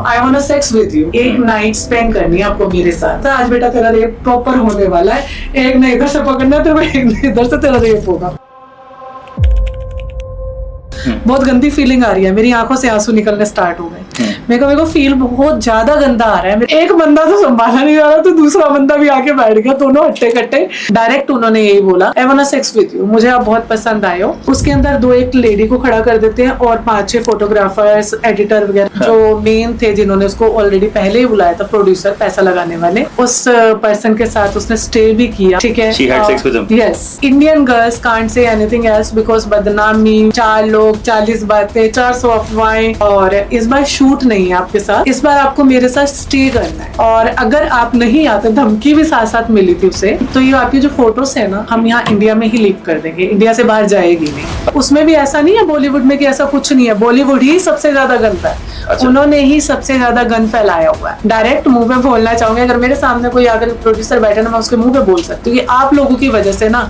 I want sex with you, एक night spend करनी है आपको मेरे साथ, तो आज बेटा तेरा रेप प्रॉपर होने वाला है, एक ने इधर से पकड़ना है तो एक ने इधर से, तेरा रेप होगा। बहुत गंदी फीलिंग आ रही है, मेरी आंखों से आंसू निकलने स्टार्ट हो गए। मेरे को फील बहुत ज्यादा गंदा आ रहा है। एक बंदा तो संभाला नहीं जा रहा, तो दूसरा बंदा भी आके बैठ गया, दोनों हट्टे कट्टे। डायरेक्ट उन्होंने यही बोला, I want sex with you, मुझे आप बहुत पसंद आए हो। उसके अंदर दो एक लेडी को खड़ा कर देते हैं और 5-6 फोटोग्राफर्स, एडिटर वगैरह जो मेन थे, जिन्होंने उसको ऑलरेडी पहले ही बुलाया था, प्रोड्यूसर, पैसा लगाने वाले, उस पर्सन के साथ उसने स्टे भी किया। ठीक है, yes. Indian girls can't say anything else because बदनामी, 4 लोग, 40 बातें, 400 अफवाहें। और इस बार शूट नहीं है आपके साथ, इस बार आपको मेरे साथ स्टे करना है, और अगर आप नहीं आते, धमकी भी साथ साथ मिली थी उसे, तो ये आपकी जो फोटोज है ना, हम यहाँ इंडिया में ही लीव कर देंगे, इंडिया से बाहर जाएगी नहीं। उसमें भी ऐसा नहीं है बॉलीवुड में कि ऐसा कुछ नहीं है, बॉलीवुड ही सबसे ज्यादा गंदा है। अच्छा। उन्होंने ही सबसे ज्यादा गन फैलाया हुआ है। डायरेक्ट मुंह पे बोलना चाहूंगी, अगर मेरे सामने कोई अगर प्रोड्यूसर बैठे ना, मैं उसके मुंह पे बोल सकती हूँ कि आप लोगों की वजह से ना,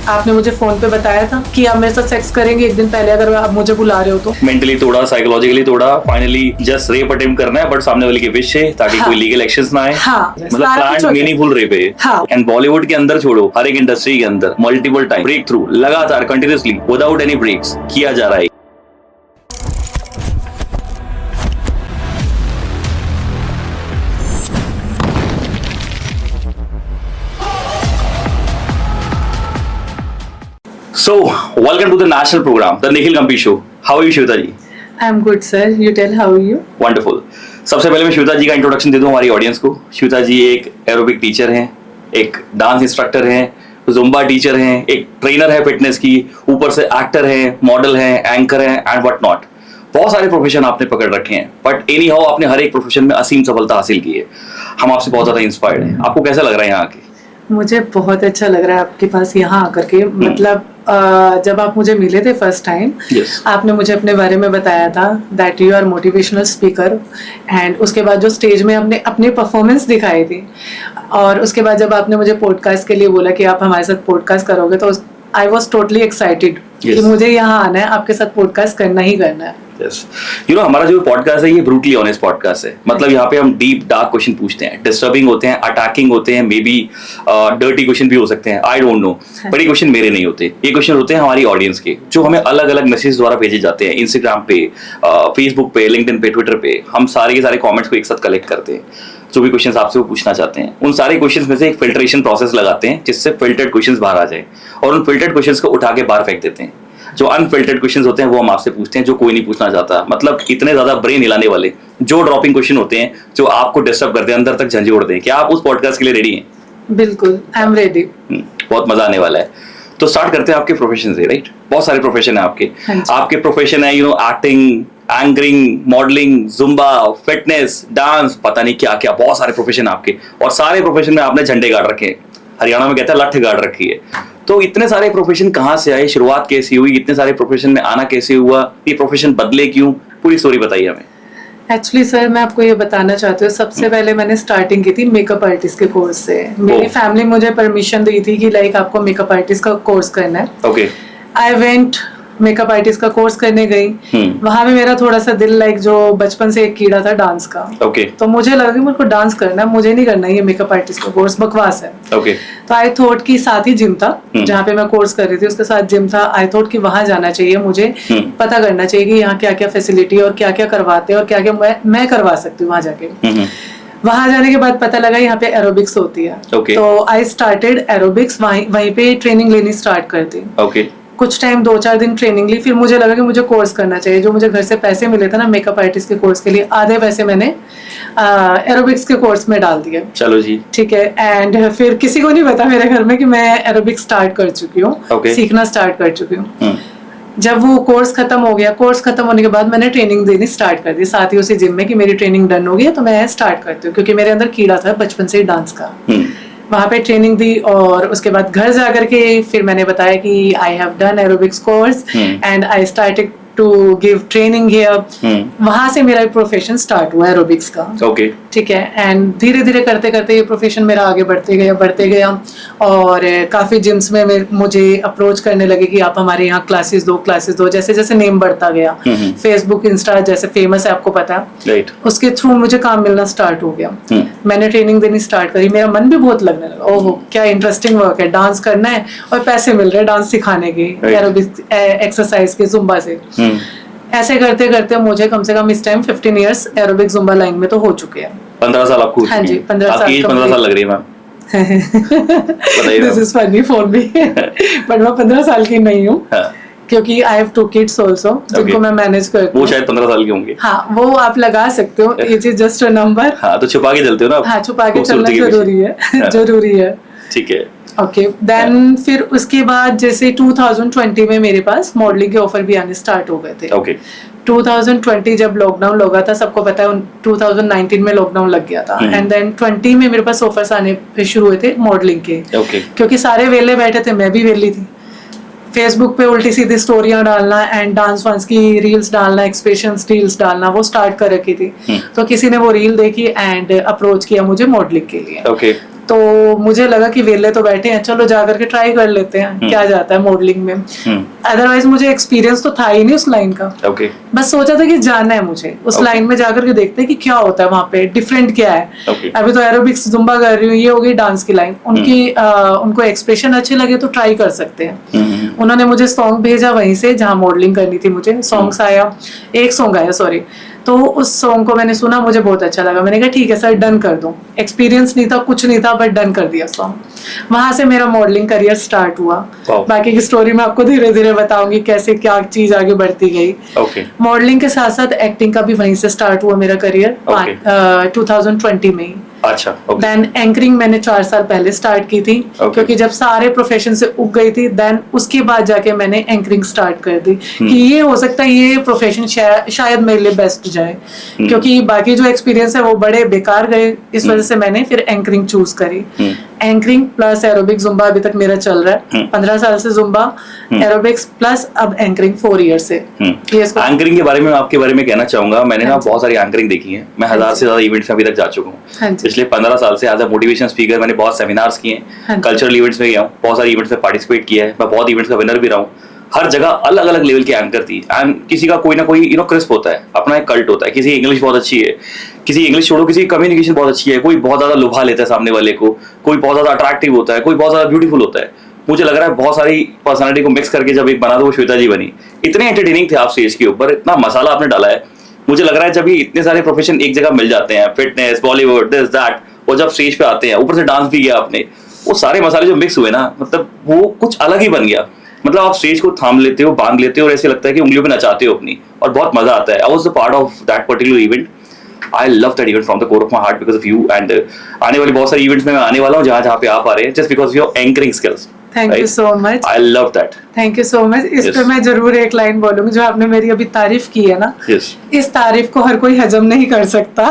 आपने मुझे फोन पे बताया था कि आप मेरे साथ सेक्स करेंगे एक दिन पहले, अगर आप मुझे बुला रहे हो तो। मेंटली तोड़ा, साइकोलॉजिकली तोड़ा, फाइनली जस्ट रेप अटेम्प्ट करना है, बट सामने वाले की विश है ताकि कोई लीगल एक्शंस ना आए। मतलब प्लान मीनिंगफुल रेप है। एंड बॉलीवुड के अंदर छोड़ो, हर एक इंडस्ट्री के अंदर मल्टीपल टाइम ब्रेक थ्रू लगातार कंटिन्यूअसली विदाउट एनी ब्रेक्स किया जा रहा है। So, welcome to the national program, the Nikhil Gampi Show. How are you, Shweta ji? I'm good, sir. You tell, how are you? Wonderful. सबसे पहले मैं श्वेता जी का introduction दे दूं हमारी ऑडियंस को। श्वेता जी एक एरोबिक टीचर हैं, एक डांस इंस्ट्रक्टर हैं, जुम्बा टीचर हैं, एक ट्रेनर है फिटनेस की, ऊपर से एक्टर हैं, मॉडल हैं, एंकर हैं एंड व्हाट नॉट। बहुत सारे प्रोफेशन आपने पकड़ रखे हैं, बट एनी हाउ आपने हर एक प्रोफेशन में असीम सफलता हासिल की है। हम आपसे बहुत ज्यादा इंस्पायर्ड हैं। आपको कैसा लग रहा है यहाँ आके? मुझे बहुत अच्छा लग रहा है आपके पास यहाँ आकर के। मतलब जब आप मुझे मिले थे फर्स्ट टाइम, आपने मुझे अपने बारे में बताया था that you are motivational speaker, and उसके बाद जो स्टेज में आपने अपनी परफॉर्मेंस दिखाई थी, और उसके बाद जब आपने मुझे पॉडकास्ट के लिए बोला कि आप हमारे साथ पॉडकास्ट करोगे, तो आई वॉज टोटली एक्साइटेड कि मुझे यहाँ आना है, आपके साथ पॉडकास्ट करना ही करना है। Yes. You know, हमारा जो पॉडकास्ट है ये ब्रूटली ऑनेस्ट पॉडकास्ट है। मतलब यहाँ पे हम डीप डार्क क्वेश्चन पूछते हैं, डिस्टर्बिंग होते हैं, अटैकिंग होते हैं, मे बी डर्टी क्वेश्चन भी हो सकते हैं, आई डोंट नो, पर ये क्वेश्चन मेरे नहीं होते, ये क्वेश्चन होते हैं हमारी ऑडियंस के, जो हमें अलग अलग मैसेज द्वारा भेजे जाते हैं, इंस्टाग्राम पे, फेसबुक पे, लिंक्डइन पे, ट्विटर पे। हम सारे के सारे कॉमेंट्स को एक साथ कलेक्ट करते हैं, जो भी क्वेश्चंस आपसे वो पूछना चाहते हैं, उन सारे क्वेश्चंस में से एक फिल्ट्रेशन प्रोसेस लगाते हैं जिससे फिल्टर्ड क्वेश्चंस बाहर आ जाए, और उन फिल्टर्ड क्वेश्चंस को उठा के बाहर फेंक देते हैं। जो अनफिल्टर्ड क्वेश्चंस होते हैं वो हम आपसे पूछते हैं, जो कोई नहीं पूछना चाहता। मतलब इतने ज्यादा ब्रेन हिलाने वाले, जो ड्रॉपिंग क्वेश्चन होते हैं, जो आपको डिस्टर्ब करते हैं, अंदर तक झंझोड़ दें। क्या आप उस पॉडकास्ट के लिए रेडी हैं? बिल्कुल, आई एम रेडी। बहुत मजा आने वाला है। तो स्टार्ट करते हैं आपके प्रोफेशन से, राइट? बहुत सारे प्रोफेशन है आपके। आपके प्रोफेशन है, acting, anchoring, modelling, Zumba, fitness, dance, पता नहीं क्या क्या, बहुत सारे प्रोफेशन आपके, और सारे प्रोफेशन में आपने झंडे गाड़ रखे हैं। हरियाणा में कहते हैं लठ गाड़ रखी है। तो इतने सारे प्रोफेशन कहाँ से आए, शुरुआत कैसी हुई, इतने सारे प्रोफेशन में आना कैसे हुआ, ये प्रोफेशन बदले क्यों, पूरी स्टोरी बताइए हमें। एक्चुअली सर, मैं आपको ये बताना चाहती हूँ, सबसे पहले मैंने स्टार्टिंग की थी मेकअप आर्टिस्ट के कोर्स से। मेरी फैमिली मुझे परमिशन दी थी कि लाइक आपको मेकअप आर्टिस्ट का कोर्स करना है। Okay. I went makeup artist का कोर्स करने गई। वहां पे मेरा थोड़ा सा दिल, लाइक जो बचपन से एक कीड़ा था डांस का। तो मुझे लगा कि मुझे को डांस करना है, मुझे नहीं करना ये मेकअप आर्टिस्ट का कोर्स, बकवास है। तो आई थॉट कि साथ ही जिम था जहाँ पे मैं कोर्स कर रही थी, उसके साथ जिम था। आई थॉट कि वहां जाना चाहिए, मुझे पता करना चाहिए कि यहाँ क्या क्या फैसिलिटी और क्या क्या करवाते हैं और क्या क्या मैं करवा सकती हूँ वहां जाके। वहां जाने के बाद पता लगा यहाँ पे एरोबिक्स होती है। तो आई स्टार्टेड एरोबिक्स, वहीं पे ट्रेनिंग लेनी स्टार्ट कर दी। कुछ टाइम 2-4 दिन ट्रेनिंग ली, फिर मुझे लगा कि मुझे कोर्स करना चाहिए। जो मुझे घर से पैसे मिले थे ना मेकअप आर्टिस्ट के कोर्स के लिए, आधे पैसे मैंने एरोबिक्स के कोर्स में डाल दिए। चलो जी, ठीक है। एंड फिर किसी को नहीं पता मेरे घर में कि मैं एरोबिक्स स्टार्ट कर चुकी हूँ, सीखना स्टार्ट कर चुकी हूँ। जब वो कोर्स खत्म हो गया, कोर्स खत्म होने के बाद मैंने ट्रेनिंग देनी स्टार्ट कर दी साथ ही उसी जिम में, कि मेरी ट्रेनिंग डन हो गई है तो मैं स्टार्ट करती हूँ, क्योंकि मेरे अंदर कीड़ा था बचपन से डांस का। वहाँ पे ट्रेनिंग दी, और उसके बाद घर जाकर के फिर मैंने बताया कि I have done aerobics course and I started to give training here. वहां से मेरा प्रोफेशन स्टार्ट हुआ एरोबिक्स का. ओके. ठीक है. एंड धीरे धीरे करते करते ये प्रोफेशन मेरा आगे बढ़ते गया और काफी जिम्स में मुझे अप्रोच करने लगे कि आप हमारे यहाँ क्लासेस दो. जैसे जैसे नेम बढ़ता गया, फेसबुक इंस्टा जैसे फेमस है आपको पता है, राइट. उसके थ्रू मुझे काम मिलना स्टार्ट हो गया. मैंने ट्रेनिंग देनी स्टार्ट करी, मेरा मन भी बहुत लगने लगा. ओहो क्या इंटरेस्टिंग वर्क है, डांस करना है और पैसे मिल रहे हैं डांस सिखाने के, एरोबिक्स एक्सरसाइज के, जुम्बा से. ऐसे करते करते मुझे कम से कम इस time 15 years aerobic Zumba line में तो हो चुके हैं. 15 साल आपको? हाँ जी, 15 साल. 15 साल लग रही है ma'am. This is funny for me, but मैं 15 साल की नहीं हूँ क्योंकि आई हैव 2 किड्स आल्सो जिनको मैं मैनेज करती हूँ. वो शायद 15 साल के होंगे. हाँ, वो आप लगा सकते हो, it is just a number. हाँ, तो छुपा के चलते हो ना. हाँ, छुपा के चलना जरूरी है. जरूरी है. ठीक है. ओके. देन फिर उसके बाद जैसे 2020 में मेरे पास मॉडलिंग के ऑफर भी आने स्टार्ट हो गए थे. ओके. 2020 जब लॉकडाउन लगा था, सबको पता है 2019 में लॉकडाउन लग गया था. एंड देन 20 में मेरे पास ऑफर्स आने शुरू हुए थे मॉडलिंग के. ओके. क्योंकि सारे वेले बैठे थे, मैं भी वेली थी. फेसबुक पे उल्टी सीधी स्टोरियां डालना एंड डांस वांस की रील्स डालना, एक्सप्रेशंस रील्स डालना, वो स्टार्ट कर रखी थी. तो किसी ने वो रील देखी एंड अप्रोच किया मुझे मॉडलिंग के लिए. ओके. तो मुझे लगा कि वेले तो बैठे हैं, चलो जा करके ट्राई कर लेते हैं क्या जाता है मॉडलिंग में. अदरवाइज मुझे एक्सपीरियंस तो था ही नहीं उस लाइन का. ओके. बस सोचा था कि जाना है मुझे उस लाइन में, जाकर के देखते हैं कि क्या होता है वहाँ पे, डिफरेंट क्या है. अभी तो एरोबिक्स जुम्बा कर रही हूँ, ये हो गई डांस की लाइन. उनको एक्सप्रेशन अच्छे लगे तो ट्राई कर सकते हैं. उन्होंने मुझे सॉन्ग भेजा वहीं से जहाँ मॉडलिंग करनी थी मुझे. सॉन्ग्स आया, एक सॉन्ग आया सॉरी. तो उस सॉन्ग को मैंने सुना, मुझे बहुत अच्छा लगा. मैंने कहा ठीक है सर, डन कर दो. एक्सपीरियंस नहीं था, कुछ नहीं था, बट डन कर दिया सॉन्ग. वहां से मेरा मॉडलिंग करियर स्टार्ट हुआ. बाकी की स्टोरी मैं आपको धीरे धीरे बताऊंगी कैसे क्या चीज आगे बढ़ती गई. मॉडलिंग के साथ साथ एक्टिंग का भी वहीं से स्टार्ट हुआ मेरा करियर 2020 में ही. अच्छा. देन एंकरिंग मैंने 4 साल पहले स्टार्ट की थी. क्योंकि जब सारे प्रोफेशन से उग गई थी, देन उसके बाद जाके मैंने एंकरिंग स्टार्ट कर दी कि ये हो सकता है ये प्रोफेशन शायद मेरे लिए बेस्ट जाए. क्योंकि बाकी जो एक्सपीरियंस है वो बड़े बेकार गए, इस वजह से मैंने फिर एंकरिंग चूज करी. एंकरिंग प्लस एरोबिक जुम्बा अभी तक मेरा चल रहा है. 15 साल से जुम्बा, एरोबिक्स प्लस अब एंकरिंग 4 ईयर से. एंकरिंग के बारे में आपके बारे में कहना चाहूंगा, मैंने ना बहुत सारी एंकरिंग देखी है. मैं 1000 से ज्यादा इवेंट्स में अभी तक जा चुका हूँ. पिछले 15 साल से एज अ मोटिवेशन स्पीकर मैंने बहुत सेमिनार्स किए हैं, कल्चरल इवेंट्स में गया हूँ, बहुत सारे इवेंट्स में पार्टिसिपेट किया है. मैं बहुत इवेंट्स का विनर भी रहा हूँ. हर जगह अलग अलग लेवल के एंकर थी. एंड किसी का कोई ना कोई क्रिस्प होता है, अपना एक कल्ट होता है. किसी की इंग्लिश बहुत अच्छी है, किसी इंग्लिश छोड़ो, किसी की कम्युनिकेशन बहुत अच्छी है, कोई बहुत ज्यादा लुभा लेता है सामने वाले को, कोई बहुत ज्यादा अट्रैक्टिव होता है, कोई बहुत ज्यादा ब्यूटीफुल होता है. मुझे लग रहा है बहुत सारी पर्सनालिटी को मिक्स करके जब एक बना तो वो श्वेता जी बनी. इतने एंटरटेनिंग थे आप स्टेज के ऊपर, इतना मसाला आपने डाला है. मुझे लग रहा है जब ये इतने सारे प्रोफेशन एक जगह मिल जाते हैं, फिटनेस, बॉलीवुड, दिस दैट, और जब स्टेज पे आते हैं, ऊपर से डांस भी किया आपने, वो सारे मसाले जो मिक्स हुए ना, मतलब वो कुछ अलग ही बन गया. मतलब आप स्टेज को थाम लेते हो, बांध लेते हो और ऐसे लगता है कि उंगलियों पे नचाते हो अपनी, और बहुत मजा आता है. I was the part of that particular event. I love that event from the core of my heart because of you. And आने वाले बहुत सारे इवेंट्स में मैं आने वाला हूँ जहाँ जहाँ पे आप आ रहे हैं, just because of your anchoring skills. Thank you so much. I love that. Thank you so much. इस पे मैं जरूर एक लाइन बोलूंगी. जो आपने मेरी अभी तारीफ की है ना, इस तारीफ को हर कोई हजम नहीं कर सकता.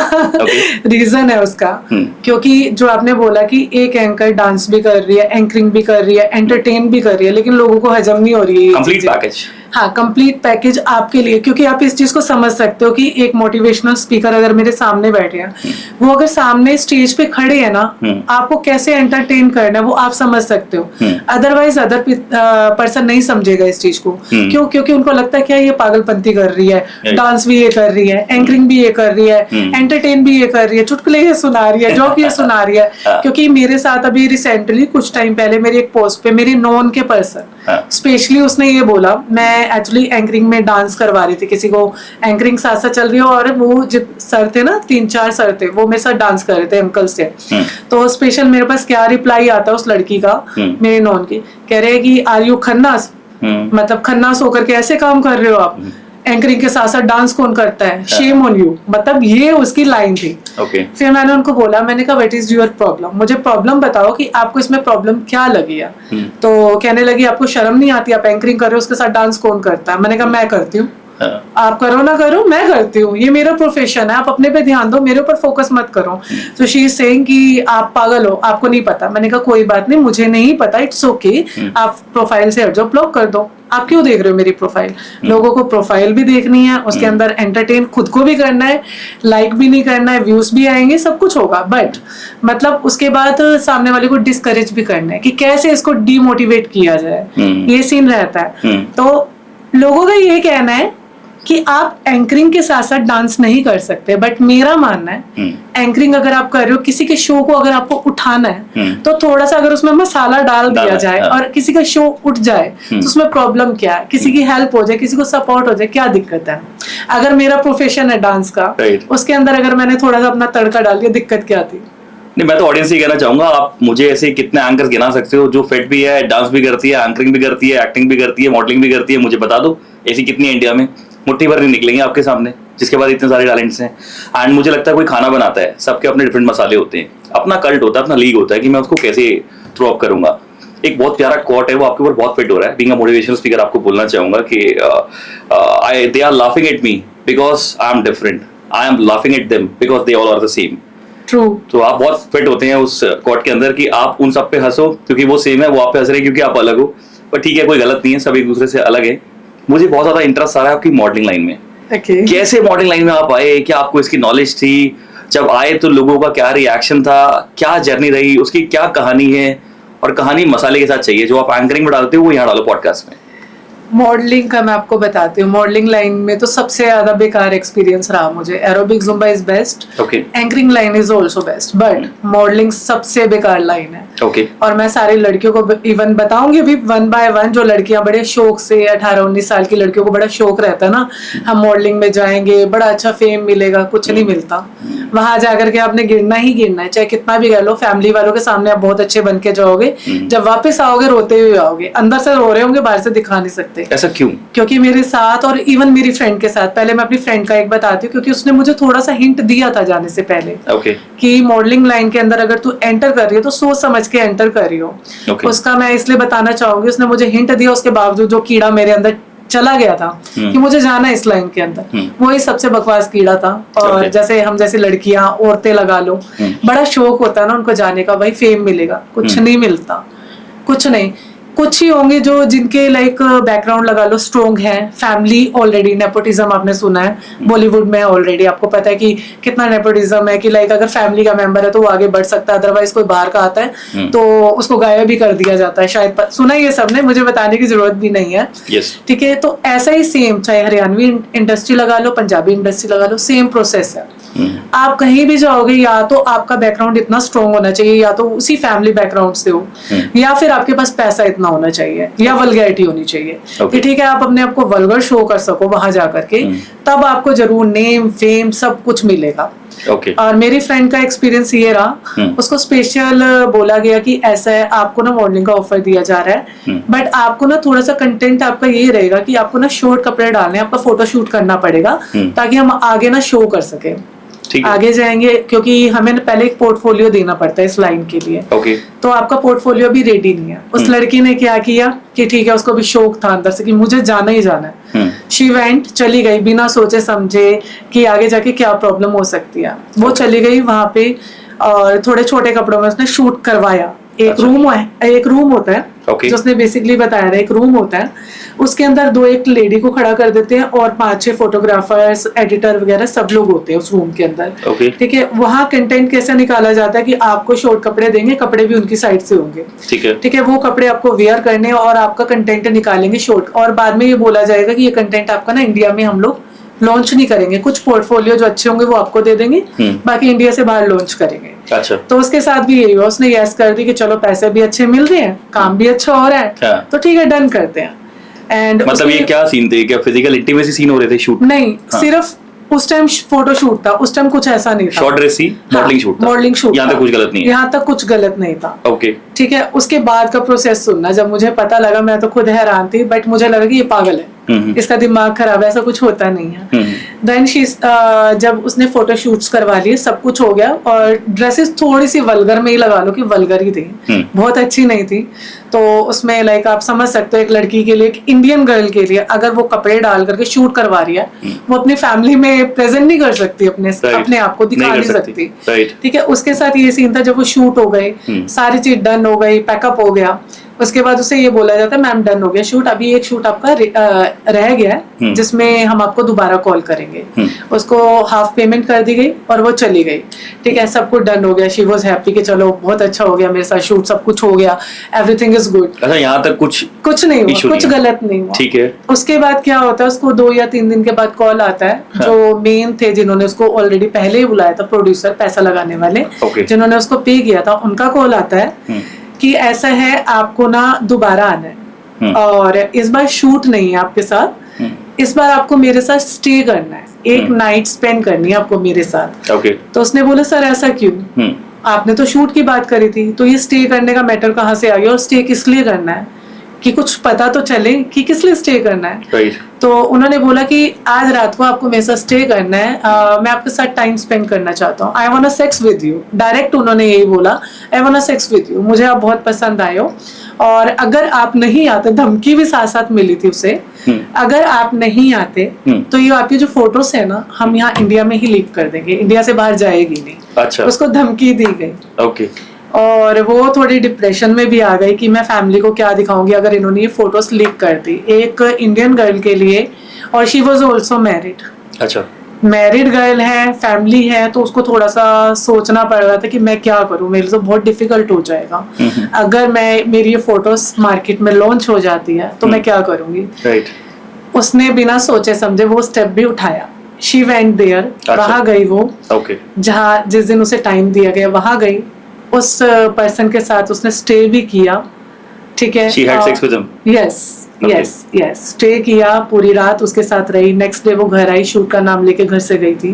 रीजन है उसका. क्योंकि जो आपने बोला कि एक एंकर डांस भी कर रही है, एंकरिंग भी कर रही है, एंटरटेन भी कर रही है, लेकिन लोगों को हजम नहीं हो रही है. Complete package. हाँ, कंप्लीट पैकेज आपके लिए. क्योंकि आप इस चीज को समझ सकते हो कि एक मोटिवेशनल स्पीकर अगर मेरे सामने बैठे हैं, वो अगर सामने स्टेज पे खड़े हैं ना, आपको कैसे एंटरटेन करना है वो आप समझ सकते हो. अदरवाइज अदर पर्सन नहीं समझेगा इस चीज को. क्यों? क्योंकि उनको लगता है क्या ये पागलपंती कर रही है, डांस भी ये कर रही है, एंकरिंग भी ये कर रही है, एंटरटेन भी ये कर रही है, चुटकुले ये सुना रही है, जोक ये सुना रही है. क्योंकि मेरे साथ अभी रिसेंटली कुछ टाइम पहले मेरी एक पोस्ट पे मेरी नॉन के पर्सन स्पेशली उसने ये बोला, मैं एक्चुअली एंकरिंग में डांस करवा रही थी किसी को, एंकरिंग साथ साथ चल रही है, और वो जो सर थे ना, 3-4 सर थे, वो मेरे साथ डांस कर रहे थे अंकल से. तो स्पेशल मेरे पास क्या रिप्लाई आता है उस लड़की का, मेरे नॉन की, कह रहे कि आर यू खन्नास, मतलब खन्नास होकर के ऐसे काम कर रहे हो आप, एंकरिंग के साथ साथ डांस कौन करता है, शेम ऑन यू. मतलब ये उसकी लाइन थी. फिर मैंने उनको बोला, मैंने कहा व्हाट इज योर प्रॉब्लम, मुझे प्रॉब्लम बताओ कि आपको इसमें प्रॉब्लम क्या लगी है. तो कहने लगी आपको शर्म नहीं आती, आप एंकरिंग कर रहे हो, उसके साथ डांस कौन करता है. मैंने कहा मैं करती हूँ. आप करो ना करो, मैं करती हूँ, ये मेरा प्रोफेशन है, आप अपने पे ध्यान दो, मेरे ऊपर फोकस मत करो। तो शी इज सेइंग कि आप पागल हो, आपको नहीं पता। मैंने कहा कोई बात नहीं, मुझे नहीं पता, इट्स ओके, आप प्रोफाइल से हट जाओ, ब्लॉक कर दो। आप क्यों देख रहे हो मेरी प्रोफाइल? लोगों को प्रोफाइल भी देखनी है, उसके अंदर एंटरटेन खुद को भी करना है, लाइक भी नहीं करना है, व्यूज भी आएंगे, सब कुछ होगा, बट मतलब उसके बाद सामने वाले को डिस्करेज भी करना है कि कैसे इसको डीमोटिवेट किया जाए, ये सीन रहता है। तो लोगों का ये कहना है कि आप एंकरिंग के साथ साथ डांस नहीं कर सकते, बट मेरा मानना है एंकरिंग अगर आप कर रहे हो, किसी के शो को अगर आपको उठाना है तो थोड़ा सा अगर उसमें मसाला डाल दिया जाए और किसी का शो उठ जाए तो उसमें प्रॉब्लम क्या है? किसी की हेल्प हो जाए, किसी को सपोर्ट हो जाए, क्या दिक्कत है? अगर मेरा प्रोफेशन है डांस का, उसके अंदर अगर मैंने थोड़ा सा अपना तड़का डाल दिया, दिक्कत क्या थी? नहीं, मैं तो ऑडियंस से कहना चाहूंगा, आप मुझे ऐसे कितने एंकर्स गिना सकते हो जो फिट भी है, डांस भी करती है, एंकरिंग भी करती है, एक्टिंग भी करती है, मॉडलिंग भी करती है, मुझे बता दो। ऐसी कितनी है इंडिया में? मुट्ठी भर नहीं निकलेंगे आपके सामने, जिसके बाद इतने सारे टैलेंट्स हैं। एंड मुझे लगता है कोई खाना बनाता है, सबके अपने डिफरेंट मसाले होते हैं, अपना कल्ट होता है, अपना लीग होता है कि मैं उसको कैसे थ्रो अप करूंगा। एक बहुत प्यारा कोट है, वो आपके ऊपर बहुत फिट हो रहा है। बीइंग अ मोटिवेशनल स्पीकर आपको बोलना चाहूंगा कि they are laughing at me because I am different, I am laughing at them because they all are the same. True. तो आप बहुत फिट होते हैं उस कोट के अंदर कि आप उन सब पे हंसो क्योंकि वो सेम है, वो आप पे हंस रहे हैं क्योंकि आप अलग हो। पर ठीक है, कोई गलत नहीं है, सब एक दूसरे से अलग है। मुझे बहुत ज्यादा इंटरेस्ट आ रहा है आपकी मॉडलिंग लाइन में। कैसे मॉडलिंग लाइन में आप आए? क्या आपको इसकी नॉलेज थी? जब आए तो लोगों का क्या रिएक्शन था? क्या जर्नी रही? उसकी क्या कहानी है? और कहानी मसाले के साथ चाहिए, जो आप एंकरिंग में डालते हो वो यहाँ डालो पॉडकास्ट में। मॉडलिंग का मैं आपको बताती हूँ। मॉडलिंग लाइन में तो सबसे ज्यादा बेकार एक्सपीरियंस रहा मुझे। Aerobic Zumba is best, anchoring line is also best, but modelling सबसे बेकार लाइन है। और मैं सारी लड़कियों को इवन बताऊंगी भी वन बाय वन, जो लड़कियां बड़े शौक से 18-19 साल की लड़कियों को बड़ा शौक रहता है ना, हम मॉडलिंग में जाएंगे, बड़ा अच्छा फेम मिलेगा, कुछ नहीं मिलता। वहां जाकर के आपने गिरना ही गिरना है, चाहे कितना भी कर लो। फैमिली वालों के सामने आप बहुत अच्छे बन के जाओगे, जब वापस आओगे रोते हुए आओगे, अंदर से रो रहे होंगे, बाहर से दिखा नहीं सकते। ऐसा क्यों? क्योंकि मेरे साथ और इवन मेरी फ्रेंड के साथ, पहले मैं अपनी फ्रेंड का एक बताती हूँ क्योंकि उसने मुझे थोड़ा सा हिंट दिया था जाने से पहले कि मॉडलिंग लाइन के अंदर अगर तू एंटर कर रही हो तो सोच समझ के एंटर कर रही हो। उसका मैं इसलिए बताना चाहूंगी, उसने मुझे हिंट दिया, उसके बावजूद जो कीड़ा मेरे अंदर चला गया था कि मुझे जाना है इस लाइन के अंदर, वही सबसे बकवास कीड़ा था। और जैसे हम जैसी लड़कियां, औरतें लगा लो, बड़ा शौक होता है ना उनको जाने का, भाई फेम मिलेगा, कुछ नहीं मिलता, कुछ नहीं। कुछ ही होंगे जो जिनके लाइक बैकग्राउंड लगा लो स्ट्रॉन्ग है, फैमिली ऑलरेडी, नेपोटिज्म आपने सुना है बॉलीवुड में ऑलरेडी, आपको पता है कि कितना नेपोटिज्म है कि लाइक अगर फैमिली का मेंबर है तो वो आगे बढ़ सकता है, अदरवाइज कोई बाहर का आता है तो उसको गायब भी कर दिया जाता है। शायद सुना ही है सबने, मुझे बताने की जरूरत भी नहीं है। ठीक है, तो ऐसा ही सेम, चाहे हरियाणवी इंडस्ट्री लगा लो, पंजाबी इंडस्ट्री लगा लो, सेम प्रोसेस है। आप कहीं भी जाओगे, या तो आपका बैकग्राउंड इतना स्ट्रॉन्ग होना चाहिए, या तो उसी फैमिली बैकग्राउंड से हो, या फिर आपके पास पैसा इतना होना चाहिए, या वल्गैरिटी होनी चाहिए कि ठीक है आप अपने आप को वल्गर शो कर सको वहां जाकर के, तब आपको जरूर नेम फेम सब कुछ मिलेगा। और मेरी फ्रेंड का एक्सपीरियंस ये रहा, उसको स्पेशल बोला गया कि ऐसा है, आपको ना मॉडलिंग का ऑफर दिया जा रहा है, बट आपको ना थोड़ा सा कंटेंट आपका ये रहेगा कि आपको ना शॉर्ट कपड़े डालने, आपका फोटो शूट करना पड़ेगा ताकि हम आगे ना शो कर सके, आगे जाएंगे, क्योंकि हमें पहले एक पोर्टफोलियो देना पड़ता है इस लाइन के लिए। तो आपका पोर्टफोलियो भी रेडी नहीं है। उस लड़की ने क्या किया कि ठीक है, उसको भी शौक था अंदर से कि मुझे जाना ही जाना है, शी वेंट, चली गई बिना सोचे समझे कि आगे जाके क्या प्रॉब्लम हो सकती है। वो चली गई वहां पे और थोड़े छोटे कपड़ों में उसने शूट करवाया। एक रूम होता है जो उसने बेसिकली बताया था, एक रूम होता है, उसके अंदर एक लेडी को खड़ा कर देते हैं और 5-6 फोटोग्राफर्स, एडिटर वगैरह सब लोग होते हैं उस रूम के अंदर। ठीक है, वहाँ कंटेंट कैसे निकाला जाता है कि आपको शॉर्ट कपड़े देंगे, कपड़े भी उनकी साइड से होंगे। ठीक है, वो कपड़े आपको वेयर करने और आपका कंटेंट निकालेंगे शॉर्ट, और बाद में ये बोला जाएगा कि ये कंटेंट आपका ना इंडिया में हम लोग लॉन्च नहीं करेंगे, कुछ पोर्टफोलियो जो अच्छे होंगे वो आपको दे देंगे, बाकी इंडिया से बाहर लॉन्च करेंगे। अच्छा। तो उसके साथ भी यही हुआ, उसने यस कर दी कि चलो पैसे भी अच्छे मिल रहे हैं, काम भी अच्छा हो रहा है, तो ठीक है डन करते हैं। एंड मतलब ये क्या सीन थे? क्या फिजिकल इंटीमेसी सीन हो रहे थे? शूट नहीं, सिर्फ उस टाइम फोटो शूट था, उस टाइम कुछ ऐसा नहीं था, शॉर्ट ड्रेस ही मॉडलिंग शूट था। मॉडलिंग शूट यहाँ तक कुछ गलत नहीं है, यहाँ तक कुछ गलत नहीं था। ओके ठीक है, उसके बाद का प्रोसेस सुनना, जब मुझे पता लगा मैं तो खुद हैरान थी, बट मुझे लगा कि ये पागल है, इसका दिमाग खराब है, ऐसा कुछ होता नहीं है। देन शी जब उसने फोटो शूट्स करवा लिए, सब कुछ हो गया, और ड्रेसेस थोड़ी सी वल्गर में ही लगा लो कि वल्गर ही थी, बहुत अच्छी नहीं थी। तो उसमें लाइक आप समझ सकते हो एक लड़की के लिए, एक इंडियन गर्ल के लिए अगर वो कपड़े डाल करके शूट करवा रही है, वो अपनी फैमिली में प्रेजेंट नहीं कर सकती, अपने आप को दिखा नहीं सकती। ठीक है, उसके साथ ये सीन था, जब वो शूट हो गए, सारी चीज डन हो गई, पैकअप हो गया, उसके बाद उसे ये बोला जाता है मैम डन हो गया शूट, अभी एक शूट आपका रह गया है जिसमें हम आपको दोबारा कॉल करेंगे। उसको हाफ पेमेंट कर दी गई और वो चली गई। ठीक है, सब कुछ डन हो गया, शी वाज हैप्पी कि चलो बहुत अच्छा हो गया मेरे साथ शूट, सब कुछ हो गया, एवरीथिंग इज गुड। अच्छा, यहाँ तक कुछ नहीं हुआ, कुछ गलत नहीं हुआ। ठीक है, उसके बाद क्या होता है, उसको 2 या 3 दिन के बाद कॉल आता है। हाँ। जो मेन थे जिन्होंने उसको ऑलरेडी पहले ही बुलाया था, प्रोड्यूसर, पैसा लगाने वाले, जिन्होंने उसको पे किया था, उनका कॉल आता है कि ऐसा है आपको ना दोबारा आना है और इस बार शूट नहीं है आपके साथ, इस बार आपको मेरे साथ स्टे करना है, एक नाइट स्पेंड करनी है आपको मेरे साथ। तो उसने बोला सर ऐसा क्यों, आपने तो शूट की बात करी थी, तो ये स्टे करने का मैटर कहाँ से आ गया, और स्टे किस लिए करना है, कि कुछ पता तो चले कि किस लिए स्टे करना है। तो उन्होंने बोला कि आज रात को आपको मेरे साथ स्टे करना है, मैं आपके साथ टाइम स्पेंड करना चाहता हूँ, I want sex with you. Direct उन्होंने यही बोला, I want sex with you, मुझे आप बहुत पसंद आए हो, और अगर आप नहीं आते, धमकी भी साथ साथ मिली थी उसे, अगर आप नहीं आते तो ये आपकी जो फोटोज है ना, हम यहाँ इंडिया में ही लीक कर देंगे, इंडिया से बाहर जाएगी नहीं। अच्छा। उसको धमकी दी गई। ओके। और वो थोड़ी डिप्रेशन में भी आ गई कि मैं फैमिली को क्या दिखाऊंगी अगर इन्होंने ये फोटोज लीक कर दी, एक इंडियन गर्ल के लिए, और शी वाज आल्सो मैरिड। अच्छा, मैरिड गर्ल है, फैमिली है, तो उसको थोड़ा सा सोचना पड़ रहा था कि मैं क्या करूं, मेरे लिए बहुत डिफिकल्ट हो जाएगा अगर मेरी ये फोटोज मार्केट में लॉन्च हो जाती है तो मैं क्या करूंगी। उसने बिना सोचे समझे वो स्टेप भी उठाया, शी वेंट देयर। वहां गई वो, जहाँ जिस दिन उसे टाइम दिया गया वहां गई, उस पर्सन के साथ उसने स्टे भी किया। ठीक है, she had sex with him? yes, stay किया, पूरी रात उसके साथ रही। नेक्स्ट डे वो घर आई, शूट का नाम लेके घर से गई थी,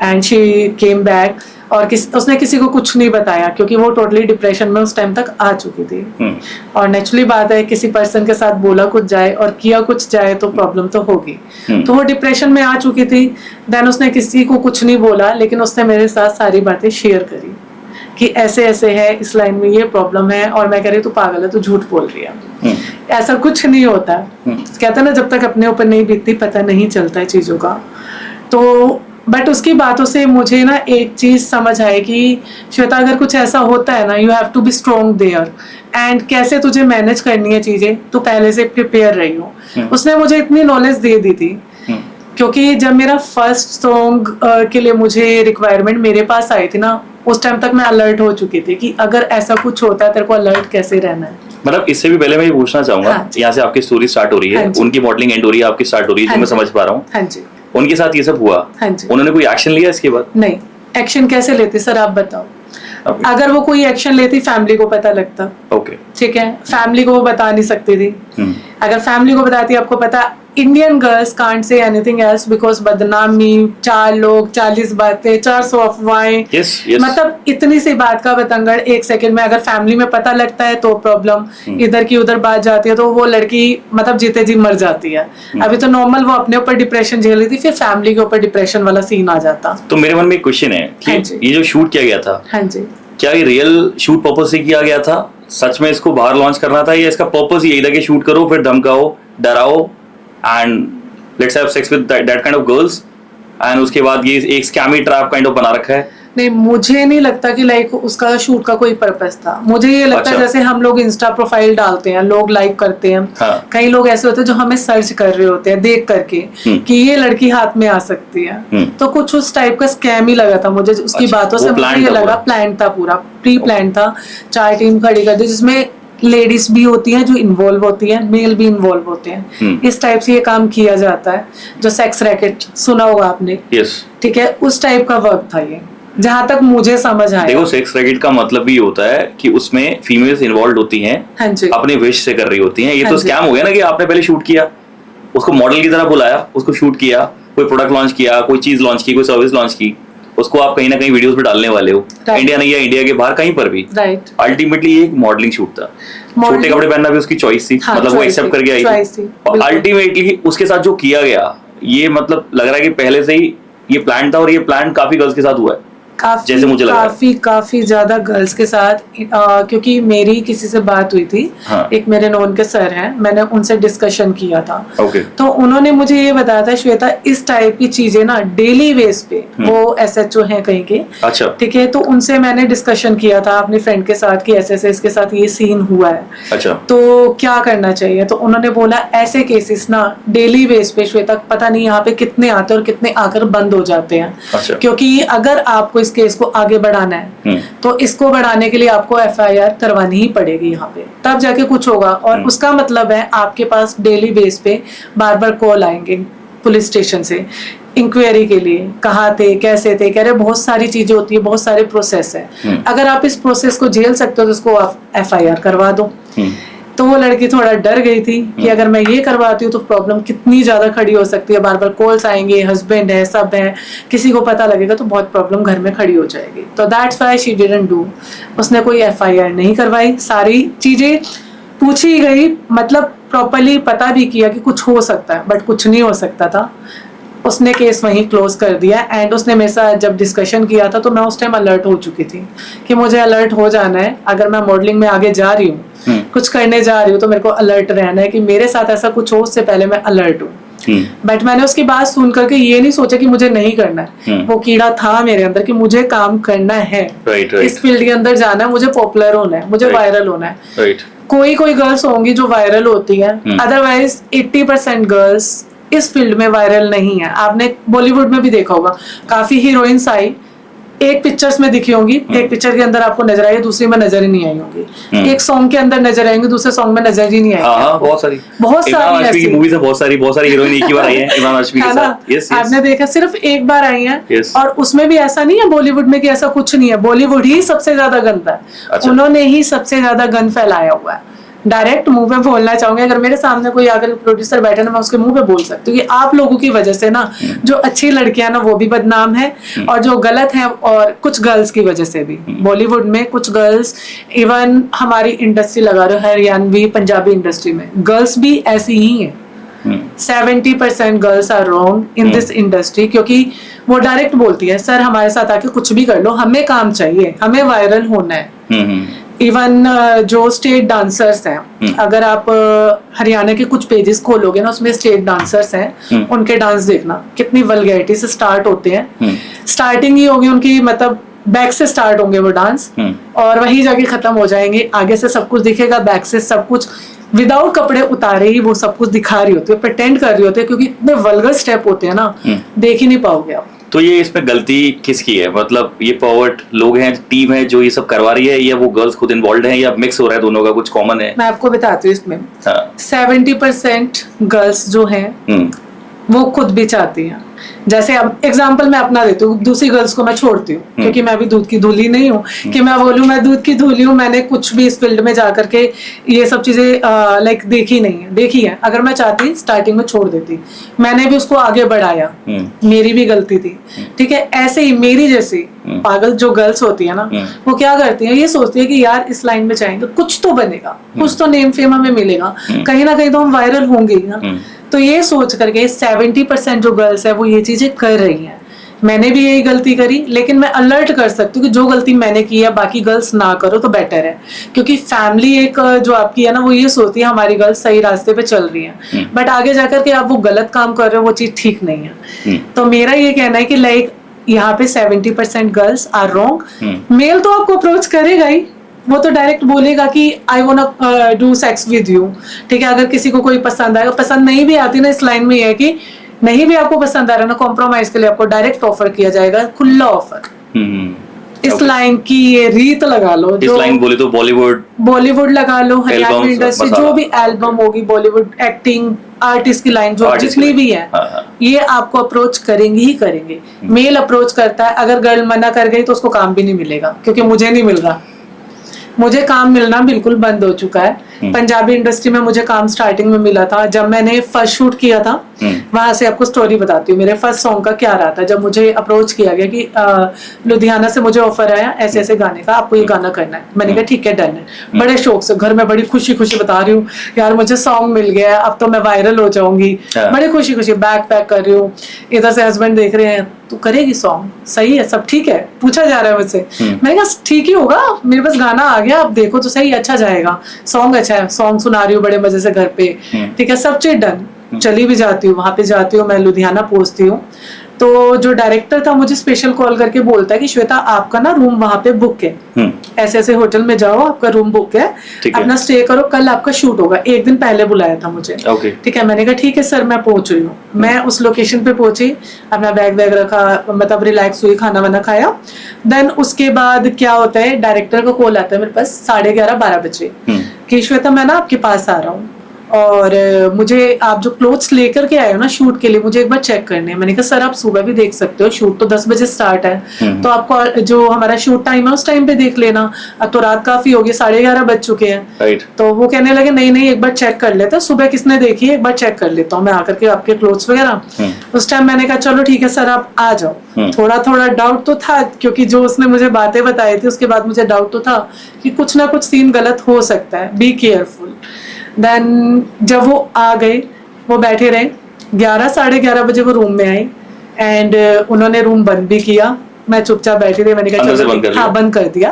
एंड शी केम बैक, और उसने किसी को कुछ नहीं बताया क्योंकि वो टोटली डिप्रेशन में उस टाइम तक आ चुकी थी। और नेचुरली बात है, किसी पर्सन के साथ बोला कुछ जाए और किया कुछ जाए तो प्रॉब्लम तो होगी। तो वो डिप्रेशन में आ चुकी थी। देन उसने किसी को कुछ नहीं बोला, लेकिन उसने मेरे साथ सारी बातें शेयर करी कि ऐसे ऐसे है, इस लाइन में ये प्रॉब्लम है, और मैं कह रही तू पागल है, तू झूठ बोल रही है, ऐसा कुछ नहीं होता। कहते ना जब तक अपने ऊपर नहीं बीतती पता नहीं चलता है चीजों का। तो बट उसकी बातों से मुझे ना एक चीज समझ आई कि श्वेता, अगर कुछ ऐसा होता है ना, you have to be strong there, and कैसे तुझे मैनेज करनी है चीजें, तू पहले से प्रिपेयर रही हो। उसने मुझे इतनी नॉलेज दे दी थी, क्योंकि जब मेरा फर्स्ट सॉन्ग के लिए मुझे रिक्वायरमेंट मेरे पास आई थी ना, उस टाइम तक मैं अलर्ट हो चुकी थी कि अगर ऐसा कुछ होता है तेरे को अलर्ट कैसे रहना है। मतलब इससे भी पहले मैं ये पूछना चाहूंगा, हाँ, यहाँ से आपकी स्टोरी स्टार्ट हो रही है, उनकी मॉडलिंग एंड हो रही है, आपकी स्टार्ट हो रही है, जो मैं समझ पा रहा हूँ। हाँ जी। उनके साथ ये सब हुआ, हाँ जी। उन्होंने कोई एक्शन लिया इसके बाद? नहीं, एक्शन कैसे लेते सर आप बताओ। अगर वो कोई एक्शन लेती फैमिली को पता लगता। ओके, ठीक है, फैमिली को वो बता नहीं सकती थी। अगर फैमिली को बताती, आपको पता Indian girls can't say anything else because बदनामी, 4 लोग, 40 बातें, 400 अफवाहें, मतलब इतनी सी बात का बतंगड़ 1 सेकंड में अगर फैमिली में पता लगता है तो प्रॉब्लम, इधर की उधर बात जाती है तो वो लड़की मतलब जीते जी मर जाती है। अभी तो नॉर्मल वो अपने ऊपर डिप्रेशन झेल रही थी, फिर फैमिली के ऊपर डिप्रेशन वाला सीन आ जाता। तो मेरे मन में एक क्वेश्चन है कि ये जो शूट किया गया था, हाँ जी, क्या ये रियल शूट पर्पस से किया गया था? सच में इसको बाहर लॉन्च करना था, या इसका पर्पस यही था कि शूट करो, फिर धमकाओ, डराओ, and let's have sex with that kind of girls, and उसके बाद ये एक स्कैमी ट्रैप काइंड ऑफ बना रखा है? नहीं, मुझे नहीं लगता कि लाइक उसका शूट का कोई पर्पस था। मुझे ये लगता है जैसे हम लोग इंस्टा प्रोफाइल डालते हैं, लोग लाइक करते हैं, हाँ। कई लोग ऐसे होते हैं जो हमें सर्च कर रहे होते हैं देख करके कि ये लड़की हाथ में आ सकती है, तो कुछ उस टाइप का स्कैम ही लगा था मुझे उसकी बातों से। मुझे ये लगा प्लान था, पूरा प्री प्लान था, 4 टीम खड़ी कर दी जिसमें लेडीज भी होती हैं जो इन्वॉल्व होती हैं, मेल भी इन्वॉल्व होते हैं। इस टाइप से ये काम किया जाता है, जो सेक्स रैकेट सुना होगा आपने। ठीक है, उस टाइप का वर्क था ये, जहाँ तक मुझे समझ आया। देखो, सेक्स रैकेट का मतलब भी होता है कि उसमें फीमेल्स इन्वॉल्व होती हैं, हाँ जी, अपने विश से कर रही होती हैं। ये हाँ तो स्कैम हो गया ना कि आपने पहले शूट किया, उसको मॉडल की तरह बुलाया, उसको शूट किया, कोई प्रोडक्ट लॉन्च किया, कोई चीज लॉन्च की, कोई सर्विस लॉन्च की, उसको आप कहीं ना कहीं वीडियोस पे डालने वाले हो, इंडिया नहीं या इंडिया के बाहर कहीं पर भी। राइट। अल्टीमेटली एक मॉडलिंग शूट था, छोटे कपड़े पहनना भी उसकी चॉइस थी, हाँ, मतलब वो एक्सेप्ट करके आई थी। और अल्टीमेटली उसके साथ जो किया गया, ये मतलब लग रहा है कि पहले से ही ये प्लान था, और ये प्लान काफी गर्ल्स के साथ हुआ है जैसे मुझे लग रहा है। काफी ज्यादा गर्ल्स के साथ, क्योंकि मेरी किसी से बात हुई थी। हाँ। एक मेरे नोन के सर हैं, मैंने उनसे डिस्कशन किया था। ओके। तो उन्होंने मुझे ये बताया था, श्वेता इस टाइप की चीजें ना डेली बेस पे, वो SHO हैं कहीं के, अच्छा, ठीक है, तो उनसे मैंने डिस्कशन किया था अपनी फ्रेंड के साथ कि ऐसे इसके साथ ये सीन हुआ है, अच्छा, तो क्या करना चाहिए। तो उन्होंने बोला ऐसे केसेस ना डेली बेस पे श्वेता पता नहीं यहाँ पे कितने आते हैं और कितने आकर बंद हो जाते हैं। अच्छा। क्योंकि अगर आपको इस केस को आगे बढ़ाना है तो इसको बढ़ाने के लिए आपको FIR करवानी ही पड़ेगी यहाँ पे, तब जाके कुछ होगा। और उसका मतलब है आपके पास डेली बेस पे बार बार कॉल आएंगे पुलिस स्टेशन से इंक्वायरी के लिए, कहाँ थे, कैसे थे, कह रहे बहुत सारी चीजें होती है, बहुत सारे प्रोसेस है। अगर आप इस प्रोसेस को झेल सकते हो तो उसको आप FIR करवा दो। तो वो लड़की थोड़ा डर गई थी कि अगर मैं ये करवाती हूँ तो प्रॉब्लम कितनी ज्यादा खड़ी हो सकती है, बार बार कॉल्स आएंगे, हस्बैंड है, सब है, किसी को पता लगेगा तो बहुत प्रॉब्लम घर में खड़ी हो जाएगी। तो that's why she didn't do, उसने कोई FIR नहीं करवाई। सारी चीजें पूछी गई, मतलब प्रॉपरली पता भी किया कि कुछ हो सकता है, बट कुछ नहीं हो सकता था। उसने केस वहीं क्लोज कर दिया। एंड उसने मेरे साथ जब डिस्कशन किया था तो मैं उस टाइम अलर्ट हो चुकी थी कि मुझे अलर्ट हो जाना है, अगर मैं मॉडलिंग में आगे जा रही हूँ, कुछ करने जा रही हूँ, तो मेरे को अलर्ट रहना है कि मेरे साथ ऐसा कुछ हो उससे पहले मैं अलर्ट हूँ। बट मैंने उसकी बात सुन करके ये नहीं सोचा कि मुझे नहीं करना है, वो कीड़ा था मेरे अंदर कि मुझे काम करना है, इस फील्ड के अंदर जाना है, मुझे पॉपुलर होना है, मुझे वायरल होना है। कोई गर्ल्स होंगी जो वायरल होती है, अदरवाइज 80% गर्ल्स इस फील्ड में वायरल नहीं है। आपने बॉलीवुड में भी देखा होगा, काफी हीरोइंस आई, एक पिक्चर्स में दिखी होंगी, एक पिक्चर के अंदर आपको नजर आई, दूसरी में नजर ही नहीं आई होंगी, एक सॉन्ग के अंदर नजर आएंगे, दूसरे सॉन्ग में नजर ही नहीं आएगी। हाँ, बहुत सारी ऐसी मूवीज है, बहुत सारी हीरोइन एक ही बार आई है इमरान हाशमी के साथ। यस, आपने देखा, सिर्फ एक बार आई है। और उसमें भी ऐसा नहीं है बॉलीवुड में कि ऐसा कुछ नहीं है, बॉलीवुड ही सबसे ज्यादा गंदा है। अच्छा। उन्होंने ही सबसे ज्यादा गंद फैलाया हुआ है। डायरेक्ट मुंह पे बोलना चाहूंगी, अगर मेरे सामने कोई अगर प्रोड्यूसर बैठे ना, मैं उसके मुंह पे बोल सकती हूँ कि आप लोगों की वजह से ना जो अच्छी लड़कियां ना वो भी बदनाम है, और जो गलत है, और कुछ गर्ल्स की वजह से भी बॉलीवुड में कुछ गर्ल्स, इवन हमारी इंडस्ट्री लगा रहे हो हरियाणवी पंजाबी इंडस्ट्री में, गर्ल्स भी ऐसी ही है। 70% girls are wrong in this industry, क्योंकि वो डायरेक्ट बोलती है सर हमारे साथ आके कुछ भी कर लो, हमें काम चाहिए, हमें वायरल होना है। इवन जो स्टेट डांसर्स हैं, अगर आप हरियाणा के कुछ पेजेस खोलोगे ना, उसमें स्टेट डांसर्स हैं, उनके डांस देखना कितनी वल्गैरिटी से स्टार्ट होते हैं। स्टार्टिंग ही होगी उनकी, मतलब बैक से स्टार्ट होंगे वो डांस, और वहीं जाके खत्म हो जाएंगे। आगे से सब कुछ दिखेगा, बैक से सब कुछ विदाउट कपड़े उतारे ही वो सब कुछ दिखा रही होती है, प्रिटेंड कर रही होती है, क्योंकि इतने वल्गर स्टेप होते हैं ना, देख ही नहीं पाओगे आप। तो ये इसमें गलती किसकी है? मतलब ये फॉरवर्ड लोग हैं, टीम है जो ये सब करवा रही है, या वो गर्ल्स खुद इन्वॉल्व हैं, या मिक्स हो रहा है दोनों का, कुछ कॉमन है? मैं आपको बताती हूँ इसमें। 70% गर्ल्स जो हैं वो खुद भी चाहती हैं। जैसे अब एग्जाम्पल मैं अपना देती हूँ, दूसरी गर्ल्स को मैं छोड़ती हूँ, क्योंकि मैं भी दूध की धूली नहीं हूँ कि मैं बोलूँ मैं दूध की धूली हूँ। मैंने कुछ भी इस फील्ड में जाकर के ये सब चीजें लाइक देखी नहीं है, देखी है। अगर मैं चाहती स्टार्टिंग में छोड़ देती, मैंने भी उसको आगे बढ़ाया, मेरी भी गलती थी, ठीक है। ऐसे ही मेरी जैसी पागल जो गर्ल्स होती है ना, वो क्या करती है, ये सोचती है कि यार इस लाइन में जाएंगे कुछ तो बनेगा, कुछ तो नेम फेम हमें मिलेगा, कहीं ना कहीं तो हम वायरल होंगे ना। तो ये सोच करके 70% जो गर्ल्स है वो ये चीजें कर रही हैं। मैंने भी यही गलती करी, लेकिन मैं अलर्ट कर सकती हूँ कि जो गलती मैंने की है बाकी गर्ल्स ना करो तो बेटर है। क्योंकि फैमिली एक जो आपकी है ना, वो ये सोचती है हमारी गर्ल्स सही रास्ते पे चल रही हैं, बट आगे जाकर के आप वो गलत काम कर रहे हो, वो चीज ठीक नहीं है। तो मेरा ये कहना है कि लाइक यहाँ पे 70% गर्ल्स आर रॉन्ग। मेल तो आपको अप्रोच करेगा ही, वो तो डायरेक्ट बोलेगा कि I want do sex with you, ठीक है। अगर किसी को कोई पसंद आएगा, पसंद नहीं भी आती ना, इस लाइन में है कि नहीं भी आपको पसंद आ रहा ना, कॉम्प्रोमाइज के लिए आपको डायरेक्ट ऑफर किया जाएगा, खुला ऑफर। इस लाइन की ये रीत लगा लो, इस लाइन बोले तो बॉलीवुड लगा लो, हरियाणा इंडस्ट्री जो भी एल्बम होगी, बॉलीवुड एक्टिंग आर्टिस्ट की लाइन जो जितनी भी है, ये आपको अप्रोच करेंगे ही करेंगे। मेल अप्रोच करता है, अगर गर्ल मना कर गई तो उसको काम भी नहीं मिलेगा, क्योंकि मुझे नहीं मिल रहा, मुझे काम मिलना बिल्कुल बंद हो चुका है। पंजाबी इंडस्ट्री में मुझे काम स्टार्टिंग में मिला था, जब मैंने फर्स्ट शूट किया था वहां से आपको स्टोरी बताती हूँ मेरे फर्स्ट सॉन्ग का क्या रहा था। जब मुझे अप्रोच किया गया कि लुधियाना से मुझे ऑफर आया ऐसे ऐसे गाने का, आपको ये गाना करना है, मैंने कहा ठीक है डन है। बड़े शौक से घर में बड़ी खुशी खुशी बता रही हूँ यार मुझे सॉन्ग मिल गया है, अब तो मैं वायरल हो जाऊंगी। बड़ी खुशी खुशी बैग पैक कर रही हूँ, इधर से हस्बैंड देख रहे हैं तू करेगी सॉन्ग, सही है सब ठीक है, पूछा जा रहा है मुझसे। मैंने कहा ठीक ही होगा, मेरे पास गाना आ गया, आप देखो तो सही, अच्छा जाएगा, सॉन्ग अच्छा है, सॉन्ग सुना रही हूँ बड़े मजे से घर पे, ठीक है सब चीज डन। चली भी जाती हूँ, वहां पे जाती हूँ, मैं लुधियाना पहुंचती हूँ तो जो डायरेक्टर था मुझे स्पेशल कॉल करके बोलता है कि श्वेता आपका ना रूम वहां पे बुक है, ऐसे ऐसे होटल में जाओ, आपका रूम बुक है, अपना स्टे करो, कल आपका शूट होगा। एक दिन पहले बुलाया था मुझे, ठीक है। मैंने कहा ठीक है सर मैं पहुंच रही हूँ। मैं उस लोकेशन पे पहुंची, अपना बैग वैग रखा, मतलब रिलैक्स हुई, खाना वाना खाया। देन उसके बाद क्या होता है, डायरेक्टर का कॉल आता है मेरे पास 11:30-12 बजे कि श्वेता मैं ना आपके पास आ रहा हूँ और मुझे आप जो क्लोथ्स लेकर के आए हो ना शूट के लिए मुझे एक बार चेक करने हैं। मैंने कहा सर आप सुबह भी देख सकते हो, शूट तो 10 बजे स्टार्ट है, तो आपको जो हमारा शूट टाइम है उस टाइम पे देख लेना, अब तो रात काफी होगी, 11:30 बज चुके हैं। तो वो कहने लगे नहीं नहीं एक बार चेक कर लेते, सुबह किसने देखी है एक बार चेक कर लेता हूँ मैं आकर के आपके क्लोथ्स वगैरह। उस टाइम मैंने कहा चलो ठीक है सर आप आ जाओ। थोड़ा थोड़ा डाउट तो था क्योंकि जो उसने मुझे बातें बताई थी उसके बाद मुझे डाउट तो था कि कुछ ना कुछ सीन गलत हो सकता है, बी केयरफुल। देन जब वो आ गए, वो बैठे रहे, 11-11:30 बजे वो रूम में आई एंड उन्होंने रूम बंद भी किया। मैं चुपचाप बैठी रही, मैंने कहा चलो हाँ बंद कर दिया,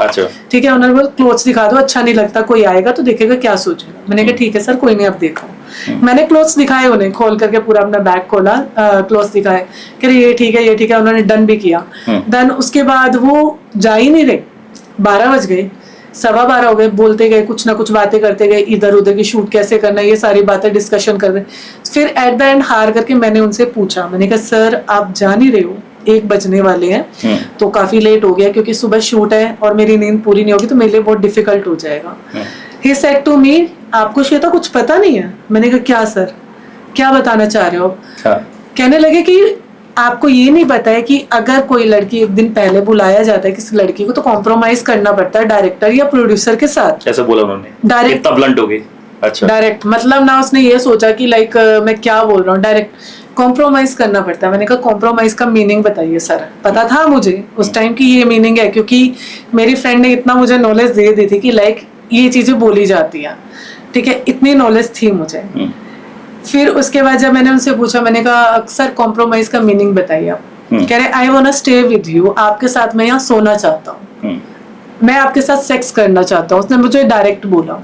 ठीक है। उन्होंने बोला क्लोथ्स दिखा दो, अच्छा नहीं लगता, कोई आएगा तो देखेगा क्या सोचेगा। मैंने कहा ठीक है सर कोई नहीं आप देखो। मैंने क्लोथ्स दिखाए उन्हें, खोल करके पूरा अपना बैग खोला, क्लोथ्स दिखाए, कह रहे ये ठीक है ये ठीक है, उन्होंने डन भी किया। देन उसके बाद वो जा ही नहीं रहे, 12 बज गए, 12:15 हो गए, बोलते गए, कुछ ना कुछ बातें करते गए, इधर उधर की शूट कैसे करना है ये सारी बातें डिस्कशन कर रहे। फिर एट द एंड हार करके मैंने उनसे पूछा, मैंने कहा सर आप जा नहीं रहे हो, 1 बजने वाले हैं तो काफी लेट हो गया क्योंकि सुबह शूट है और मेरी नींद पूरी नहीं होगी तो मेरे लिए बहुत डिफिकल्ट हो जाएगा। ही सेड टू मी आपको श्वेता कुछ पता नहीं है। मैंने कहा क्या सर, क्या बताना चाह रहे हो? कहने लगे कि आपको ये नहीं पता है कि अगर कोई लड़की एक दिन पहले बुलाया जाता है किसी लड़की को तो कॉम्प्रोमाइज करना पड़ता है डायरेक्टर या प्रोड्यूसर के साथ। ऐसा बोला उन्होंने, डायरेक्ट इतना ब्लंट हो गई। अच्छा, डायरेक्ट मतलब ना उसने ये सोचा कि लाइक मैं क्या बोल रहा हूँ, डायरेक्ट कॉम्प्रोमाइज करना पड़ता है। मैंने कहा कॉम्प्रोमाइज का मीनिंग बताइए सर। पता था मुझे उस टाइम की ये मीनिंग है क्योंकि मेरी फ्रेंड ने इतना मुझे नॉलेज दे दी थी कि लाइक ये चीजें बोली जाती हैं, ठीक है, इतनी नॉलेज थी मुझे। फिर उसके बाद जब मैंने उनसे पूछा, मैंने कहा सर कॉम्प्रोमाइज का मीनिंग बताइए आप। कह रहे I want to stay with you, आपके साथ मैं यहाँ सोना चाहता हूँ, मैं आपके साथ सेक्स करना चाहता हूँ। उसने मुझे डायरेक्ट बोला।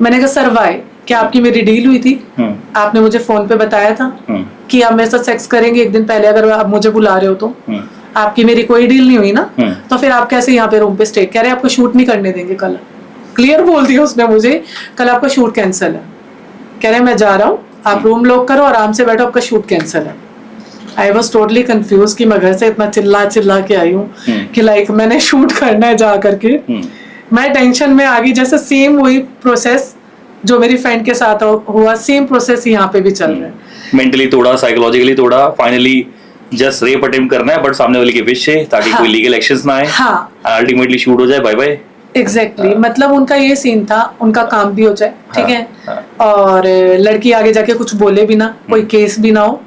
मैंने कहा सर वाई, क्या आपकी मेरी डील हुई थी? आपने मुझे फोन पे बताया था कि आप मेरे साथ सेक्स करेंगे एक दिन पहले अगर आप मुझे बुला रहे हो तो? आपकी मेरी कोई डील नहीं हुई ना, तो फिर आप कैसे यहाँ पे रूम पे स्टे? कह रहे आपको शूट नहीं करने देंगे कल। क्लियर बोल दिया उसने मुझे, कल आपका शूट कैंसिल है। कह रहे मैं जा रहा हूँ, आप रूम लॉक करो, आराम से बैठो, आपका शूट कैंसिल है। आई वॉज टोटली कंफ्यूज कि मैं घर से इतना चिल्ला के आई हूँ कि लाइक मैंने शूट करना है जा करके। मैं टेंशन में आ गई। जैसे सेम वही प्रोसेस जो मेरी फ्रेंड के साथ हुआ, सेम प्रोसेस यहाँ पे भी चल रहा है। मेंटली तोड़ा, साइकोलॉजिकली तोड़ा, फाइनली जस्ट रेप अटेम्प्ट करना है बट सामने वाले के विश से, ताकि कोई लीगल एक्शंस ना आए, अल्टीमेटली शूट हो जाए, बाय बाय। एग्जैक्टली मतलब उनका ये सीन था, उनका काम भी हो जाए, ठीक है, और लड़की आगे जाके कुछ बोले भी ना, कोई केस भी ना हो,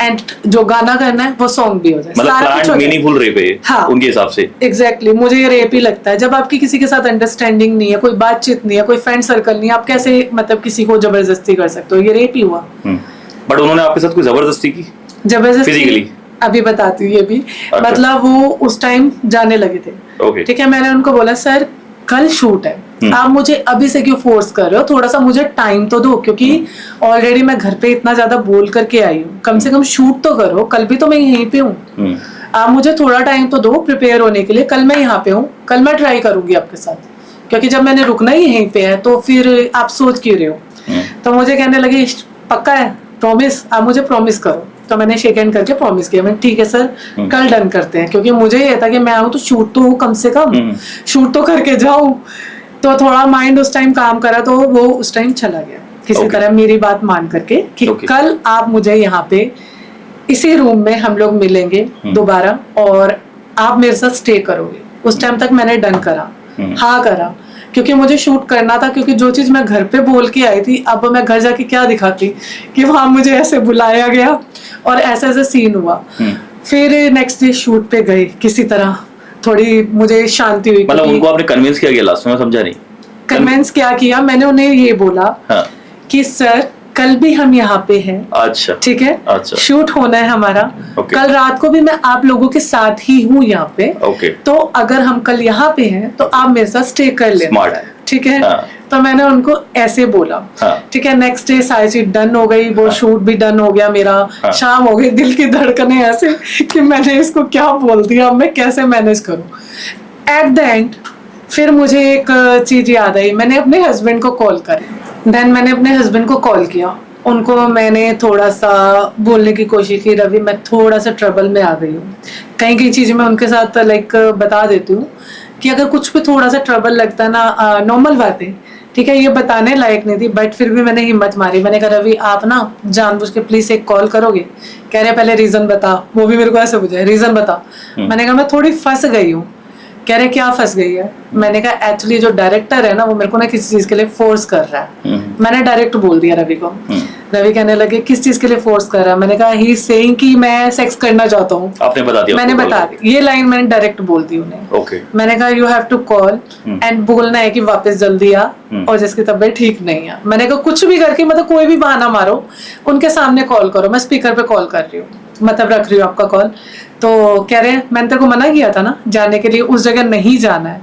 एंड जो गाना करना है वो सॉन्ग भी हो जाए, मतलब प्लान मीनिंगफुल रेप है उनके हिसाब से। एग्जैक्टली मुझे ये रेप ही लगता है। जब आपकी किसी के साथ अंडरस्टैंडिंग नहीं है, कोई बातचीत नहीं है, कोई फ्रेंड सर्कल नहीं है, आप कैसे मतलब किसी को जबरदस्ती कर सकते हो? ये रेप ही हुआ। बट उन्होंने आपके साथ कोई जबरदस्ती की? जबरदस्ती फिजिकली अभी बताती हूँ ये भी। मतलब वो उस टाइम जाने लगे थे, ठीक है। मैंने उनको बोला सर कल शूट है, आप मुझे अभी से क्यों फोर्स कर रहे हो, थोड़ा सा मुझे टाइम तो दो, क्योंकि ऑलरेडी मैं घर पे इतना ज्यादा बोल करके आई हूँ, कम से कम शूट तो करो, कल भी तो मैं यहीं पे हूँ, आप मुझे थोड़ा टाइम तो दो प्रिपेयर होने के लिए। कल मैं यहाँ पे हूँ, कल मैं ट्राई करूंगी आपके साथ, क्योंकि जब मैंने रुकना ही यहीं पे है तो फिर आप सोच क्यों रहे हो? तो मुझे कहने लगे पक्का है, प्रॉमिस, आप मुझे प्रॉमिस करो। तो मैंने शेक हैंड करके प्रॉमिस किया, मैंने ठीक है सर कल डन करते हैं, क्योंकि मुझे ये था कि मैं आऊँ तो शूट तो कम से कम शूट तो करके जाऊँ। तो थोड़ा माइंड उस टाइम काम करा, तो वो उस टाइम चला गया किसी तरह मेरी बात मान करके कि कल आप मुझे यहाँ पे इसी रूम में हम लोग मिलेंगे दोबारा और आप मेरे साथ स्टे करोगे। उस टाइम तक मैंने डन करा, हाँ करा, क्योंकि मुझे शूट करना था, क्योंकि जो चीज़ मैं घर पे बोल के आई थी अब मैं घर जाके क्या दिखाती कि वहाँ मुझे ऐसे बुलाया गया और ऐसा ऐसा सीन हुआ। फिर नेक्स्ट डे शूट पे गए, किसी तरह थोड़ी मुझे शांति हुई। मतलब उनको आपने कन्विंस किया गया लास्ट में, समझा नहीं? कन्विंस क्या किया, मैंने उन्हें ये बोला कि सर कल भी हम यहाँ पे हैं। अच्छा, ठीक है, अच्छा, शूट होना है हमारा। कल रात को भी मैं आप लोगों के साथ ही हूँ यहाँ पे। तो अगर हम कल यहाँ पे हैं तो आप मेरे साथ स्टे कर लेना। ठीक है, तो मैंने उनको ऐसे बोला। ठीक है, नेक्स्ट डे सारी चीज डन हो गई, वो शूट भी डन हो गया मेरा। शाम हो गई, दिल की धड़कने ऐसे कि मैंने इसको क्या बोल दिया, अब मैं कैसे मैनेज करूँ। एट द एंड फिर मुझे एक चीज याद आई, मैंने अपने हस्बैंड को कॉल करी। देन मैंने अपने हस्बैंड को कॉल किया, उनको मैंने थोड़ा सा बोलने की कोशिश की, रवि मैं थोड़ा सा ट्रबल में आ गई हूँ। कई कई चीज़ें मैं उनके साथ लाइक बता देती हूँ कि अगर कुछ भी थोड़ा सा ट्रबल लगता है ना, नॉर्मल बात है, ठीक है, ये बताने लायक नहीं थी, बट फिर भी मैंने हिम्मत मारी। मैंने कहा रवि आप ना जानबूझ के प्लीज एक कॉल करोगे? कह रहे पहले रीजन बता। वो भी मेरे को ऐसे पूछा, रीजन बता। मैंने कहा मैं थोड़ी फंस गई हूँ। कह रहे क्या फंस गई है? मैंने कहा एक्चुअली जो डायरेक्टर है ना वो मेरे को ना किसी चीज के लिए फोर्स कर रहा है। मैंने डायरेक्ट बोल दिया रवि को। रवि कहने लगे किस चीज के लिए फोर्स कर रहा है? मैंने कहा ही सेइंग कि मैं सेक्स करना चाहता हूँ। आपने बता दिया? मैंने बता दी, ये लाइन मैंने डायरेक्ट बोल दी उन्हें। मैंने कहा you have to call and बोलना है कि वापस जल्दी आ और जिसकी तबीयत ठीक नहीं है। मैंने कहा कुछ भी करके मतलब कोई भी बहाना मारो, उनके सामने कॉल करो, मैं स्पीकर पे कॉल कर रही हूँ, मतलब रख रही हूँ आपका कॉल। तो कह रहे मैंने तेरे को मना किया था ना जाने के लिए, उस जगह नहीं जाना है।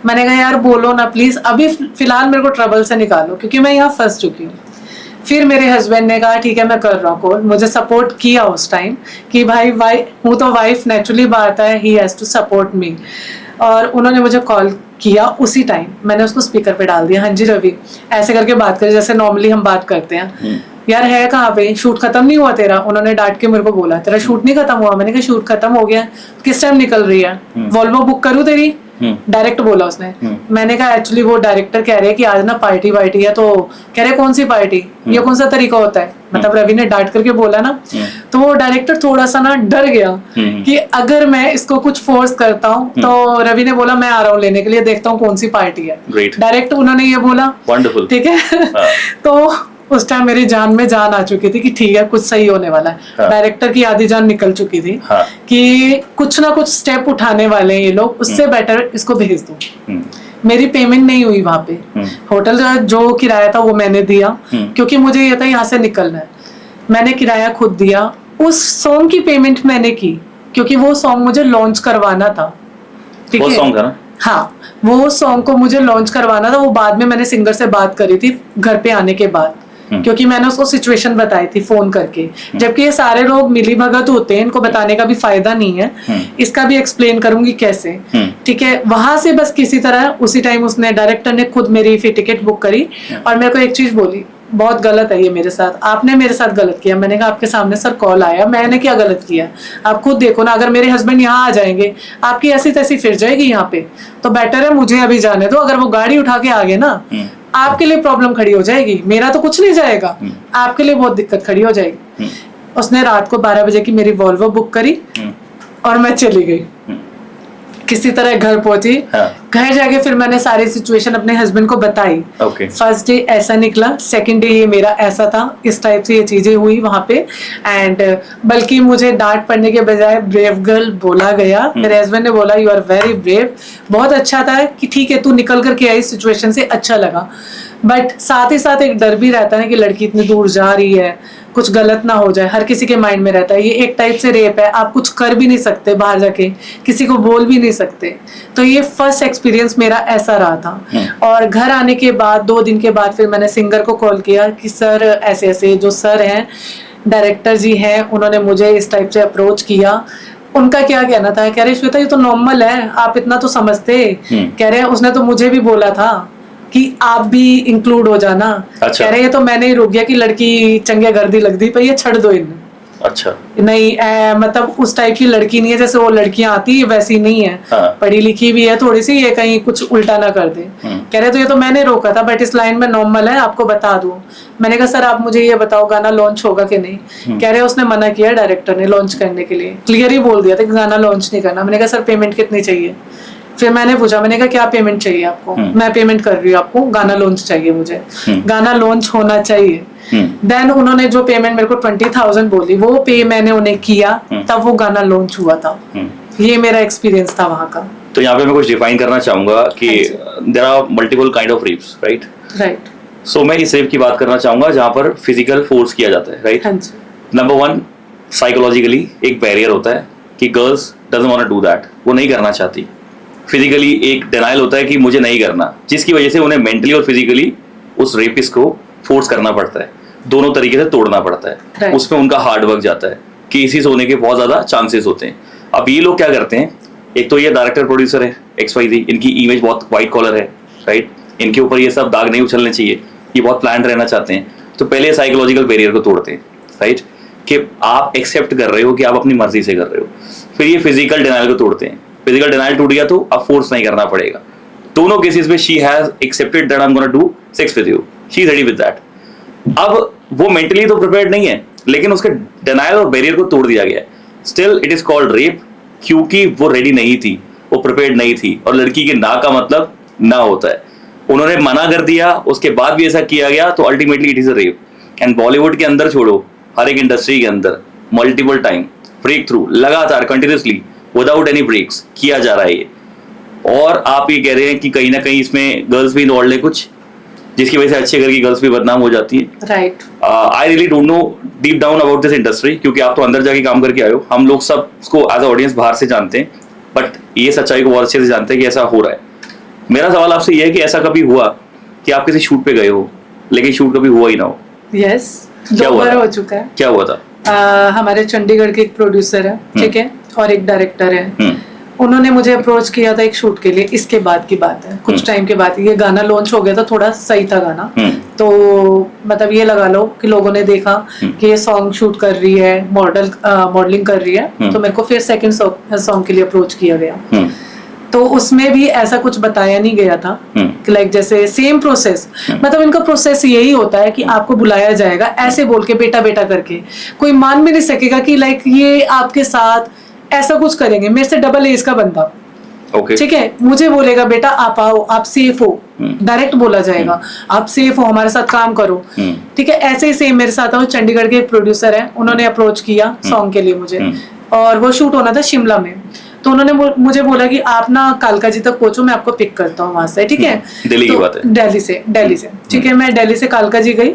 मैंने कहा यार बोलो ना प्लीज, अभी फिलहाल मेरे को ट्रबल से निकालो क्योंकि मैं यहाँ फंस चुकी हूँ। फिर मेरे हस्बैंड ने कहा ठीक है मैं कर रहा हूँ कॉल। मुझे सपोर्ट किया उस टाइम कि भाई हूँ तो वाइफ, नेचुरली बात है, he has to support me. और उन्होंने मुझे कॉल किया उसी टाइम, मैंने उसको स्पीकर पे डाल दिया। हाँ जी रवि, ऐसे करके बात करें जैसे नॉर्मली हम बात करते हैं। यार है कहाँ पे, शूट खत्म नहीं हुआ तेरा? उन्होंने डांट के मेरे को बोला तेरा शूट नहीं खत्म हुआ। मैंने कहा शूट खत्म हो गया, किस टाइम निकल रही है? वॉल्वो बुक करूँ तेरी? डायरेक्ट बोला उसने। मैंने कहा एक्चुअली वो डायरेक्टर कह रहे हैं कि आज ना पार्टी वार्टी है। तो कह रहे कौन सी पार्टी, ये कौन सा तरीका होता है? मतलब रवि ने डांट करके बोला ना, तो वो डायरेक्टर थोड़ा सा ना डर गया कि अगर मैं इसको कुछ फोर्स करता हूँ तो रवि ने बोला मैं आ रहा हूँ लेने के लिए, देखता हूँ कौन सी पार्टी है। डायरेक्ट उन्होंने ये बोला। ठीक है। तो उस टाइम मेरी जान में जान आ चुकी थी कि ठीक है कुछ सही होने वाला है। डायरेक्टर की आधी जान निकल चुकी थी कि कुछ ना कुछ स्टेप उठाने वाले हैं ये लोग, उससे बेटर इसको भेज दो। मेरी पेमेंट नहीं हुई वहां पे। होटल का जो किराया था वो मैंने दिया क्योंकि मुझे ये था यहाँ से निकलना है। मैंने किराया खुद दिया। उस सॉन्ग की पेमेंट मैंने की क्योंकि वो सॉन्ग मुझे लॉन्च करवाना था। ठीक है, सॉन्ग था ना? हाँ, वो सॉन्ग को मुझे लॉन्च करवाना था। वो बाद में मैंने सिंगर से बात करी थी घर पे आने के बाद, क्योंकि मैंने उसको सिचुएशन बताई थी फोन करके। जबकि ये सारे लोग मिली भगत होते हैं, इनको बताने का भी फायदा नहीं है। इसका भी एक्सप्लेन करूंगी कैसे। ठीक है, वहां से बस किसी तरह उसी टाइम उसने, डायरेक्टर ने खुद मेरी फिर टिकट बुक करी और मेरे को एक चीज बोली, बहुत गलत है ये मेरे साथ, आपने मेरे साथ गलत किया। मैंने कहा आपके सामने सर कॉल आया, मैंने क्या गलत किया? आप खुद देखो ना, अगर मेरे हस्बैंड यहाँ आ जाएंगे आपकी ऐसी तैसी फिर जाएगी यहाँ पे, तो बेटर है मुझे अभी जाने दो। अगर वो गाड़ी उठा के आ गए ना आपके लिए प्रॉब्लम खड़ी हो जाएगी, मेरा तो कुछ नहीं जाएगा, आपके लिए बहुत दिक्कत खड़ी हो जाएगी। उसने रात को 12 बजे की मेरी वॉल्वो बुक करी और मैं चली गई। किसी तरह घर पहुंची। घर जाके फिर मैंने सारी सिचुएशन अपने हस्बैंड को बताई। फर्स्ट डे ऐसा निकला, सेकंड डे ये मेरा ऐसा था, इस टाइप से ये चीजें हुई वहां पे। एंड बल्कि मुझे डांट पड़ने के बजाय ब्रेव गर्ल बोला गया। मेरे हस्बैंड ने बोला यू आर वेरी ब्रेव। बहुत अच्छा था कि ठीक है तू निकल करके आई सिचुएशन से, अच्छा लगा। बट साथ ही साथ एक डर भी रहता है कि लड़की इतनी दूर जा रही है, कुछ गलत ना हो जाए, हर किसी के माइंड में रहता है। ये एक टाइप से रेप है, आप कुछ कर भी नहीं सकते, बाहर जाके किसी को बोल भी नहीं सकते। तो ये फर्स्ट एक्सपीरियंस मेरा ऐसा रहा था। और घर आने के बाद 2 दिन के बाद फिर मैंने सिंगर को कॉल किया कि सर ऐसे ऐसे जो सर हैं, डायरेक्टर जी हैं, उन्होंने मुझे इस टाइप से अप्रोच किया। उनका क्या कहना था? कह रहे श्वेता ये तो नॉर्मल है, आप इतना तो समझते। कह रहे उसने तो मुझे भी बोला था कि आप भी इंक्लूड हो जाना। अच्छा। कह रहे ये तो मैंने ही रोक गया कि लड़की चंगे गर्दी लगती पर ये छड़ दो इन्हें। अच्छा। नहीं मतलब उस टाइप की लड़की नहीं है जैसे वो लड़कियां आती है, वैसी नहीं है। पढ़ी लिखी भी है थोड़ी सी, ये कहीं कुछ उल्टा ना कर दे। कह रहे तो ये तो मैंने रोका था बट इस लाइन में नॉर्मल है, आपको बता दूं। मैंने कहा सर आप मुझे ये बताओ गाना लॉन्च होगा कि नहीं? कह रहे उसने मना किया डायरेक्टर ने लॉन्च करने के लिए, क्लियर ही बोल दिया था कि गाना लॉन्च नहीं करना। मैंने कहा सर पेमेंट कितनी चाहिए? फिर मैंने पूछा, मैंने कहा क्या पेमेंट चाहिए आपको? मैं पेमेंट कर रही हूँ आपको, गाना लॉन्च चाहिए मुझे, गाना लॉन्च होना चाहिए। देन उन्होंने जो पेमेंट मेरे को 20,000 बोली, वो पे मैंने उन्हें किया, तब वो गाना लॉन्च हुआ था। ये मेरा एक्सपीरियंस था वहाँ का। तो यहाँ पे मैं कुछ डिफाइन करना चाहूंगा कि there are multiple kind of reps, right? Right. So मैं इस रेप की बात करना चाहूंगा जहाँ पर फिजिकल फोर्स किया जाता है, राइट? नंबर 1, साइकोलॉजिकली एक बैरियर होता है कि girls doesn't want to do that, वो नहीं करना चाहती। फिजिकली एक डिनाइल होता है कि मुझे नहीं करना, जिसकी वजह से उन्हें मेंटली और फिजिकली उस रेपिस्ट को फोर्स करना पड़ता है, दोनों तरीके से तोड़ना पड़ता है। उसमें उनका हार्ड वर्क जाता है, केसेस होने के बहुत ज्यादा चांसेस होते हैं। अब ये लोग क्या करते हैं, एक तो ये डायरेक्टर प्रोड्यूसर है XYZ, इनकी इमेज बहुत वाइट कॉलर है, राइट? इनके ऊपर ये सब दाग नहीं उछलने चाहिए, ये बहुत प्लान रहना चाहते हैं। तो पहले साइकोलॉजिकल बैरियर को तोड़ते हैं, राइट? कि आप एक्सेप्ट कर रहे हो कि आप अपनी मर्जी से कर रहे हो। फिर ये फिजिकल डिनाइल को तोड़ते हैं। फिजिकल डिनाइल टूट गया तो अब फोर्स नहीं करना पड़ेगा। दोनों केसेस में she has accepted that I am gonna do sex with you, she is ready with that. अब वो मेंटली तो प्रिपेयर्ड नहीं है, लेकिन उसके डिनाइल और बैरियर को तोड़ दिया गया है। Still it is called rape, क्योंकि वो रेडी नहीं थी, वो प्रिपेयर्ड नहीं थी, और लड़की के ना का मतलब ना होता है। उन्होंने मना कर दिया, उसके बाद भी ऐसा किया गया, तो ultimately it is a rape. And Bollywood के अंदर छोड़ो, हर एक इंडस्ट्री के अंदर मल्टीपल टाइम ब्रेक थ्रू लगातार कंटिन्यूसली विदाउट एनी ब्रेक्स किया जा रहा है ये। और आप ये कह रहे हैं कि कहीं ना कहीं इसमें गर्ल्स भी इन्वॉल्व है कुछ, जिसकी वजह से अच्छे घर की गर्ल्स भी बदनाम हो जाती है। Right. I really don't know deep down about this industry, क्योंकि आप तो अंदर जाके काम करके आए हो। हम लोग सब उसको एज अ ऑडियंस बाहर से जानते हैं, बट ये सच्चाई को बहुत अच्छे से जानते हैं कि ऐसा हो रहा है। मेरा सवाल आपसे ये है कि ऐसा कभी हुआ कि आप किसी शूट पे गए हो लेकिन शूट कभी हुआ ही ना हो? यस, क्या 2 हुआ बार था? हो चुका है। क्या हुआ था? हमारे चंडीगढ़ के एक प्रोड्यूसर है, ठीक है, और एक डायरेक्टर है। उन्होंने मुझे अप्रोच किया था एक शूट के लिए। इसके बाद की बात है, कुछ टाइम के बाद। ये गाना लॉन्च हो गया था, थोड़ा सही था गाना, तो मतलब ये लगा लो कि लोगों ने देखा कि ये सॉन्ग शूट कर रही है, मॉडलिंग कर रही है, तो मेरे को फिर सेकंड सॉन्ग के लिए अप्रोच किया गया। तो उसमें भी ऐसा कुछ बताया नहीं गया था कि लाइक जैसे सेम प्रोसेस, मतलब इनका प्रोसेस यही होता है कि आपको बुलाया जाएगा ऐसे बोल के बेटा बेटा करके, कोई मान भी नहीं सकेगा कि लाइक ये आपके साथ ऐसा कुछ करेंगे। मेरे से डबल एज का बंदा, ठीक है, मुझे बोलेगा बेटा आप आओ, आप सेफ हो, डायरेक्ट बोला जाएगा आप सेफ हो, हमारे साथ काम करो, ठीक है। ऐसे ही सेम मेरे साथ चंडीगढ़ के एक प्रोड्यूसर है, उन्होंने अप्रोच किया सॉन्ग के लिए मुझे, और वो शूट होना था शिमला में। तो उन्होंने मुझे बोला कि आप ना कालका जी तक पहुंचो, मैं आपको पिक करता हूँ वहां से, ठीक है। दिल्ली की बात है? दिल्ली से, ठीक है। मैं दिल्ली से कालका जी गई।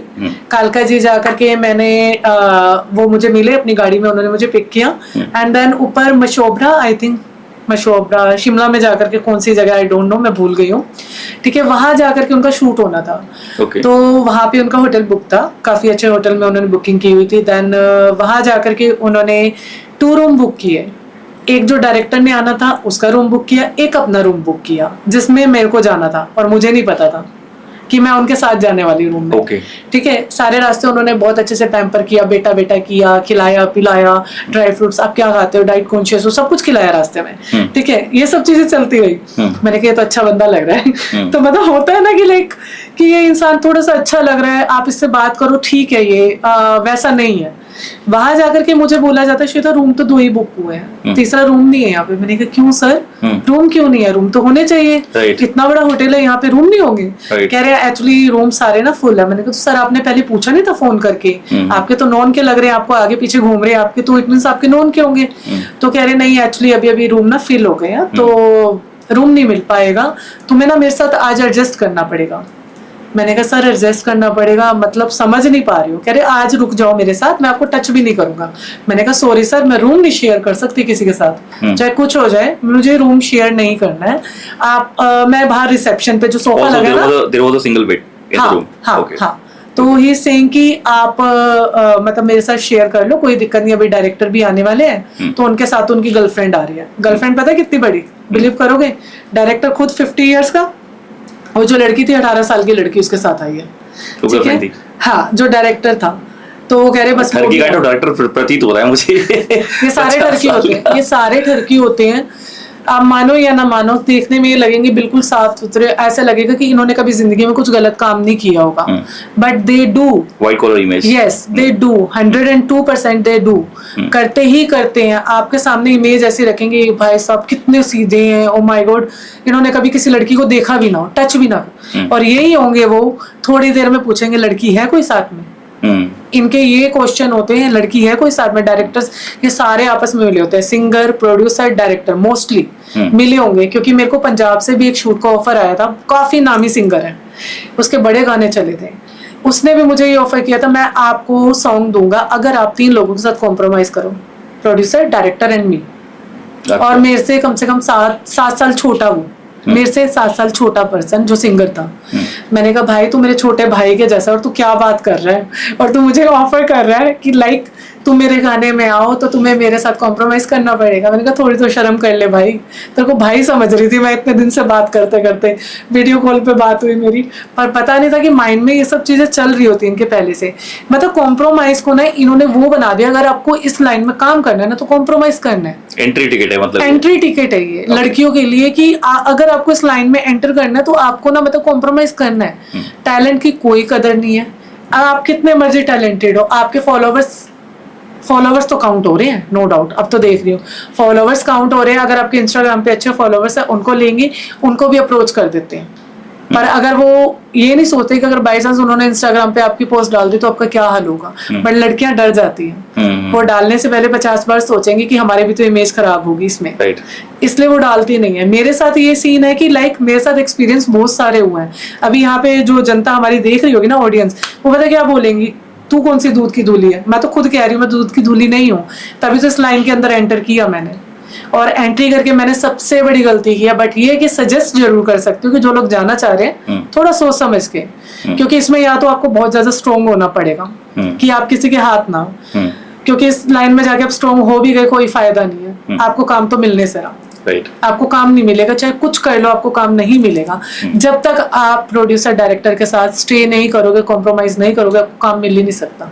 कालका जी जाकर के मैंने वो मुझे मिले अपनी गाड़ी में, उन्होंने मुझे पिक किया। एंड देन ऊपर मशोबरा, आई थिंक मशोबरा शिमला में जाकर के, कौन सी जगह आई डोंट नो, मैं भूल गई हूँ, ठीक है। वहां जाकर के उनका शूट होना था। तो वहां पे उनका होटल बुक था, काफी अच्छे होटल में उन्होंने बुकिंग की हुई थी। देन वहां जाकर के उन्होंने 2 रूम बुक किए। एक जो डायरेक्टर ने आना था उसका रूम बुक किया, एक अपना रूम बुक किया जिसमें मेरे को जाना था, और मुझे नहीं पता था कि मैं उनके साथ जाने वाली रूम में, ठीक है। सारे रास्ते उन्होंने बहुत अच्छे से पैम्पर किया, बेटा बेटा किया, खिलाया पिलाया, ड्राई फ्रूट्स आप क्या खाते हो, डाइट कॉन्शियस हो, सब कुछ खिलाया रास्ते में, ठीक है। ये सब चीजें चलती रही। मैंने कहा ये तो अच्छा बंदा लग रहा है। तो मतलब होता है ना कि लाइक कि ये इंसान थोड़ा सा अच्छा लग रहा है, आप इससे बात करो, ठीक है। ये वैसा नहीं है। वहां जाकर के मुझे बोला जाता है श्वेता रूम तो 2 ही बुक हुए हैं, तीसरा रूम नहीं है यहाँ पे। मैंने कहा क्यों सर, रूम क्यों नहीं है? रूम तो होने चाहिए, इतना बड़ा होटल है, यहाँ पे रूम नहीं होंगे? कह रहे हैं एक्चुअली रूम सारे ना फुल है। मैंने कहा तो सर आपने पहले पूछा नहीं था फोन करके? आपके तो नॉन के लग रहे हैं, आपको आगे पीछे घूम रहे हैं आपके, तो इट मींस आपके नॉन के होंगे। तो कह रहे नहीं एक्चुअली अभी रूम ना फिल हो गए हैं, तो रूम नहीं मिल पाएगा, तुम्हें ना मेरे साथ आज एडजस्ट करना पड़ेगा। मैंने कहा सर एडजस्ट करना पड़ेगा मतलब समझ नहीं पा रही हूँ। कह रहे आज रुक जाओ मेरे साथ, मैं आपको टच भी नहीं करूंगा। मैंने कहा सॉरी सर, मैं रूम नहीं शेयर कर सकती किसी के साथ, चाहे कुछ हो जाए, मुझे रूम शेयर नहीं करना है। आप मैं बाहर रिसेप्शन पे जो सोफा लगा ना, there was a single bed in the room. हाँ, तो ही सेइंग कि आप मतलब मेरे साथ शेयर कर लो, कोई दिक्कत नहीं। अभी डायरेक्टर भी आने वाले हैं, तो उनके साथ उनकी गर्लफ्रेंड आ रही है। गर्लफ्रेंड पता है कितनी बड़ी, बिलीव करोगे? डायरेक्टर खुद 50 ईयर्स का, और जो लड़की थी 18 साल की लड़की उसके साथ आई है, ठीक है। हाँ, जो डायरेक्टर था। तो वो कह रहे बस ठरकी का डायरेक्टर प्रतीत हो रहा है मुझे। ये सारे ठरकी होते हैं, ये सारे ठरकी होते हैं। आप मानो या ना मानो, देखने में ये लगेंगे बिल्कुल साफ सुथरे, ऐसा लगेगा कि इन्होंने कभी जिंदगी में कुछ गलत काम नहीं किया होगा, but they do. White collar image, yes they do, 102% they do, करते ही करते हैं। आपके सामने इमेज ऐसी रखेंगे, भाई साहब कितने सीधे हैं, ओ माय गॉड, इन्होंने कभी किसी लड़की को देखा भी ना हो, टच भी ना हो, और यही होंगे वो, थोड़ी देर में पूछेंगे लड़की है कोई साथ में। इनके ये क्वेश्चन होते हैं, लड़की है कोई साथ में। डायरेक्टर्स ये सारे आपस में मिले होते हैं, सिंगर, प्रोड्यूसर, डायरेक्टर मोस्टली मिले होंगे, क्योंकि मेरे को पंजाब से भी एक शूट का ऑफर आया था, काफी नामी सिंगर है, उसके बड़े गाने चले थे, उसने भी मुझे ये ऑफर किया था, मैं आपको सॉन्ग दूंगा अगर आप 3 लोगों के साथ कॉम्प्रोमाइज करो, प्रोड्यूसर, डायरेक्टर एंड मी। और मेरे से कम 7 साल छोटा, वो मेरे से 7 साल छोटा पर्सन जो सिंगर था। मैंने कहा भाई तू मेरे छोटे भाई के जैसा, और तू क्या बात कर रहा है, और तू मुझे ऑफर कर रहा है कि लाइक तुम मेरे गाने में आओ तो तुम्हें मेरे साथ कॉम्प्रोमाइज करना पड़ेगा। मैंने कहा थोड़ी तो शर्म कर ले भाई, तेरे को भाई समझ रही थी मैं इतने दिन से, बात करते करते वीडियो कॉल पे बात हुई मेरी, पर पता नहीं था कि माइंड में ये सब चीजें चल रही होती इनके पहले से। मतलब कॉम्प्रोमाइज को ना इन्होंने वो बना दिया, अगर आपको इस लाइन में काम करना है ना तो कॉम्प्रोमाइज करना है। एंट्री टिकट है, मतलब एंट्री टिकट है ये लड़कियों के लिए, कि अगर आपको इस लाइन में एंटर करना है तो आपको ना मतलब कॉम्प्रोमाइज करना है। टैलेंट की कोई कदर नहीं है, आप कितने मर्जी टैलेंटेड हो, आपके फॉलोवर्स तो काउंट हो रहे हैं, नो डाउट। अब तो देख रही हूँ फॉलोवर्स काउंट हो रहे हैं, अगर आपके इंस्टाग्राम पे अच्छे फॉलोवर्स है उनको लेंगे, उनको भी अप्रोच कर देते हैं। पर अगर वो ये नहीं सोचते कि अगर बाई चांस उन्होंने इंस्टाग्राम पे आपकी पोस्ट डाल दी तो आपका क्या हाल होगा, बट लड़कियां डर जाती हैं, वो डालने से पहले 50 बार सोचेंगी कि हमारी भी तो इमेज खराब होगी इसमें, इसलिए वो डालती नहीं है। मेरे साथ ये सीन है कि लाइक मेरे साथ एक्सपीरियंस बहुत सारे हुए हैं। अभी यहाँ पे जो जनता हमारी देख रही होगी ना, ऑडियंस, वो पता क्या बोलेंगी, तू कौन सी दूध की धूली है। मैं तो खुद कह रही हूँ मैं दूध की धूली नहीं हूँ, तभी तो इस लाइन के अंदर एंटर किया मैंने, और एंट्री करके मैंने सबसे बड़ी गलती किया। बट ये कि सजेस्ट जरूर कर सकती हूँ कि जो लोग जाना चाह रहे हैं थोड़ा सोच समझ के, क्योंकि इसमें या तो आपको बहुत ज्यादा स्ट्रोंग होना पड़ेगा कि आप किसी के हाथ ना हो, क्योंकि इस लाइन में जाके आप स्ट्रोंग हो भी गए कोई फायदा नहीं है, आपको काम तो मिलने से रहा। आपको काम नहीं मिलेगा, चाहे कुछ कर लो आपको काम नहीं मिलेगा। जब तक आप प्रोड्यूसर डायरेक्टर के साथ स्टे नहीं करोगे, कॉम्प्रोमाइज नहीं करोगे, आपको काम मिल ही नहीं सकता।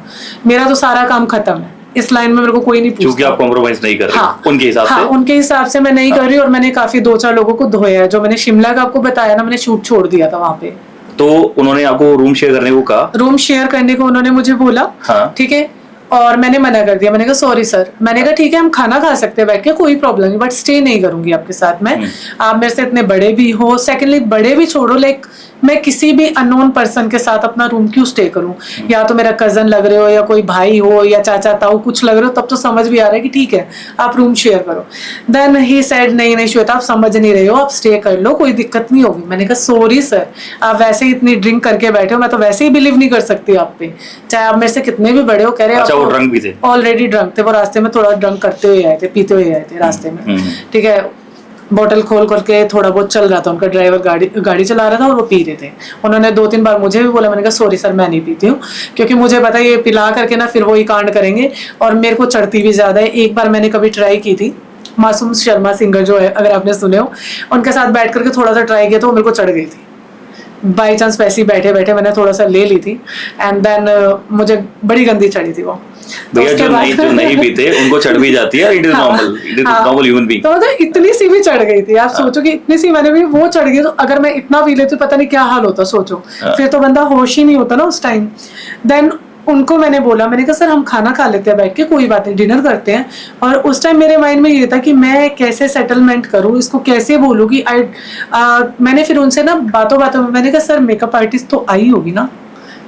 मेरा तो सारा काम खत्म है इस लाइन में, मेरे को कोई नहीं पूछता, क्योंकि आप कॉम्प्रोमाइज नहीं कर रहे। हाँ, उनके हिसाब से, उनके हिसाब से मैं नहीं कर रही, और मैंने काफी 2-4 लोगों को धोया है। जो मैंने शिमला का आपको बताया ना, मैंने शूट छोड़ दिया था वहां पे, तो उन्होंने आपको रूम शेयर करने को कहा? रूम शेयर करने को उन्होंने मुझे बोला, ठीक है, और मैंने मना कर दिया। मैंने कहा सॉरी सर, मैंने कहा ठीक है हम खाना खा सकते हैं बैठ के, कोई प्रॉब्लम नहीं, बट स्टे नहीं करूंगी आपके साथ में। आप मेरे से इतने बड़े भी हो, सेकेंडली बड़े भी छोड़ो, लाइक मैं किसी भी अननोन पर्सन के साथ अपना रूम क्यों स्टे करूं, या तो मेरा कजन लग रहे हो, या कोई भाई हो, या चाचा ताऊ कुछ लग रहे हो, तब तो समझ भी आ रहा है कि ठीक है आप रूम शेयर करो। देन ही सेड नहीं श्वेता आप समझ नहीं रहे हो, आप स्टे कर लो, कोई दिक्कत नहीं होगी। मैंने कहा सॉरी सर, आप वैसे ही इतनी ड्रिंक करके बैठे हो, मैं तो वैसे ही बिलीव नहीं कर सकती आप पे, चाहे आप मेरे से कितने भी बड़े हो। कह रहे अच्छा, वो ड्रंक भी थे? ऑलरेडी ड्रंक थे, वो रास्ते में थोड़ा ड्रंक करते हुए आए थे, पीते हुए आए थे रास्ते में, ठीक है, बोतल खोल करके थोड़ा बहुत चल रहा था उनका, ड्राइवर गाड़ी चला रहा था और वो पी रहे थे। उन्होंने 2-3 बार मुझे भी बोला, मैंने कहा सॉरी सर मैं नहीं पीती हूँ, क्योंकि मुझे पता है ये पिला करके ना फिर वो ही कांड करेंगे, और मेरे को चढ़ती भी ज्यादा है। एक बार मैंने कभी ट्राई की थी, मासूम शर्मा सिंगर जो है, अगर आपने सुने हो, उनके साथ बैठ करके थोड़ा सा ट्राई किया तो मेरे को चढ़ गई थी। बाई चांस वैसे ही बैठे बैठे मैंने थोड़ा सा ले ली थी, एंड देन मुझे बड़ी गंदी चढ़ी थी वो। भैया जो नहीं पीते उनको चढ़ भी जाती है, it is normal, it is normal human being. तो मतलब इतनी सी भी चढ़ गई थी, आप सोचो कि इतनी सी मैंने भी वो चढ़ गई, तो अगर मैं इतना पी लेती पता नहीं क्या हाल होता, सोचो फिर तो बंदा होश ही नहीं होता ना उस टाइम। देन उनको मैंने बोला, मैंने कहा सर हम खाना खा लेते हैं बैठ के, कोई बात नहीं डिनर करते हैं। और उस टाइम मेरे माइंड में ये था कि मैं कैसे सेटलमेंट करूँ, इसको कैसे बोलूँ कि मैंने फिर उनसे ना बातों बातों में मैंने कहा सर मेकअप आर्टिस्ट तो आई होगी ना,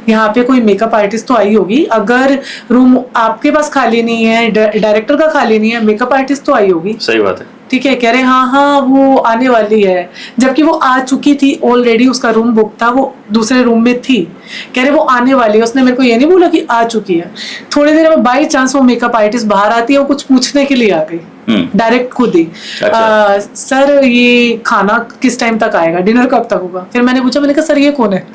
यहाँ पे कोई मेकअप आर्टिस्ट तो आई होगी, अगर रूम आपके पास खाली नहीं है, डायरेक्टर का खाली नहीं है, मेकअप आर्टिस्ट तो आई होगी। सही बात है, ठीक है। कह रहे हाँ वो आने वाली है, जबकि वो आ चुकी थी ऑलरेडी, उसका रूम बुक था, वो दूसरे रूम में थी। कह रहे वो आने वाली है, उसने मेरे को ये नहीं बोला कि आ चुकी है। थोड़ी देर में बाई चांस वो मेकअप आर्टिस्ट बाहर आती है, वो कुछ पूछने के लिए आ गई, डायरेक्ट खुद ही। अच्छा। सर ये खाना किस टाइम तक आएगा, डिनर कब तक होगा? फिर मैंने पूछा, मैंने कहा सर ये कौन है?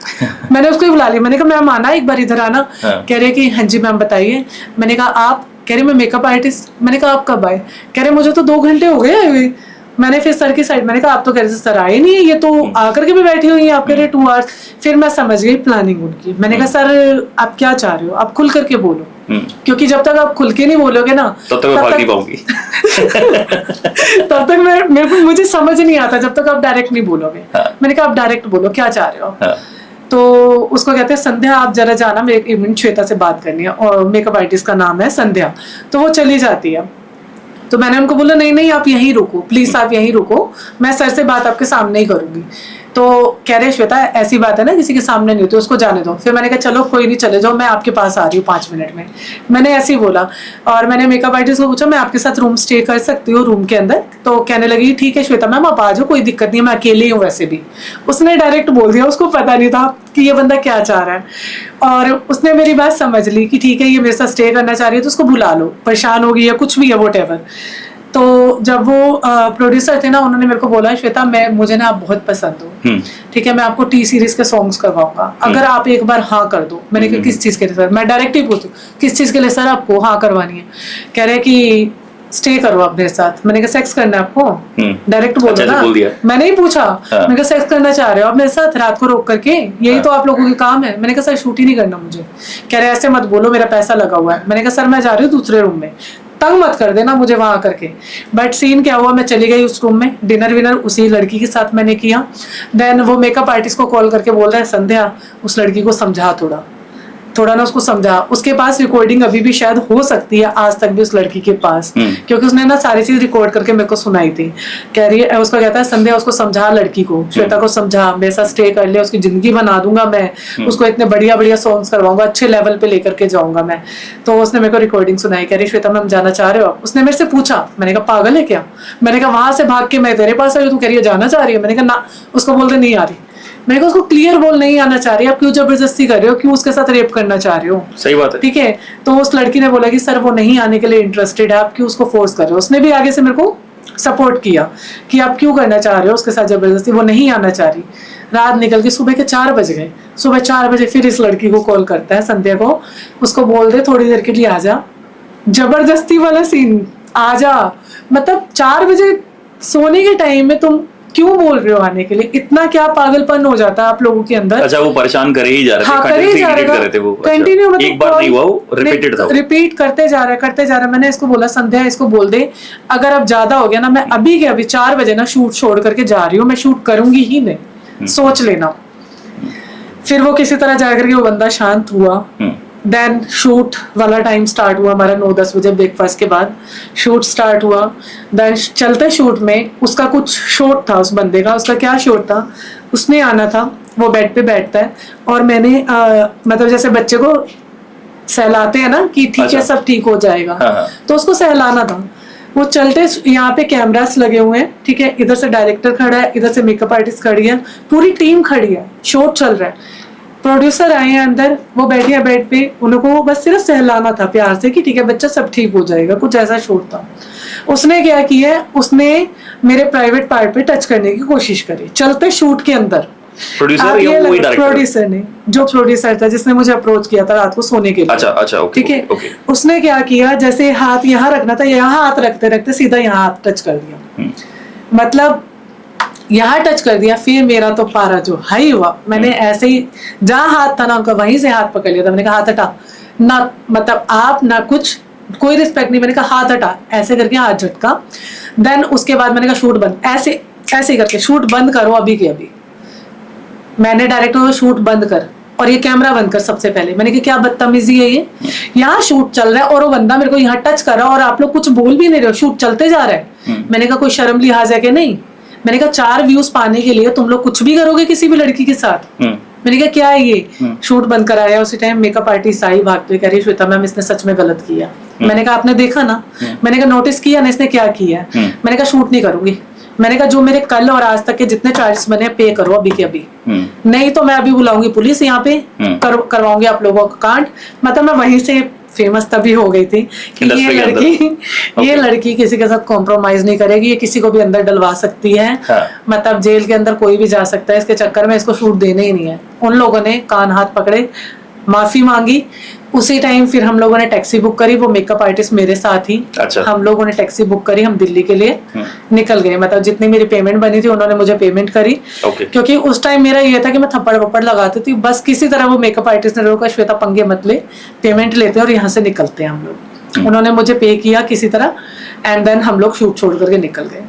मैंने उसको ही बुला लिया, मैंने कहा मैम आना एक बार इधर आना। कह रहे कि हाँ जी मैम बताइए। मैंने कहा आप? कह रहे मैं मेकअप आर्टिस्ट। मैंने कहा आप कब आए? कह रहे मुझे तो 2 घंटे हो गए आए हुए। मैंने फिर सर की साइड, मैंने कहा आप तो कह रहे सर आए नहीं है, ये तो आकर के भी बैठी हुई है, आप कह रहे 2 आवर्स। फिर मैं समझ गई प्लानिंग उनकी। मैंने कहा सर आप क्या चाह रहे हो, आप खुल करके बोलो, क्योंकि जब तक आप खुल के नहीं बोलोगे ना तब तक मैं भाग नहीं पाऊंगी। तब तक मुझे समझ नहीं आता जब तक आप डायरेक्ट नहीं बोलोगे। मैंने कहा आप डायरेक्ट बोलो क्या चाह रहे हो। तो उसको कहते हैं संध्या आप जरा जाना, मेरे एक मिनट श्वेता से बात करनी है, और मेकअप आर्टिस्ट का नाम है संध्या। तो वो चली जाती है। तो मैंने उनको बोला नहीं आप यहीं रुको प्लीज, आप यहीं रुको, मैं सर से बात आपके सामने ही करूंगी। तो कह रहे श्वेता ऐसी बात है ना किसी के सामने नहीं होती, उसको जाने दो। फिर मैंने कहा चलो कोई नहीं, चले जाओ, मैं आपके पास आ रही हूँ 5 मिनट में। मैंने ऐसे ही बोला। और मैंने मेकअप आर्टिस्ट को पूछा मैं आपके साथ रूम स्टे कर सकती हूँ रूम के अंदर। तो कहने लगी ठीक है श्वेता मैम आप आ जाओ, कोई दिक्कत नहीं है, मैं अकेली हूँ वैसे भी। उसने डायरेक्ट बोल दिया, उसको पता नहीं था कि ये बंदा क्या चाह रहा है। और उसने मेरी बात समझ ली कि ठीक है ये मेरे साथ स्टे करना चाह रही है तो उसको बुला लो, परेशान होगी या कुछ भी है व्हाटएवर। तो जब वो प्रोड्यूसर थे ना, उन्होंने मेरे को बोला श्वेता मुझे ना आप बहुत पसंद हो, ठीक है मैं आपको टी सीरीज के सॉन्ग्स करवाऊंगा अगर आप एक बार हाँ कर दो। मैंने कहा किस चीज के लिए सर, मैं डायरेक्ट ही पूछूं किस चीज के लिए सर आपको हाँ करवानी है। कह रहे कि स्टे करो आप मेरे साथ। मैंने कहा सेक्स करना है आपको, डायरेक्ट बोलो ना। मैंने ही पूछा, मैंने कहा सेक्स करना चाह रहे हो आप मेरे साथ रात को रोक करके, यही तो आप लोगों के काम है। मैंने कहा सर शूट ही नहीं करना मुझे। कह रहे ऐसे मत बोलो मेरा पैसा लगा हुआ है। मैंने कहा सर मैं जा रही हूँ दूसरे रूम में, तंग मत कर देना मुझे वहां करके। बट सीन क्या हुआ, मैं चली गई उस रूम में, डिनर विनर उसी लड़की के साथ मैंने किया। देन वो मेकअप आर्टिस्ट को कॉल करके बोल रहा है संध्या उस लड़की को समझा, थोड़ा ना उसको समझा। उसके पास रिकॉर्डिंग अभी भी शायद हो सकती है आज तक भी उस लड़की के पास, क्योंकि उसने ना सारी चीज रिकॉर्ड करके मेरे को सुनाई थी। कह रही है उसको कहता है संध्या उसको समझा, लड़की को श्वेता को समझा, मेरे साथ स्टे कर ले, उसकी जिंदगी बना दूंगा मैं, उसको इतने बढ़िया बढ़िया सॉन्ग्स करवाऊंगा, अच्छे लेवल पे लेकर के जाऊंगा मैं। तो उसने मेरे को रिकॉर्डिंग सुनाई। कह रही श्वेता मैम जाना चाह रहे हो आप? उसने मेरे से पूछा। मैंने कहा पागल है क्या? मैंने कहा वहां से भाग के मैं तेरे पास आई हूँ, तू कह रही है जाना चाह रही है? मैंने कहा ना। उसको बोलते नहीं आ रही। मैंने कहा उसको क्लियर बोल नहीं आना चाह रही, आप क्यों जबरदस्ती कर रहे हो, क्यों उसके साथ रेप करना चाह रहे हो? सही बात है। ठीक है। तो उस लड़की ने बोला कि सर वो नहीं आने के लिए इंटरेस्टेड है, आप क्यों उसको फोर्स कर रहे हो? उसने भी आगे से मेरे को सपोर्ट किया कि आप क्यों करना चाह रहे हो उसके साथ जबरदस्ती, वो नहीं आना चाह रही। रात निकल के सुबह के 4 बज गए। सुबह 4 बजे फिर इस लड़की को कॉल करता है संध्या को, उसको बोल दे थोड़ी देर के लिए आ जा। जबरदस्ती वाला सीन, आ जा मतलब 4 बजे सोने के टाइम में तुम क्यों बोल रहे हो आने के लिए? इतना क्या पागलपन हो जाता है आप लोगों के अंदर। अच्छा वो परेशान करे ही जा रहे थे। हाँ, करे ही जा रहे थे वो कंटिन्यू, मतलब एक बार नहीं हुआ, वो रिपीटेड था, रिपीट करते जा रहा है। मैंने इसको बोला संध्या इसको बोल दे अगर अब ज्यादा हो गया ना, मैं अभी के अभी 4 बजे ना शूट छोड़ करके जा रही हूँ, मैं शूट करूंगी ही नहीं, सोच लेना। फिर वो किसी तरह जाकर के वो बंदा शांत हुआ। देन शूट वाला टाइम स्टार्ट हुआ हमारा 9-10 बजे ब्रेकफास्ट के बाद शूट स्टार्ट हुआ। देन चलते शूट में उसका कुछ शॉट था उस बंदे का। उसका क्या शॉट था, उसने आना था, वो बेड पे बैठता है और मैंने मतलब जैसे बच्चे को सहलाते हैं ना कि ठीक है सब ठीक हो जाएगा, तो उसको सहलाना था। वो चलते, यहाँ पे कैमरास लगे हुए हैं, ठीक है, इधर से डायरेक्टर खड़ा है, इधर से मेकअप आर्टिस्ट खड़ी है, पूरी टीम खड़ी है, शूट चल रहा है। प्रोड्यूसर आए हैं अंदर, वो बैठे हैं बेड पे, उनको बस सिर्फ सहलाना था प्यार से कि ठीक है बच्चा सब ठीक हो जाएगा, कुछ ऐसा शूट था। उसने क्या किया, उसने मेरे प्राइवेट पार्ट पे टच करने की कोशिश करी चलते शूट के अंदर। प्रोड्यूसर ने, जो प्रोड्यूसर था जिसने मुझे अप्रोच किया था रात को सोने के लिए। अच्छा ठीक है। उसने क्या किया, जैसे हाथ यहाँ रखना था, यहाँ हाथ रखते रखते सीधा यहाँ हाथ टच कर दिया, मतलब यहाँ टच कर दिया। फिर मेरा तो पारा जो हाई हुआ, मैंने ऐसे ही जहाँ हाथ था ना उनका वहीं से हाथ पकड़ लिया था। मैंने कहा हाथ हटा ना, मतलब आप ना कुछ, कोई रिस्पेक्ट नहीं। मैंने कहा हाथ हटा, ऐसे करके हाथ झटका। देन उसके बाद मैंने कहा शूट बंद, ऐसे ऐसे करके शूट बंद करो अभी के अभी। मैंने डायरेक्टर शूट बंद कर और ये कैमरा बंद कर सबसे पहले। मैंने कहा क्या बदतमीजी है ये, यहाँ शूट चल रहा है और वो बंदा मेरे को यहाँ टच कर रहा है और आप लोग कुछ बोल भी नहीं रहे हो, शूट चलते जा रहा है। मैंने कहा कोई शर्म लिहाज है कि नहीं? मैंने कहा 4 व्यूज पाने के लिए तुम लोग कुछ भी करोगे किसी भी लड़की के साथ। मैंने कहा क्या है ये, शूट बंद कराया। उसी टाइम मेकअप आर्टिस्ट आई भागते, कह रही श्वेता मैम इसने सच में गलत किया। मैंने कहा आपने देखा ना, मैंने कहा नोटिस किया ना इसने क्या किया। मैंने कहा शूट नहीं करूंगी। मैंने कहा जो मेरे कल और आज तक के जितने चार्जेस बने पे करो अभी के अभी, नहीं तो मैं अभी बुलाऊंगी पुलिस यहाँ पे, करवाऊंगी आप लोगों का कांड। मतलब मैं वहीं से फेमस तभी हो गई थी कि ये लड़की किसी के साथ कॉम्प्रोमाइज नहीं करेगी, ये किसी को भी अंदर डलवा सकती है। मतलब जेल के अंदर कोई भी जा सकता है, इसके चक्कर में इसको शूट देने ही नहीं है। उन लोगों ने कान हाथ पकड़े, माफी मांगी, उसी टाइम फिर हम लोगों ने टैक्सी बुक करी, वो मेकअप आर्टिस्ट मेरे साथ ही। अच्छा। हम लोगों ने टैक्सी बुक करी, हम दिल्ली के लिए निकल गए। मतलब जितनी मेरी पेमेंट बनी थी उन्होंने मुझे पेमेंट करी। क्योंकि उस टाइम मेरा ये था कि मैं थप्पड़ वप्पड़ लगाती थी, बस किसी तरह वो मेकअप आर्टिस्ट ने रोका, श्वेता पंगे मत ले, पेमेंट लेते हैं और यहाँ से निकलते हैं हम लोग। उन्होंने मुझे पे किया किसी तरह, एंड देन हम लोग शूट छोड़ करके निकल गए।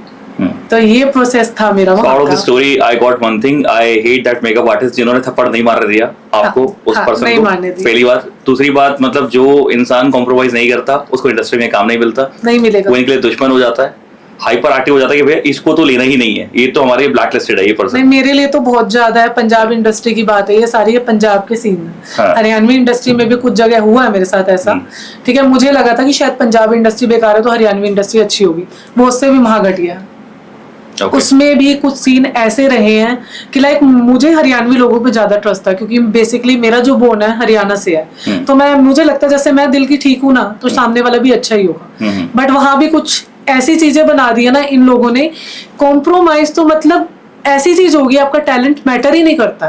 तो ये प्रोसेस था मेरा। Out of the story, I got one thing. I hate that makeup artist जिन्होंने थप्पड़ नहीं मार दिया आपको, उस पर्सन को, पहली बात। दूसरी बात, मतलब जो इंसान कॉम्प्रोमाइज नहीं करता उसको इंडस्ट्री में काम नहीं मिलता, नहीं मिलेगा, वो इनके लिए दुश्मन हो जाता है, हाइपर एक्टिव हो जाता है कि भैया इसको तो लेना ही नहीं है, ये तो हमारे ब्लैक लिस्टेड है ये पर्सन। नहीं, मेरे लिए तो बहुत ज्यादा है। पंजाब इंडस्ट्री की बात है, ये सारी ये पंजाब के सीन है। हाँ। हरियाणवी इंडस्ट्री में भी कुछ जगह हुआ है मेरे साथ ऐसा। ठीक है, मुझे लगा था कि शायद पंजाब इंडस्ट्री बेकार है तो हरियाणवी इंडस्ट्री अच्छी होगी, वो उससे भी महाघटिया है। उसमें भी कुछ सीन ऐसे रहे हैं कि लाइक मुझे हरियाणवी लोगों पे ज्यादा ट्रस्ट था, क्योंकि बेसिकली मेरा जो बोन है हरियाणा से है। तो मुझे लगता है जैसे मैं दिल की ठीक हूँ ना, तो सामने वाला भी अच्छा ही होगा। बट वहां भी कुछ ऐसी चीजें बना दी है ना इन लोगों ने, कॉम्प्रोमाइज। तो मतलब ऐसी चीज होगी, आपका टैलेंट मैटर ही नहीं करता।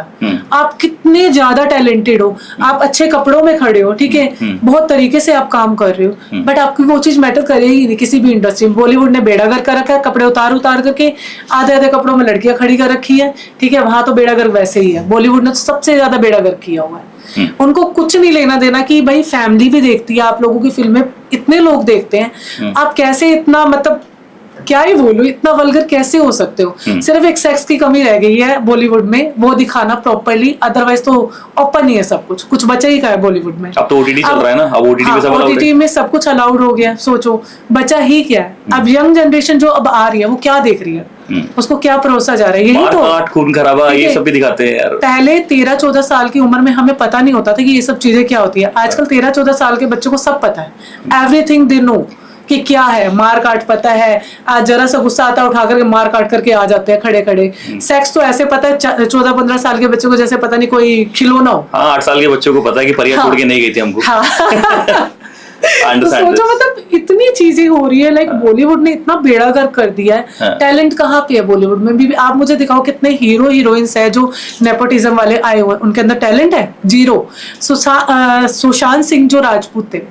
आप कितने ज्यादा टैलेंटेड हो, आप अच्छे कपड़ों में खड़े हो, ठीक है, बहुत तरीके से आप काम कर रहे हो, बट आपकी वो चीज मैटर करेगी नहीं किसी भी इंडस्ट्री में। बॉलीवुड ने बेड़ा गर्क कर रखा है, कपड़े उतार उतार करके आधे आधे कपड़ों में लड़कियां खड़ी कर रखी है, ठीक है, वहां तो बेड़ा गर्क वैसे ही है। बॉलीवुड ने तो सबसे ज्यादा बेड़ा गर्क किया हुआ है। उनको कुछ नहीं लेना देना कि भाई फैमिली भी देखती है, आप लोगों की फिल्में इतने लोग देखते हैं, आप कैसे इतना, मतलब क्या ही बोलूं, इतना वल्गर कैसे हो सकते हो। सिर्फ एक सेक्स की कमी रह गई है बॉलीवुड में, वो दिखाना प्रॉपर्ली, अदरवाइज तो ओपन ही है सब कुछ, कुछ बचा ही का है बॉलीवुड में। अब तो ओटीटी चल रहा है ना, अब ओटीटी में सब अलाउड है। ओटीटी में सब कुछ अलाउड हो गया, सोचो बचा ही क्या है। अब यंग जनरेशन जो अब आ रही है वो क्या देख रही है, उसको क्या परोसा जा रहा है, यही तो खून खराबा ये सब भी दिखाते हैं यार। पहले 13-14 साल की उम्र में हमें पता नहीं होता था कि ये सब चीजें क्या होती है। आजकल 13-14 साल के बच्चों को सब पता है, एवरीथिंग दे नो कि क्या है। मार काट पता है, आज जरा सा गुस्सा आता है उठा करके मार काट करके आ जाते हैं खड़े खड़े। सेक्स तो ऐसे पता है 14-15 साल के बच्चों को जैसे पता नहीं कोई खिलौना हो। हाँ, 8 साल के बच्चों को पता है कि परिया छोड़ के नहीं गई थी हमको। हाँ। तो सोचो, मतलब इतनी चीजें हो रही है, लाइक बॉलीवुड ने इतना बेड़ा गर्क कर दिया है। टैलेंट कहाँ पे है बॉलीवुड में भी? आप मुझे दिखाओ कितने हीरो हीरोइंस है जो नेपोटिज्म वाले आए हुए, उनके अंदर टैलेंट है? जीरो। सुशांत सिंह जो राजपूत थे,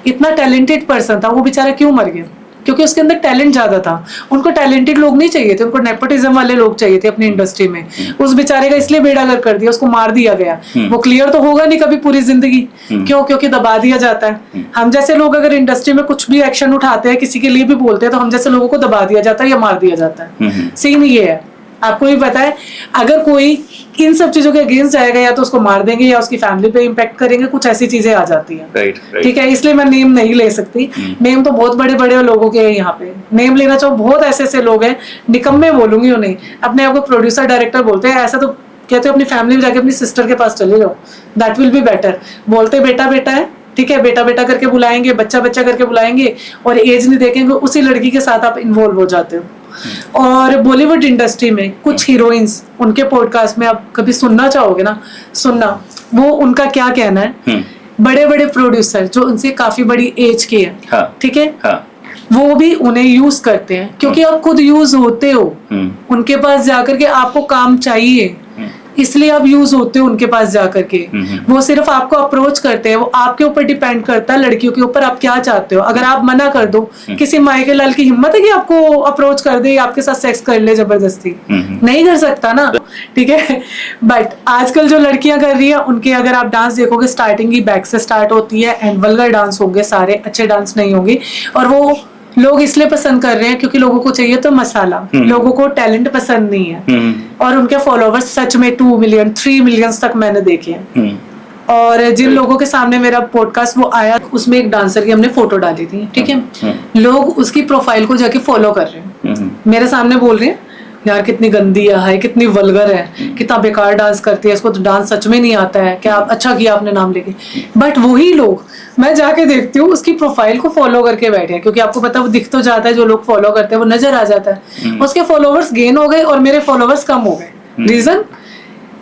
इतना टैलेंटेड पर्सन था, वो बेचारा क्यों मर गया? क्योंकि उसके अंदर टैलेंट ज्यादा था। उनको टैलेंटेड लोग नहीं चाहिए थे, उनको नेपोटिज्म वाले लोग चाहिए थे अपनी इंडस्ट्री में। उस बेचारे का इसलिए बेड़ा गर्क कर दिया, उसको मार दिया गया। वो क्लियर तो होगा नहीं कभी पूरी जिंदगी। क्यों? क्योंकि दबा दिया जाता है। हम जैसे लोग अगर इंडस्ट्री में कुछ भी एक्शन उठाते हैं, किसी के लिए भी बोलते हैं, तो हम जैसे लोगों को दबा दिया जाता है या मार दिया जाता है। सीन ये है, आपको भी पता है। अगर कोई इन सब चीजों के अगेंस्ट जाएगा, या तो उसको मार देंगे या उसकी फैमिली पे इम्पैक्ट करेंगे, कुछ ऐसी चीजें आ जाती हैं। ठीक है, इसलिए मैं नेम नहीं ले सकती। नेम तो बहुत बड़े बड़े लोगों के हैं यहाँ पे, नेम लेना चाहो बहुत ऐसे ऐसे लोग हैं, निकम्मे बोलूंगी उन्हें, अपने आप को प्रोड्यूसर डायरेक्टर बोलते हैं। ऐसा तो कहते हो अपनी फैमिली में जाके अपनी सिस्टर के पास चले जाओ, दैट विल बी बेटर। बोलते बेटा बेटा है, ठीक है, बेटा बेटा करके बुलाएंगे, बच्चा बच्चा करके बुलाएंगे, और एज नहीं देखेंगे, उसी लड़की के साथ आप इन्वॉल्व हो जाते हो। और बॉलीवुड इंडस्ट्री में कुछ हीरोइंस, उनके पॉडकास्ट में आप कभी सुनना चाहोगे ना, सुनना, वो उनका क्या कहना है। बड़े बड़े प्रोड्यूसर जो उनसे काफी बड़ी एज के हैं, ठीक है, वो भी उन्हें यूज करते हैं, क्योंकि आप खुद यूज होते हो। उनके पास जाकर के आपको काम चाहिए, इसलिए आप यूज होते हो उनके पास जाकर के। वो सिर्फ आपको अप्रोच करते हैं, वो आपके ऊपर डिपेंड करता है, लड़कियों के ऊपर आप क्या चाहते हो। अगर आप मना कर दो, किसी माई के लाल की हिम्मत है कि आपको अप्रोच कर दे, आपके साथ सेक्स कर ले जबरदस्ती? नहीं कर सकता ना, ठीक है। बट आजकल जो लड़कियां कर रही है, उनके अगर आप डांस देखोगे, स्टार्टिंग ही बैक से स्टार्ट होती है, एंड वल्गर डांस होंगे सारे, अच्छे डांस नहीं होंगे। और वो लोग इसलिए पसंद कर रहे हैं क्योंकि लोगों को चाहिए तो मसाला, लोगों को टैलेंट पसंद नहीं है। और उनके फॉलोवर्स सच में 2 मिलियन 3 मिलियन तक मैंने देखे हैं। और जिन लोगों के सामने मेरा पॉडकास्ट वो आया, उसमें एक डांसर की हमने फोटो डाली थी, ठीक है, लोग उसकी प्रोफाइल को जाके फॉलो कर रहे हैं, मेरे सामने बोल रहे हैं यार कितनी गंदी है, कितनी वल्गर है, कितना बेकार डांस करती है, इसको तो डांस सच में नहीं आता है, क्या अच्छा किया आपने नाम लेके। बट वही लोग मैं जाके देखती हूँ उसकी प्रोफाइल को फॉलो करके बैठे हैं, क्योंकि आपको पता है वो दिख तो जाता है, जो लोग फॉलो करते हैं वो नजर आ जाता है। उसके फॉलोवर्स गेन हो गए और मेरे फॉलोवर्स कम हो गए। रीजन?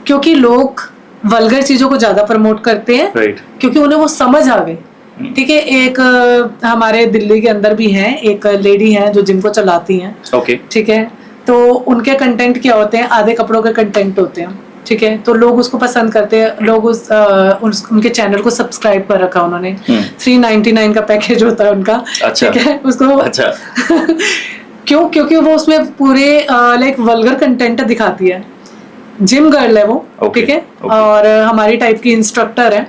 क्योंकि लोग वल्गर चीजों को ज्यादा प्रमोट करते हैं, क्योंकि उन्हें वो समझ आ गई। ठीक है, एक हमारे दिल्ली के अंदर भी है, एक लेडी है जो जिम को चलाती हैं, ठीक है, तो उनके कंटेंट क्या होते हैं, आधे कपड़ों के कंटेंट होते हैं, ठीक है, तो लोग उसको पसंद करते हैं, लोग उनके चैनल को सब्सक्राइब कर रखा उन्होंने। 399 का पैकेज होता है उनका। अच्छा। ठीक है, उसको अच्छा। क्यों? क्योंकि वो उसमें पूरे लाइक वल्गर कंटेंट दिखाती है। जिम गर्ल है वो, ठीक है, और हमारी टाइप की इंस्ट्रक्टर है,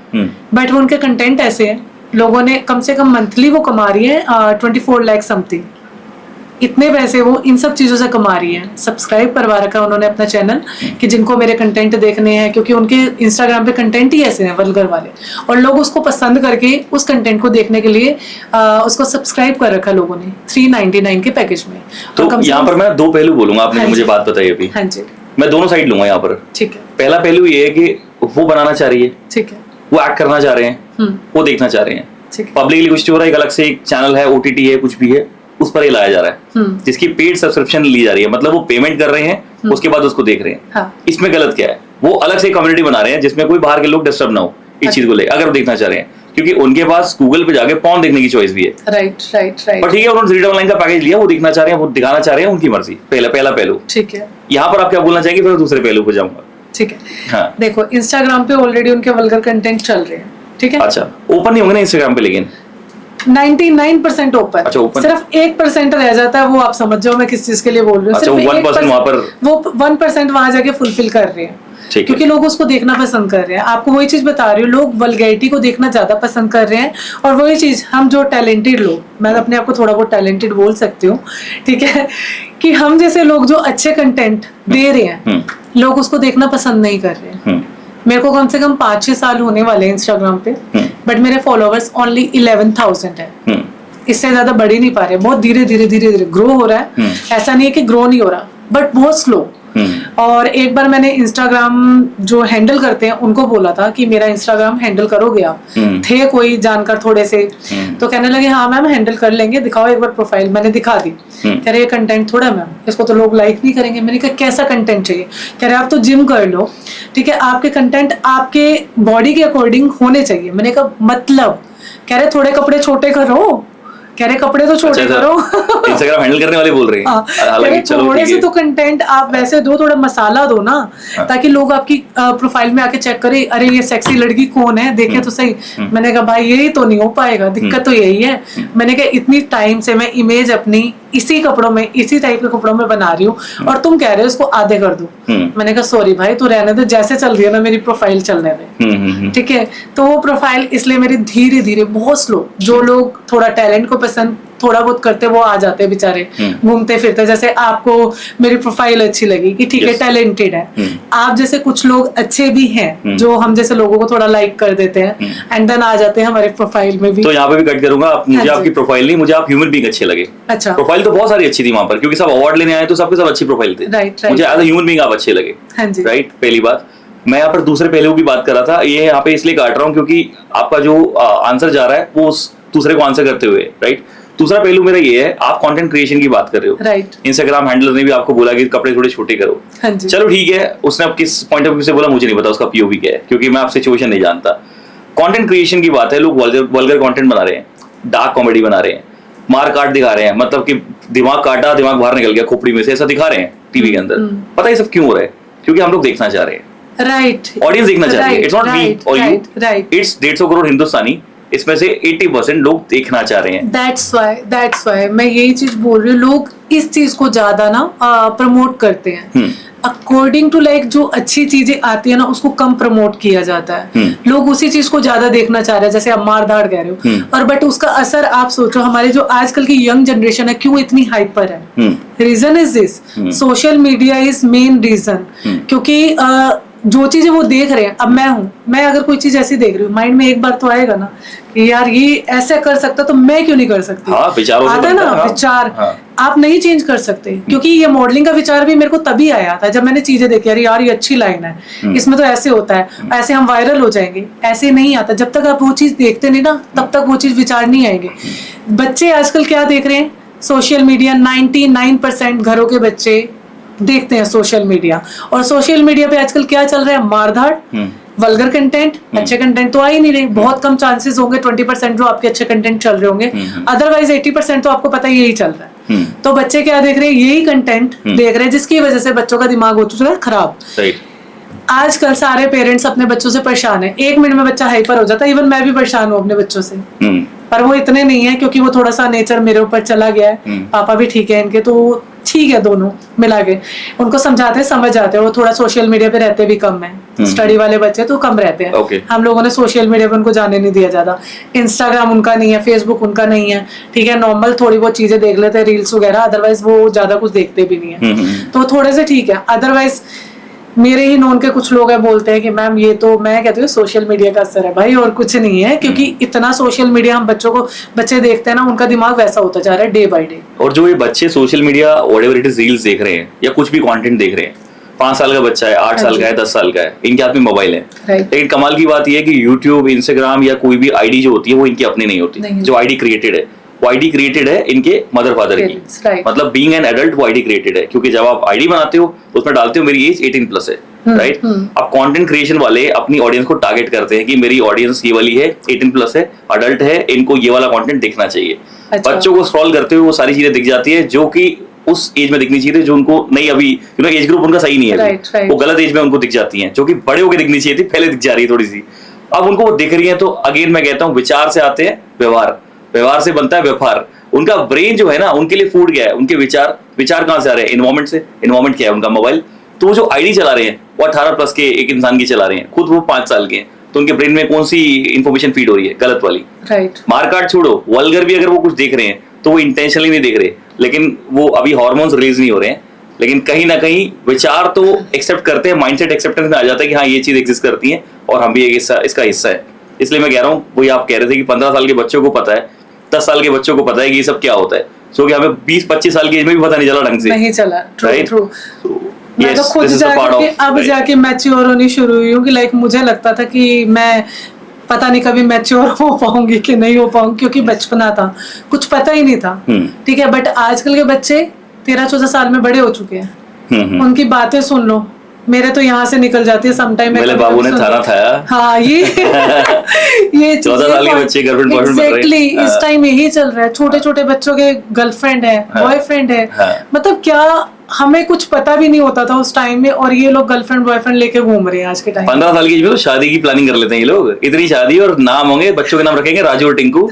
बट वो उनके कंटेंट ऐसे हैं, लोगों ने कम से कम मंथली वो कमा रही है 24 लाख समथिंग, इतने पैसे वो इन सब चीजों से कमा रही है। सब्सक्राइब करवा रखा उन्होंने अपना चैनल कि जिनको मेरे कंटेंट देखने हैं, क्योंकि उनके इंस्टाग्राम पे कंटेंट ही ऐसे हैं वल्गर वाले, और लोग उसको पसंद करके उस कंटेंट को देखने के लिए उसको सब्सक्राइब कर रखा लोगों ने 399 के पैकेज में। तो यहाँ पर मैं 2 पहलू बोलूंगा, आपने मुझे बात बताई अभी। हाँ जी, मैं दोनों साइड लूंगा यहाँ पर। ठीक है। पहला पहलू ये है कि वो बनाना चाह रही है, ठीक है, वो एक्ट करना चाह रहे हैं, वो देखना चाह रहे हैं, पब्लिकली कुछ हो रहा है, एक अलग से एक चैनल है, OTT है, कुछ भी है, उस पर ये लाया जा रहा है, जिसकी पेड सब्सक्रिप्शन ली जा रही है, मतलब वो पेमेंट कर रहे हैं, उसके बाद उसको देख रहे हैं। हाँ। इसमें गलत क्या है? वो अलग से कम्युनिटी बना रहे हैं जिसमें कोई बाहर के लोग डिस्टर्ब ना हो इस चीज को ले, अगर वो देखना चाह रहे हैं, क्योंकि उनके पास गूगल पे जाके पॉर्न देखने की चॉइस भी है। Right right right. पर ठीक है, उन्होंने 399 का पैकेज लिया, वो देखना चाह रहे हैं, वो दिखाना चाह रहे हैं, उनकी मर्जी। पहला पहलू। ठीक है। यहाँ पर आप क्या बोलना चाहेंगे? फिर दूसरे पहलू पे जाऊंगा। ठीक है। हाँ। देखो, इंस्टाग्राम पे ऑलरेडी उनके वल्गर कंटेंट चल रहे हैं, ठीक है। अच्छा, ओपन नहीं होंगे ना इंस्टाग्राम पे, लेकिन 99% ओपन। अच्छा, ओपन। सिर्फ 1% रह जाता है, वो आप समझ जाओ मैं किस चीज के लिए बोल रही हूँ। अच्छा, 1% वहाँ पर, वो 1% वहां जाके फुलफिल कर रहे हैं, क्योंकि लोग उसको देखना पसंद कर रहे हैं। आपको वही चीज बता रही हूँ, लोग वल्गैरिटी को देखना ज्यादा पसंद कर रहे हैं, और वही चीज हम जो टैलेंटेड लोग, मैं अपने आप को थोड़ा बहुत टैलेंटेड बोल सकती हूँ, ठीक है, कि हम जैसे लोग जो अच्छे कंटेंट दे रहे हैं, लोग उसको देखना पसंद नहीं कर रहे हैं। मेरे को कम से कम 5-6 साल होने वाले हैं इंस्टाग्राम पे, बट मेरे फॉलोवर्स ओनली 11,000 है। इससे ज्यादा बढ़ ही नहीं पा रहे, बहुत धीरे धीरे ग्रो हो रहा है। ऐसा नहीं है कि ग्रो नहीं हो रहा, बट बहुत स्लो। और एक बार मैंने इंस्टाग्राम जो हैंडल करते हैं उनको बोला था कि मेरा इंस्टाग्राम हैंडल करोगे आप? थे कोई जानकार थोड़े से, तो कहने लगे हाँ मैम हैंडल कर लेंगे, दिखाओ एक बार प्रोफाइल। मैंने दिखा दी, कह रहे ये कंटेंट थोड़ा मैम, इसको तो लोग लाइक नहीं करेंगे। मैंने कहा कैसा कंटेंट चाहिए? कह रहे आप तो जिम कर लो, ठीक है, आपके कंटेंट आपके बॉडी के अकॉर्डिंग होने चाहिए। मैंने कहा मतलब? कह रहे थोड़े कपड़े छोटे करो, कह रहे कपड़े तो छोटे करो। इंस्टाग्राम हैंडल करने वाले बोल रहे हैं। हालांकि चलो थोड़े से तो कंटेंट आप वैसे दो, थोड़ा मसाला दो ना, ताकि लोग आपकी प्रोफाइल में आके चेक करें, अरे ये सेक्सी लड़की कौन है, देखे तो सही। मैंने कहा भाई यही तो नहीं हो पाएगा, दिक्कत तो यही है। मैंने कहा इतनी टाइम से मैं इमेज अपनी इसी कपड़ों में, इसी टाइप के कपड़ों में बना रही हूँ, और तुम कह रहे हो इसको आधे कर दो। मैंने कहा सॉरी भाई, तू रहने दे, जैसे चल रही है ना मेरी प्रोफाइल चलने दे, ठीक है। तो वो प्रोफाइल इसलिए मेरी धीरे धीरे बहुत स्लो, जो लोग थोड़ा टैलेंट को पसंद थोड़ा बहुत करते वो आ जाते हैं बेचारे घूमते फिरते। जैसे आपको मेरी प्रोफाइल अच्छी लगी कि ठीक है टैलेंटेड है, आप जैसे कुछ लोग अच्छे भी हैं जो हम जैसे लोगों को थोड़ा लाइक कर देते हैं, एंड देन आ जाते हैं हमारे प्रोफाइल में भी। तो यहाँ पे भी कट करूंगा, मुझे आपकी प्रोफाइल नहीं, मुझे आप ह्यूमन बीइंग अच्छे लगे। अच्छा, प्रोफाइल तो बहुत सारी अच्छी थी वहां पर, क्योंकि सब अवार्ड लेने आए तो सबके सब अच्छी प्रोफाइल थे। मुझे एज अ ह्यूमन बीइंग आप अच्छे लगे। राइट, पहली बात। मैं यहाँ पर दूसरे पहलू की बात कर रहा था, ये यहाँ पे इसलिए काट रहा हूँ क्योंकि आपका जो आंसर जा रहा है वो उस दूसरे को आंसर करते हुए। राइट, दूसरा पहलू मेरा ये है, आप कंटेंट क्रिएशन की बात कर रहे हो। राइट, इंस्टाग्राम हैंडलर ने भी आपको बोला कि कपड़े थोड़े छोटे करो। चलो ठीक है, उसने अब किस पॉइंट ऑफ व्यू से बोला मुझे नहीं पता, उसका पीओवी क्या है, क्योंकि मैं आप सिचुएशन नहीं जानता। कंटेंट क्रिएशन की बात है, लोग वल्गर कंटेंट बना रहे हैं, डार्क कॉमेडी बना रहे हैं, मार काट दिखा रहे हैं, मतलब कि दिमाग काटा दिमाग बाहर निकल गया खोपड़ी में से, ऐसा दिखा रहे हैं टीवी के अंदर। पता है ये सब क्यों हो रहा है? क्योंकि हम लोग देखना चाह रहे हैं। राइट, ऑडियंस देखना चाह रही है। इट्स नॉट मी और यू, इट्स 150 करोड़ हिंदुस्तानी, इसमें से 80% लोग देखना चाह रहे हैं। That's why मैं यही चीज बोल रही हूँ, लोग इस चीज को ज्यादा ना प्रमोट करते हैं। अकॉर्डिंग टू लाइक जो अच्छी चीजें आती है ना उसको कम प्रमोट किया जाता है। लोग उसी चीज को ज्यादा देखना चाह रहे हैं, जैसे आप मार धाड़ कह रहे हो, और बट उसका असर आप सोचो हमारे जो आजकल की यंग जनरेशन है क्यों इतनी हाइपर है। Reason is this, social media is main reason. क्योंकि जो चीजें वो देख रहे हैं, अब मैं अगर कोई चीज ऐसी देख रही हूँ, माइंड में एक बार तो आएगा ना कि यार ये ऐसे कर सकता तो मैं क्यों नहीं कर सकती। आता है ना विचार। आप नहीं चेंज कर सकते, क्योंकि ये मॉडलिंग का विचार भी मेरे को तभी आया था जब मैंने चीजें देखी, अरे यार ये अच्छी लाइन है, इसमें तो ऐसे होता है, ऐसे हम वायरल हो जाएंगे। ऐसे नहीं आता, जब तक आप वो चीज देखते नहीं ना तब तक वो चीज विचार नहीं आएंगे। बच्चे आजकल क्या देख रहे हैं? Social media. 99% घरों के बच्चे देखते हैं सोशल मीडिया, और सोशल मीडिया पे आजकल क्या चल रहा है? मारधाड़, वल्गर कंटेंट। अच्छे कंटेंट तो आ ही नहीं रहे, बहुत कम चांसेस होंगे 20% जो आपके अच्छे कंटेंट चल रहे होंगे, अदरवाइज 80% तो आपको पता ही यही चल रहा है। तो बच्चे क्या देख रहे हैं? यही कंटेंट देख रहे हैं, जिसकी वजह से बच्चों का दिमाग हो चुका है खराब। आजकल सारे पेरेंट्स अपने बच्चों से परेशान है, 1 मिनट में बच्चा हाइपर हो जाता है। इवन मैं भी परेशान हूँ अपने बच्चों से, पर वो इतने नहीं है क्योंकि वो थोड़ा सा नेचर मेरे ऊपर चला गया है। पापा भी ठीक है इनके, तो ठीक है, दोनों मिला के उनको समझाते समझ जाते हैं। वो थोड़ा सोशल मीडिया पे रहते भी कम है, स्टडी वाले बच्चे तो कम रहते हैं। Okay. हम लोगों ने सोशल मीडिया पे उनको जाने नहीं दिया ज्यादा। इंस्टाग्राम उनका नहीं है, फेसबुक उनका नहीं है, ठीक है। नॉर्मल थोड़ी बहुत चीजें देख लेते हैं, रील्स वगैरह, अदरवाइज वो ज्यादा कुछ देखते भी नहीं है। तो थोड़े से ठीक है। अदरवाइज मेरे ही नोन के कुछ लोग हैं, बोलते हैं कि मैम ये तो, मैं कहती हूँ सोशल मीडिया का असर है भाई, और कुछ नहीं है। क्योंकि इतना सोशल मीडिया हम बच्चे देखते हैं ना, उनका दिमाग वैसा होता जा रहा है डे बाय डे। और जो ये बच्चे social media whatever it is reels देख रहे हैं या कुछ भी कंटेंट देख रहे हैं, 5 साल का बच्चा है, 8 साल का है, 10 साल का है, इनके हाथ में मोबाइल है। लेकिन कमाल की बात यह है कि यूट्यूब, इंस्टाग्राम या कोई भी आईडी जो होती है वो इनकी अपनी नहीं होती। जो आईडी क्रिएटेड है वो आईडी क्रिएटेड है इनके मदर फादर की। मतलब बीइंग एन एडल्ट वो आईडी क्रिएटेड है, क्योंकि जब आप आईडी बनाते हो उसमें डालते हो मेरी एज 18+ है, राइट। अब कंटेंट क्रिएशन वाले अपनी ऑडियंस को टारगेट करते हैं कि मेरी ऑडियंस ये वाली है, 18+ है, अडल्ट है, इनको ये वाला कंटेंट दिखना चाहिए। बच्चों को स्क्रॉल करते हुए वो सारी चीजें दिख जाती है जो कि उस एज में दिखनी चाहिए, जो उनको नहीं, अभी एज ग्रुप उनका सही नहीं है, वो गलत एज में उनको दिख जाती है, जो कि बड़े होकर दिखनी चाहिए थी, पहले दिख जा रही है थोड़ी सी। अब उनको वो दिख रही है, तो अगेन मैं कहता हूँ विचार से आते हैं व्यवहार, व्यवहार से बनता है व्यापार। उनका ब्रेन जो है ना उनके लिए फूड गया है, उनके विचार कहाँ से आ रहे हैं? इन्वायरमेंट से। इन्वायरमेंट क्या है? उनका मोबाइल। तो वो जो आईडी चला रहे हैं वो 18+ के एक इंसान की चला रहे हैं, खुद वो 5 साल के हैं, तो उनके ब्रेन में कौन सी इंफॉर्मेशन फीड हो रही है? गलत वाली। मारकाट छोड़ो, वल्गर भी अगर वो कुछ देख रहे हैं तो वो इंटेंशनली नहीं देख रहे, लेकिन वो अभी हार्मोन्स रिलीज नहीं हो रहे हैं, लेकिन कहीं ना कहीं विचार तो एक्सेप्ट करते हैं, माइंडसेट एक्सेप्टेंस में आ जाता है कि हाँ ये चीज एग्जिस्ट करती है और हम भी इसका हिस्सा है। इसलिए मैं कह रहा हूँ, वही आप कह रहे थे कि 15 साल के बच्चों को पता है, 10 साल के बच्चों को पता है कि ये सब क्या होता है, सो कि हमें 20-25 साल की एज में भी पता नहीं चला ढंग से, नहीं चला। राइट। मैं तो खुद जाके अब जाके मैच्योर होनी शुरू हुई हूँ कि लाइक मुझे लगता था कि मैं पता नहीं कभी मैच्योर हो पाऊंगी कि नहीं हो पाऊंगी, क्योंकि बचपना था, कुछ पता ही नहीं था, ठीक है। बट आजकल के बच्चे 13-14 साल में बड़े हो चुके हैं, उनकी बातें सुन लो, मेरे तो यहाँ से निकल जाती है समटाइम। मेरे बाबू ने थाना थाया। हाँ, ये 14 साल के बच्चे गर्लफ्रेंड बॉयफ्रेंड बन रहे हैं। एग्जैक्टली, इस टाइम यही चल रहा है। छोटे छोटे बच्चों के गर्लफ्रेंड है, बॉयफ्रेंड है, मतलब क्या, हमें कुछ पता भी नहीं होता था उस टाइम में, और ये लोग गर्लफ्रेंड बॉयफ्रेंड लेके घूम रहे हैं आज के टाइम। 15 साल की एज में तो शादी की प्लानिंग कर लेते हैं ये लोग। इतनी शादी, और नाम होंगे, बच्चों के नाम रखेंगे राजू और टिंकू,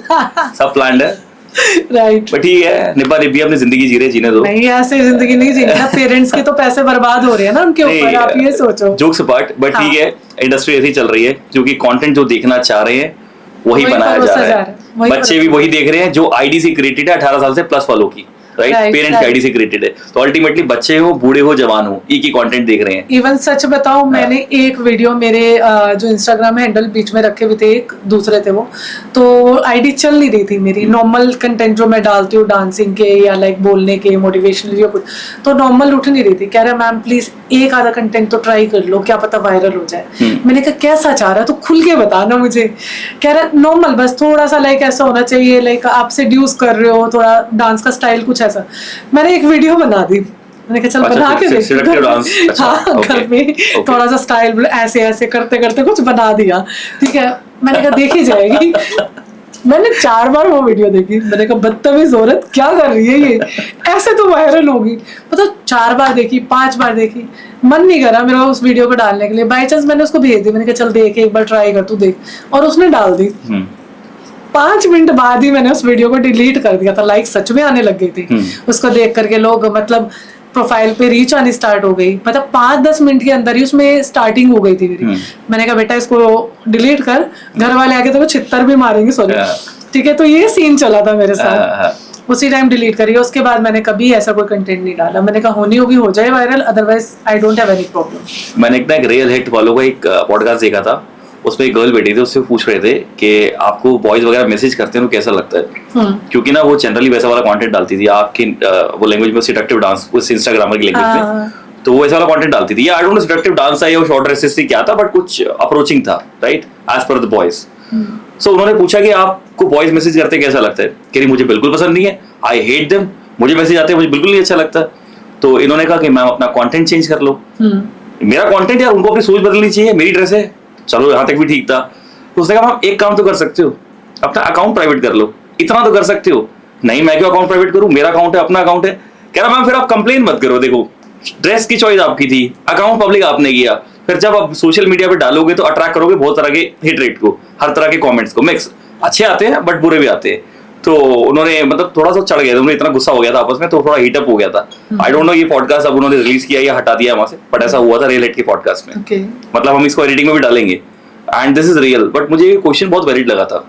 सब प्लान्ड है, राइट। बट ठीक है, निब्बा निब्बी अपनी जिंदगी जी रहे, जीने दो। नहीं, ऐसे जिंदगी नहीं जीनी ना, पेरेंट्स के तो पैसे बर्बाद हो रहे हैं ना उनके ऊपर, आप ये सोचो। जोक्स अपार्ट, बट ठीक है, इंडस्ट्री ऐसी चल रही है, क्योंकि कंटेंट जो देखना चाह रहे हैं वही बनाया जा रहा है। बच्चे भी वही देख रहे हैं जो आईडी से क्रिएटेड है 18 साल से प्लस वालों की, राइट। पेरेंट्स की आईडी से क्रिएटेड है, तो अल्टीमेटली बच्चे हो, बूढ़े हो, जवान हो, एक ही कंटेंट देख रहे हैं। इवन सच बताओ, मैंने एक वीडियो मेरे जो इंस्टाग्राम हैंडल बीच में रखे हुए थे, एक दूसरे थे वो, तो आईडी चल नहीं रही थी मेरी। नॉर्मल कंटेंट जो मैं डालती हूँ डांसिंग के या लाइक बोलने के, मोटिवेशनल या कुछ, तो नॉर्मल उठ नहीं रही थी। कह रहा मैम प्लीज एक आधा कंटेंट तो ट्राई कर लो, क्या पता वायरल हो जाए। मैंने कहा कैसा चाह रहा है तो खुल के बताना मुझे। कह रहा नॉर्मल, बस थोड़ा सा लाइक ऐसा होना चाहिए, लाइक आप सेड्यूस कर रहे हो, थोड़ा डांस का स्टाइल कुछ ऐसा। मैंने एक वीडियो बना दी, मैंने कहा चल बना के देख। हाँ, घर में थोड़ा सा स्टाइल ऐसे ऐसे करते करते कुछ बना दिया, ठीक है। मैंने कहा देखी जाएगी। मैंने 4 बार वो वीडियो देखी, मैंने कहा बदतमीज औरत क्या कर रही है ये, ऐसे तो वायरल होगी। मतलब 4 बार देखी, 5 बार देखी, मन नहीं करा मेरा उस वीडियो को डालने के लिए। बाई चांस मैंने उसको भेज दी, मैंने कहा चल देख, एक बार ट्राई कर, तू देख, और उसने डाल दी। 5 मिनट बाद ही मैंने उस वीडियो को डिलीट कर दिया था, लाइक सच में आने लग गई थी। उसको देख करके लोग, मतलब प्रोफाइल पे रीच आनी स्टार्ट हो गई, मतलब 5-10 मिनट के अंदर ही उसमें स्टार्टिंग हो गई थी मेरी। मैंने कहा बेटा इसको डिलीट कर, घर वाले आके तो वो छित्तर भी मारेंगे, सॉरी, ठीक है। तो ये सीन चला था मेरे साथ, उसी टाइम डिलीट करी। उसके बाद मैंने कभी ऐसा कोई कंटेंट नहीं डाला। मैंने कहा होनी होगी हो जाए viral, otherwise I don't have any problem. मैंने एक रियल हिट वालों का एक पॉडकास्ट देखा था, उसमें एक गर्ल बैठी थी, उससे पूछ रहे थे कि आपको बॉयज वगैरह मैसेज करते हैं तो कैसा लगता है, क्योंकि ना वो जनरली वैसा वाला कंटेंट डालती थी आपकी वो लैंग्वेज में, सेडक्टिव डांस, उस इंस्टाग्रामर की लैंग्वेज में, तो वो ऐसा वाला कंटेंट डालती थी। I don't know seductive dance था या वो शॉर्ट ड्रेसेस थी, क्या था, बट कुछ अप्रोचिंग था, right, as per the boys. So उन्होंने पूछा कि आपको बॉयज मैसेज करते कैसा लगता है, कह रही मुझे बिल्कुल पसंद नहीं है, आई हेट देम, मुझे मैसेज आते हैं मुझे बिल्कुल नहीं अच्छा लगता। तो इन्होंने कहा कि मैम अपना कंटेंट चेंज कर लो। मेरा कंटेंट यार, उनको अपनी सोच बदलनी चाहिए, मेरी ड्रेस है, चलो यहाँ तक भी ठीक था। तो उसने कहा एक काम तो कर सकते हो, अपना अकाउंट प्राइवेट कर लो, इतना तो कर सकते हो। नहीं, मैं क्यों अकाउंट प्राइवेट करूं, मेरा अकाउंट है, अपना अकाउंट है। कह रहा मैम फिर आप कंप्लेन मत करो, देखो ड्रेस की चॉइस आपकी थी, अकाउंट पब्लिक आपने किया, फिर जब आप सोशल मीडिया पे डालोगे तो अट्रैक्ट करोगे बहुत तरह के हिट रेट को, हर तरह के कमेंट्स को, मिक्स अच्छे आते हैं बट बुरे भी आते हैं। तो उन्होंने मतलब थोड़ा सा चढ़ गया था, उन्हें इतना गुस्सा हो गया था आपस में, तो थोड़ा हीटअप हो गया था। आई डोंट नो ये पॉडकास्ट अब उन्होंने रिलीज किया या हटा दिया वहां से, बट ऐसा हुआ था रियल हिट के पॉडकास्ट में। मतलब हम इसको एडिटिंग में भी डालेंगे and this is real. But मुझे ये क्वेश्चन बहुत वैलिड लगा था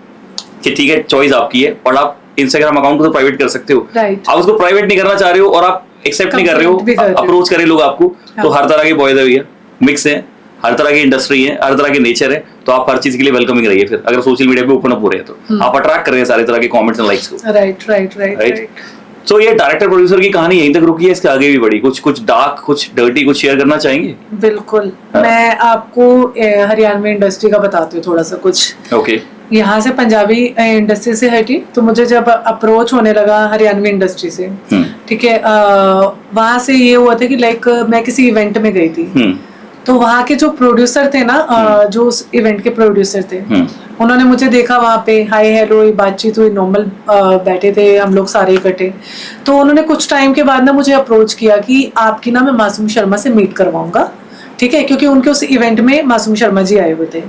कि ठीक है चॉइस आपकी है, और आप इंस्टाग्राम अकाउंट को तो प्राइवेट कर सकते हो, आप उसको प्राइवेट नहीं करना चाह रहे हो और आप एक्सेप्ट नहीं कर रहे हो, अप्रोच करें लोग आपको, तो हर तरह के बॉयज है भैया, मिक्स है, हर तरह की इंडस्ट्री है, हर तरह के नेचर है, तो आप हर चीज के लिए वेलकमिंग रहिए। फिर अगर सोशल मीडिया पे ओपन अप हो रहे हैं तो आप अट्रैक्ट कर रहे हैं सारे तरह के कमेंट्स एंड लाइक्स को। राइट। सो ये डायरेक्टर प्रोड्यूसर की कहानी यहीं तक रुकी है, इसके आगे भी बढ़ी? कुछ डार्क, कुछ डर्टी, कुछ शेयर करना चाहेंगे? बिल्कुल। मैं आपको हरियाणवी इंडस्ट्री का बताती हूँ थोड़ा सा कुछ। ओके। यहाँ से पंजाबी इंडस्ट्री से हटी, तो मुझे जब अप्रोच होने लगा हरियाणवी इंडस्ट्री से, ठीक है, वहां से ये हुआ था कि लाइक मैं किसी इवेंट में गई थी, तो वहाँ के जो प्रोड्यूसर थे ना, जो उस इवेंट के प्रोड्यूसर थे, उन्होंने मुझे देखा वहाँ पे, हाय हेलो बातचीत हुई, नॉर्मल बैठे थे हम लोग सारे इकट्ठे। तो उन्होंने कुछ टाइम के बाद ना मुझे अप्रोच किया कि आपकी ना मैं मासूम शर्मा से मीट करवाऊंगा, ठीक है, क्योंकि उनके उस इवेंट में मासूम शर्मा जी आए हुए थे।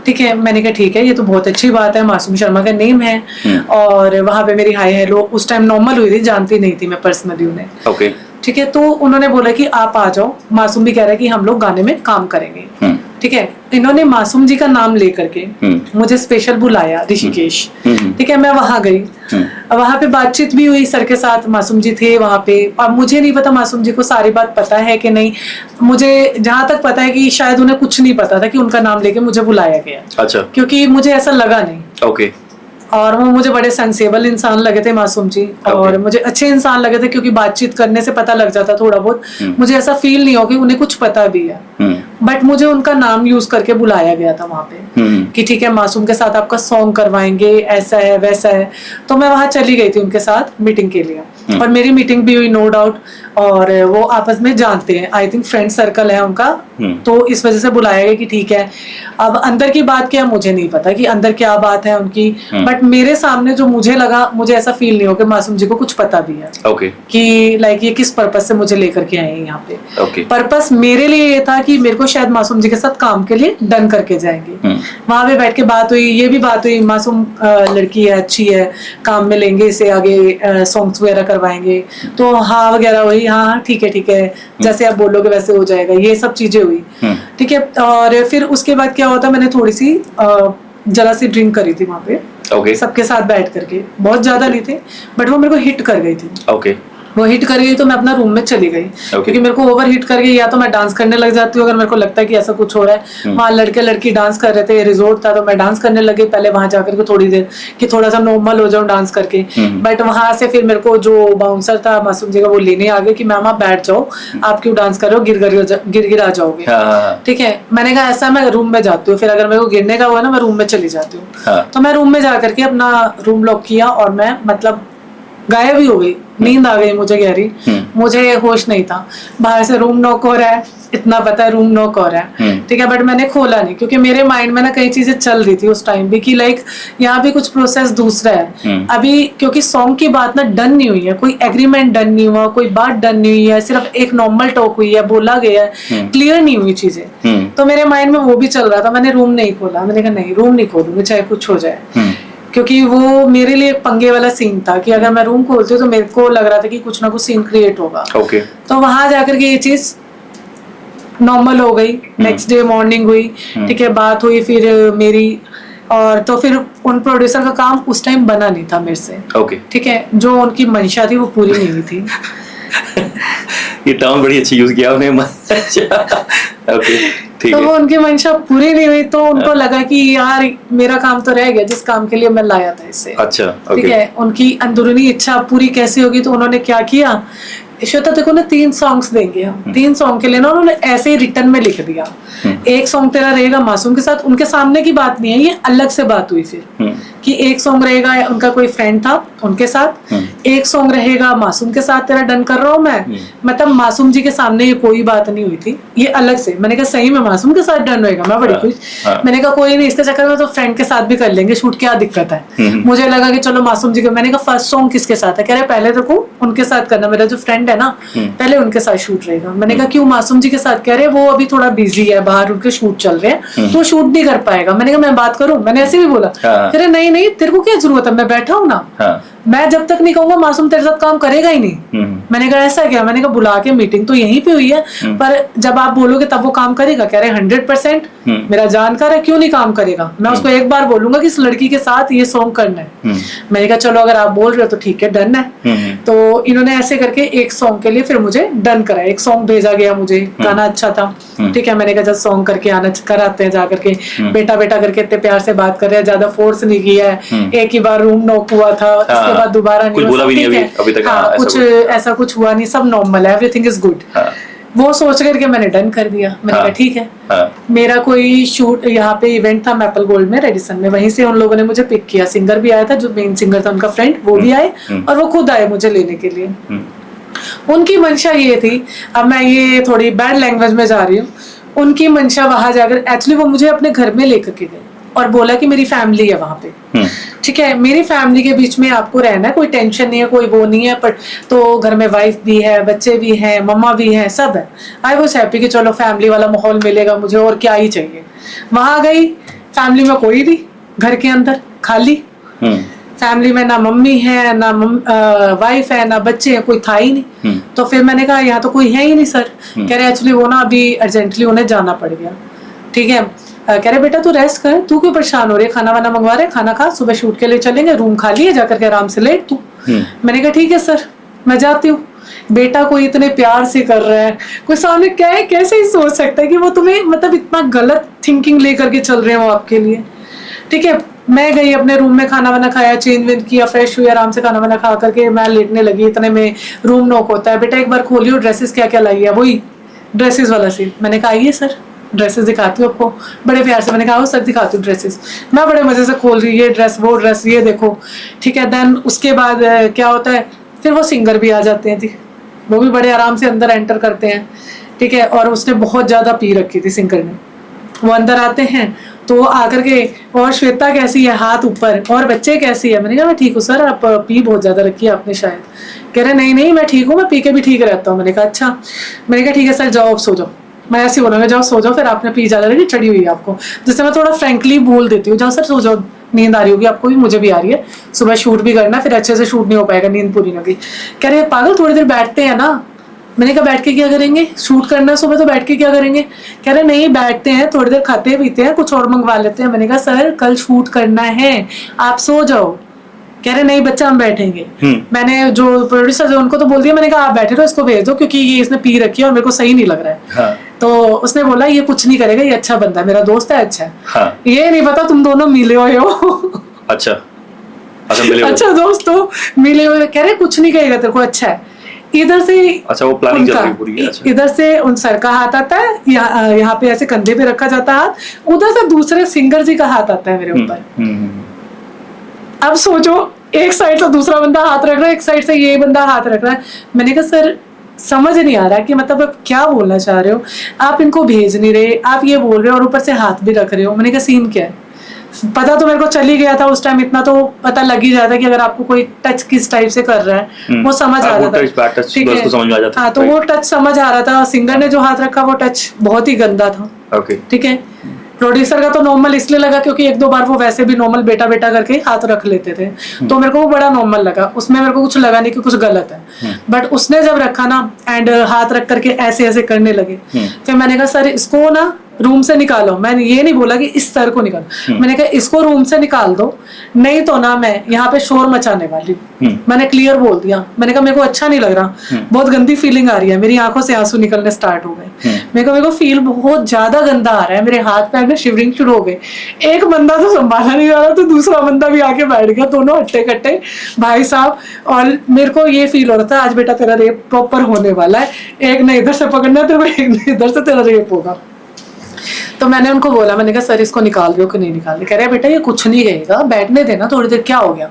ठीक है, मैंने कहा ठीक है, ये तो बहुत अच्छी बात है, मासूम शर्मा का नेम है। और वहाँ पे मेरी हाय हेलो उस टाइम नॉर्मल हुई थी, जानती नहीं थी मैं पर्सनली उन्हें। ओके। ठीक है, तो उन्होंने बोला कि आप आ जाओ, मासूम भी कह रहा है कि हम लोग गाने में काम करेंगे। ठीक है, इन्होंने मासूम जी का नाम लेकर के मुझे स्पेशल बुलाया ऋषिकेश। ठीक है, मैं वहां गई, वहां पे बातचीत भी हुई सर के साथ, मासूम जी थे वहां पे। अब मुझे नहीं पता मासूम जी को सारी बात पता है कि नहीं, मुझे जहां तक पता है कि शायद उन्हें कुछ नहीं पता था कि उनका नाम लेके मुझे बुलाया गया। अच्छा। क्योंकि मुझे ऐसा लगा नहीं। ओके। और वो मुझे बड़े सेंसेबल इंसान लगे थे मासूम जी, और मुझे अच्छे इंसान लगे थे, क्योंकि बातचीत करने से पता लग जाता थोड़ा बहुत। मुझे ऐसा फील नहीं हो कि उन्हें कुछ पता भी है, बट मुझे उनका नाम यूज करके बुलाया गया था वहां पे कि ठीक है मासूम के साथ आपका सॉन्ग करवाएंगे, ऐसा है वैसा है। तो मैं वहां चली गई थी उनके साथ मीटिंग के लिए, और मेरी मीटिंग भी हुई नो डाउट, और वो आपस में जानते हैं, आई थिंक फ्रेंड सर्कल है उनका, तो इस वजह से बुलाया गया कि ठीक है। अब अंदर की बात क्या, मुझे नहीं पता कि अंदर क्या बात है उनकी, बट मेरे सामने जो मुझे लगा, मुझे ऐसा फील नहीं हो कि मासूम जी को कुछ पता भी है। ओके। कि लाइक ये किस पर्पस से मुझे लेकर के आए हैं यहाँ पे। ओके। पर्पस मेरे लिए ये था कि मेरे को शायद मासूम जी के साथ काम के लिए डन करके जाएंगे। वहां पे बैठ के बात हुई, ये भी बात हुई, मासूम लड़की है, अच्छी है, काम में लेंगे इसे, आगे सॉन्ग्स वगैरह करवाएंगे। तो हाँ वगैरह हुई, हाँ ठीक है, जैसे आप बोलोगे वैसे हो जाएगा, ये सब चीजें हुई। ठीक है, और फिर उसके बाद क्या होता, मैंने थोड़ी सी जरा सी ड्रिंक करी थी वहां पे, सबके साथ बैठ करके, बहुत ज्यादा नहीं थे, बट वो मेरे को हिट कर गई थी। वो हिट कर गई तो मैं अपना रूम में चली गई, क्योंकि मेरे को ओवर हिट कर गई, या तो मैं डांस करने लग जाती हूँ अगर मेरे को लगता है कि ऐसा कुछ हो रहा है। वहाँ लड़के लड़की डांस कर रहे थे, रिजोर्ट था, तो मैं डांस करने लगी पहले वहां जाकर के थोड़ी देर, कि थोड़ा सा नॉर्मल हो जाऊं डांस करके। बट वहां से फिर मेरे को जो बाउंसर था मासूम जी का, वो लेने आ गए कि मैम आप बैठ जाओ, आप क्यों डांस कर रहे हो, गिर आ जाओगे। ठीक है, मैंने कहा ऐसा, मैं रूम में जाती हूँ, फिर अगर मेरे को गिरने का हुआ ना, मैं रूम में चली जाती हूँ। तो मैं रूम में जाकर के अपना रूम लॉक किया, और मैं मतलब गायब ही हो गई, नींद आ गई मुझे गहरी, मुझे होश नहीं था। बाहर से रूम नॉक हो रहा है, इतना पता है रूम नॉक हो रहा है, ठीक है, बट मैंने खोला नहीं, क्योंकि मेरे माइंड में ना कई चीजें चल रही थी उस टाइम भी, कि लाइक यहाँ भी कुछ प्रोसेस दूसरा है अभी, क्योंकि सॉन्ग की बात ना डन नहीं हुई है, कोई एग्रीमेंट डन नहीं हुआ, कोई बात डन नहीं हुई है, सिर्फ एक नॉर्मल टॉक हुई है, बोला गया है, क्लियर नहीं हुई चीजें। तो मेरे माइंड में वो भी चल रहा था, मैंने रूम नहीं खोला, मैंने कहा नहीं रूम नहीं खोलूंगी चाहे कुछ हो जाए, क्योंकि वो मेरे लिए पंगे वाला सीन था कि अगर मैं रूम खोलती हूँ तो मेरे को लग रहा था कि कुछ ना कुछ सीन क्रिएट होगा। तो वहां जाकर के ये चीज नॉर्मल हो गई। नेक्स्ट डे मॉर्निंग हुई, ठीक है, बात हुई फिर मेरी, और तो फिर उन प्रोड्यूसर का काम उस टाइम बना नहीं था मेरे से। ठीक है, जो उनकी मंशा थी वो पूरी नहीं हुई थी। ये टर्म बड़ी अच्छी यूज किया उन्हें। तो वो उनकी मंशा पूरी नहीं हुई, तो उनको लगा कि यार मेरा काम तो रह गया जिस काम के लिए मैं लाया था इससे। अच्छा, ठीक है, उनकी अंदरूनी इच्छा पूरी कैसे होगी, तो उन्होंने क्या किया, श्वेता देखो ना 3 सॉन्ग्स देंगे हम, 3 सॉन्ग के लिए ना उन्होंने ऐसे ही रिटर्न में लिख दिया, एक सॉन्ग तेरा रहेगा मासूम के साथ, उनके सामने की बात नहीं है, ये अलग से बात हुई फिर कि एक सॉन्ग रहेगा उनका कोई फ्रेंड था उनके साथ, एक सॉन्ग रहेगा मासूम के साथ, तेरा डन कर रहा हूँ मैं, मतलब मासूम जी के सामने ये कोई बात नहीं हुई थी, ये अलग से। मैंने कहा सही में मासूम के साथ डन होएगा, मैं बड़ी खुश। मैंने कहा कोई नहीं, इसके चक्कर में तो फ्रेंड के साथ भी कर लेंगे शूट, क्या दिक्कत है। मुझे लगा कि चलो मासूम जी का, मैंने कहा फर्स्ट सॉन्ग किसके साथ है, कह रहे पहले तो को उनके साथ करना, मेरा जो फ्रेंड है ना, पहले उनके साथ शूट रहेगा। मैंने कहा क्यों? मासूम जी के साथ। कह रहे वो अभी थोड़ा बिजी है, बाहर उनके शूट चल रहे हैं, तो शूट नहीं कर पाएगा। मैंने कहा मैं बात करूं? मैंने ऐसे भी बोला। कह रहे नहीं नहीं, तेरे को क्या जरूरत है, मैं बैठा हूं ना, मैं जब तक नहीं कहूंगा मासूम तेरे साथ काम करेगा ही नहीं। मैंने कहा ऐसा क्या? मैंने कहा बुला के मीटिंग तो यहीं पे हुई है, पर जब आप बोलोगे तब वो काम करेगा। कह रहे 100%, मेरा जानकार है, क्यों नहीं काम करेगा। मैं उसको एक बार बोलूंगा कि इस लड़की के साथ ये सॉन्ग करना है। मैंने कहा चलो अगर आप बोल रहे हो तो ठीक है, डन है। तो इन्होंने ऐसे करके एक सॉन्ग के लिए फिर मुझे डन करा, एक सॉन्ग भेजा गया मुझे, गाना अच्छा था, ठीक है। मैंने कहा जब सॉन्ग करके आना कराते हैं, जाकर के बेटा बेटा करके इतने प्यार से बात कर रहे हैं, ज्यादा फोर्स नहीं किया है। एक ही बार रूम नॉक हुआ था, इसके बाद दोबारा नहीं हुआ, अभी तक कुछ ऐसा कुछ हुआ नहीं, सब नॉर्मल है, एवरीथिंग इज गुड। वो सोच करके मैंने डन कर दिया। मैंने कहा ठीक है। मेरा कोई शूट यहाँ पे इवेंट था मैपल गोल्ड में, रेडिसन में, वहीं से उन लोगों ने मुझे पिक किया। सिंगर भी आया था, जो मेन सिंगर था उनका फ्रेंड, वो भी आए और वो खुद आए मुझे लेने के लिए। उनकी मंशा ये थी, अब मैं ये थोड़ी बैड लैंग्वेज में जा रही हूँ, उनकी मंशा वहां जाकर एक्चुअली वो मुझे अपने घर में लेकर के गए और बोला कि मेरी फैमिली है वहां पे, ठीक है, मेरी फैमिली के बीच में आपको रहना है, कोई टेंशन नहीं है, कोई वो नहीं है, पर तो घर में वाइफ भी है, बच्चे भी हैं, मम्मा भी है, सब है। आई वॉज हैप्पी कि चलो फैमिली वाला माहौल मिलेगा मुझे, और क्या ही चाहिए। वहां गई, फैमिली में कोई नहीं, घर के अंदर खाली, फैमिली में ना मम्मी है, ना वाइफ है, ना बच्चे हैं, कोई था ही नहीं। तो फिर मैंने कहा यहाँ तो कोई है ही नहीं सर। कह रहे एक्चुअली वो ना अभी अर्जेंटली उन्हें जाना पड़ गया, ठीक है। कह रहे बेटा तू रेस्ट कर, तू क्यों परेशान हो रही है, खाना वाना मंगवा रहे, खाना खा, सुबह शूट के लिए चलेंगे, रूम खाली है, जाकर के आराम से लेट तू। मैंने कहा ठीक है सर, मैं जाती हूँ। बेटा कोई इतने प्यार से कर रहा है, कोई सामने क्या है, कैसे ही सोच सकता है कि वो तुम्हें मतलब इतना गलत थिंकिंग लेकर के चल रहे हो आपके लिए, ठीक है। मैं गई अपने रूम में, खाना वाना खाया, चेंज वेंज किया, फ्रेश हुई, आराम से खाना वाना खा करके मैं लेटने लगी। इतने में रूम नॉक होता है, बेटा एक बार खोलियो, ड्रेसेस क्या क्या लाई है, वही ड्रेसेस वाला सीन। मैंने कहा आइए सर, ड्रेसेस दिखाती हूँ आपको, बड़े प्यार से। मैंने कहा सर दिखाती हूँ ड्रेसेस। मैं बड़े मजे से खोल रही, ये ड्रेस, वो ड्रेस, ये देखो, ठीक है। देन उसके बाद क्या होता है, फिर वो सिंगर भी आ जाते हैं जी, वो भी बड़े आराम से अंदर एंटर करते हैं, ठीक है। और उसने बहुत ज्यादा पी रखी थी सिंगर ने। वो अंदर आते हैं तो वो आकर के, और श्वेता कैसी है, हाथ ऊपर, और बच्चे कैसी है। मैंने कहा मैं ठीक हूँ सर, आप पी बहुत ज्यादा रखी है आपने शायद। कह रहे नहीं नहीं मैं ठीक हूँ, मैं पी के भी ठीक रहता हूँ। मैंने कहा अच्छा। मैंने कहा ठीक है सर, जाओ अब सो जाओ। मैं ऐसे बोलूँगा जाओ सो जाओ, फिर आपने पी ज्यादा रखी, चढ़ी हुई है आपको। जिससे मैं थोड़ा फ्रेंकली बोल देती हूँ, जाओ सर सो जाओ, नींद आ रही होगी आपको भी, मुझे भी आ रही है, सुबह शूट भी करना, फिर अच्छे से शूट नहीं हो पाएगा, नींद पूरी नहीं होगी। कह रहे पागल थोड़ी देर बैठते हैं ना। मैंने कहा बैठ के क्या करेंगे, शूट करना सुबह, तो बैठ के क्या करेंगे। कह रहे नहीं बैठते हैं, थोड़ी देर खाते पीते हैं, कुछ और मंगवा लेते हैं। मैंने कहा सर कल शूट करना है, आप सो जाओ। कह रहे नहीं बच्चा हम बैठेंगे। मैंने जो प्रोड्यूसर थे उनको तो बोल दिया, मैंने कहा आप बैठे रहो, इसको भेज दो, क्योंकि ये इसने पी रखी है और मेरे को सही नहीं लग रहा है। हाँ। तो उसने बोला ये कुछ नहीं करेगा, ये अच्छा बंदा है, मेरा दोस्त है, अच्छा है। हाँ। ये नहीं पता तुम दोनों मिले हुए हो। अच्छा मिले हो, अच्छा दोस्त हो, मिले हुए। कह रहे कुछ नहीं कहेगा तेरे को, अच्छा है। इधर से अच्छा वो प्लानिंग चल रही पूरी है। अच्छा। इधर से उन सर का हाथ आता है, यहाँ पे ऐसे कंधे पे रखा जाता है हाथ, उधर से दूसरे सिंगर जी का हाथ आता है मेरे ऊपर। अब सोचो एक साइड से दूसरा बंदा हाथ रख रहा है, एक साइड से ये बंदा हाथ रख रहा है। मैंने कहा सर समझ नहीं आ रहा कि मतलब आप क्या बोलना चाह रहे हो, आप इनको भेज नहीं रहे, आप ये बोल रहे हो और ऊपर से हाथ भी रख रहे हो। मैंने कहा सीन क्या है। पता तो मेरे को चल ही गया था उस टाइम, इतना तो पता लग ही जाता कि अगर आपको कोई टच किस टाइप से कर रहा है वो समझ आ रहा था, ठीक है। हाँ तो वो टच समझ आ रहा था। सिंगर ने जो हाथ रखा वो टच बहुत ही गंदा था, ठीक है। प्रोड्यूसर का तो नॉर्मल इसलिए लगा क्योंकि एक दो बार वो वैसे भी नॉर्मल बेटा बेटा करके हाथ रख लेते थे, तो मेरे को वो बड़ा नॉर्मल लगा, उसमें मेरे को कुछ लगा नहीं कि कुछ गलत है। बट उसने जब रखा ना एंड हाथ रख करके ऐसे ऐसे करने लगे, फिर मैंने कहा सर इसको ना रूम से निकालो। मैंने ये नहीं बोला कि इस सर को निकालो, मैंने कहा इसको रूम से निकाल दो, नहीं तो ना मैं यहाँ पे शोर मचाने वाली हूँ। मैंने क्लियर बोल दिया। मैंने कहा मेरे को अच्छा नहीं लग रहा, बहुत गंदी फीलिंग आ रही है, मेरी आंखों से आंसू निकलने स्टार्ट हो गए। मेरे को फील बहुत ज्यादा गंदा आ रहा है, मेरे हाथ पैर में शिवरिंग शुरू हो गई। एक बंदा तो संभाला नहीं जा रहा, तो दूसरा बंदा भी आके बैठ गया, दोनों हट्टे कट्टे भाई साहब। और मेरे को ये फील हो रहा था आज बेटा तेरा रेप प्रॉपर होने वाला है, एक ने इधर से पकड़ना तेरे को, एक ने इधर से, तेरा रेप होगा। तो मैंने उनको बोला, मैंने कहा सर इसको निकाल रहे हो कि नहीं निकाल रहे। कह रहे बेटा ये कुछ नहीं कहेगा, बैठने देना थोड़ी देर, क्या हो गया,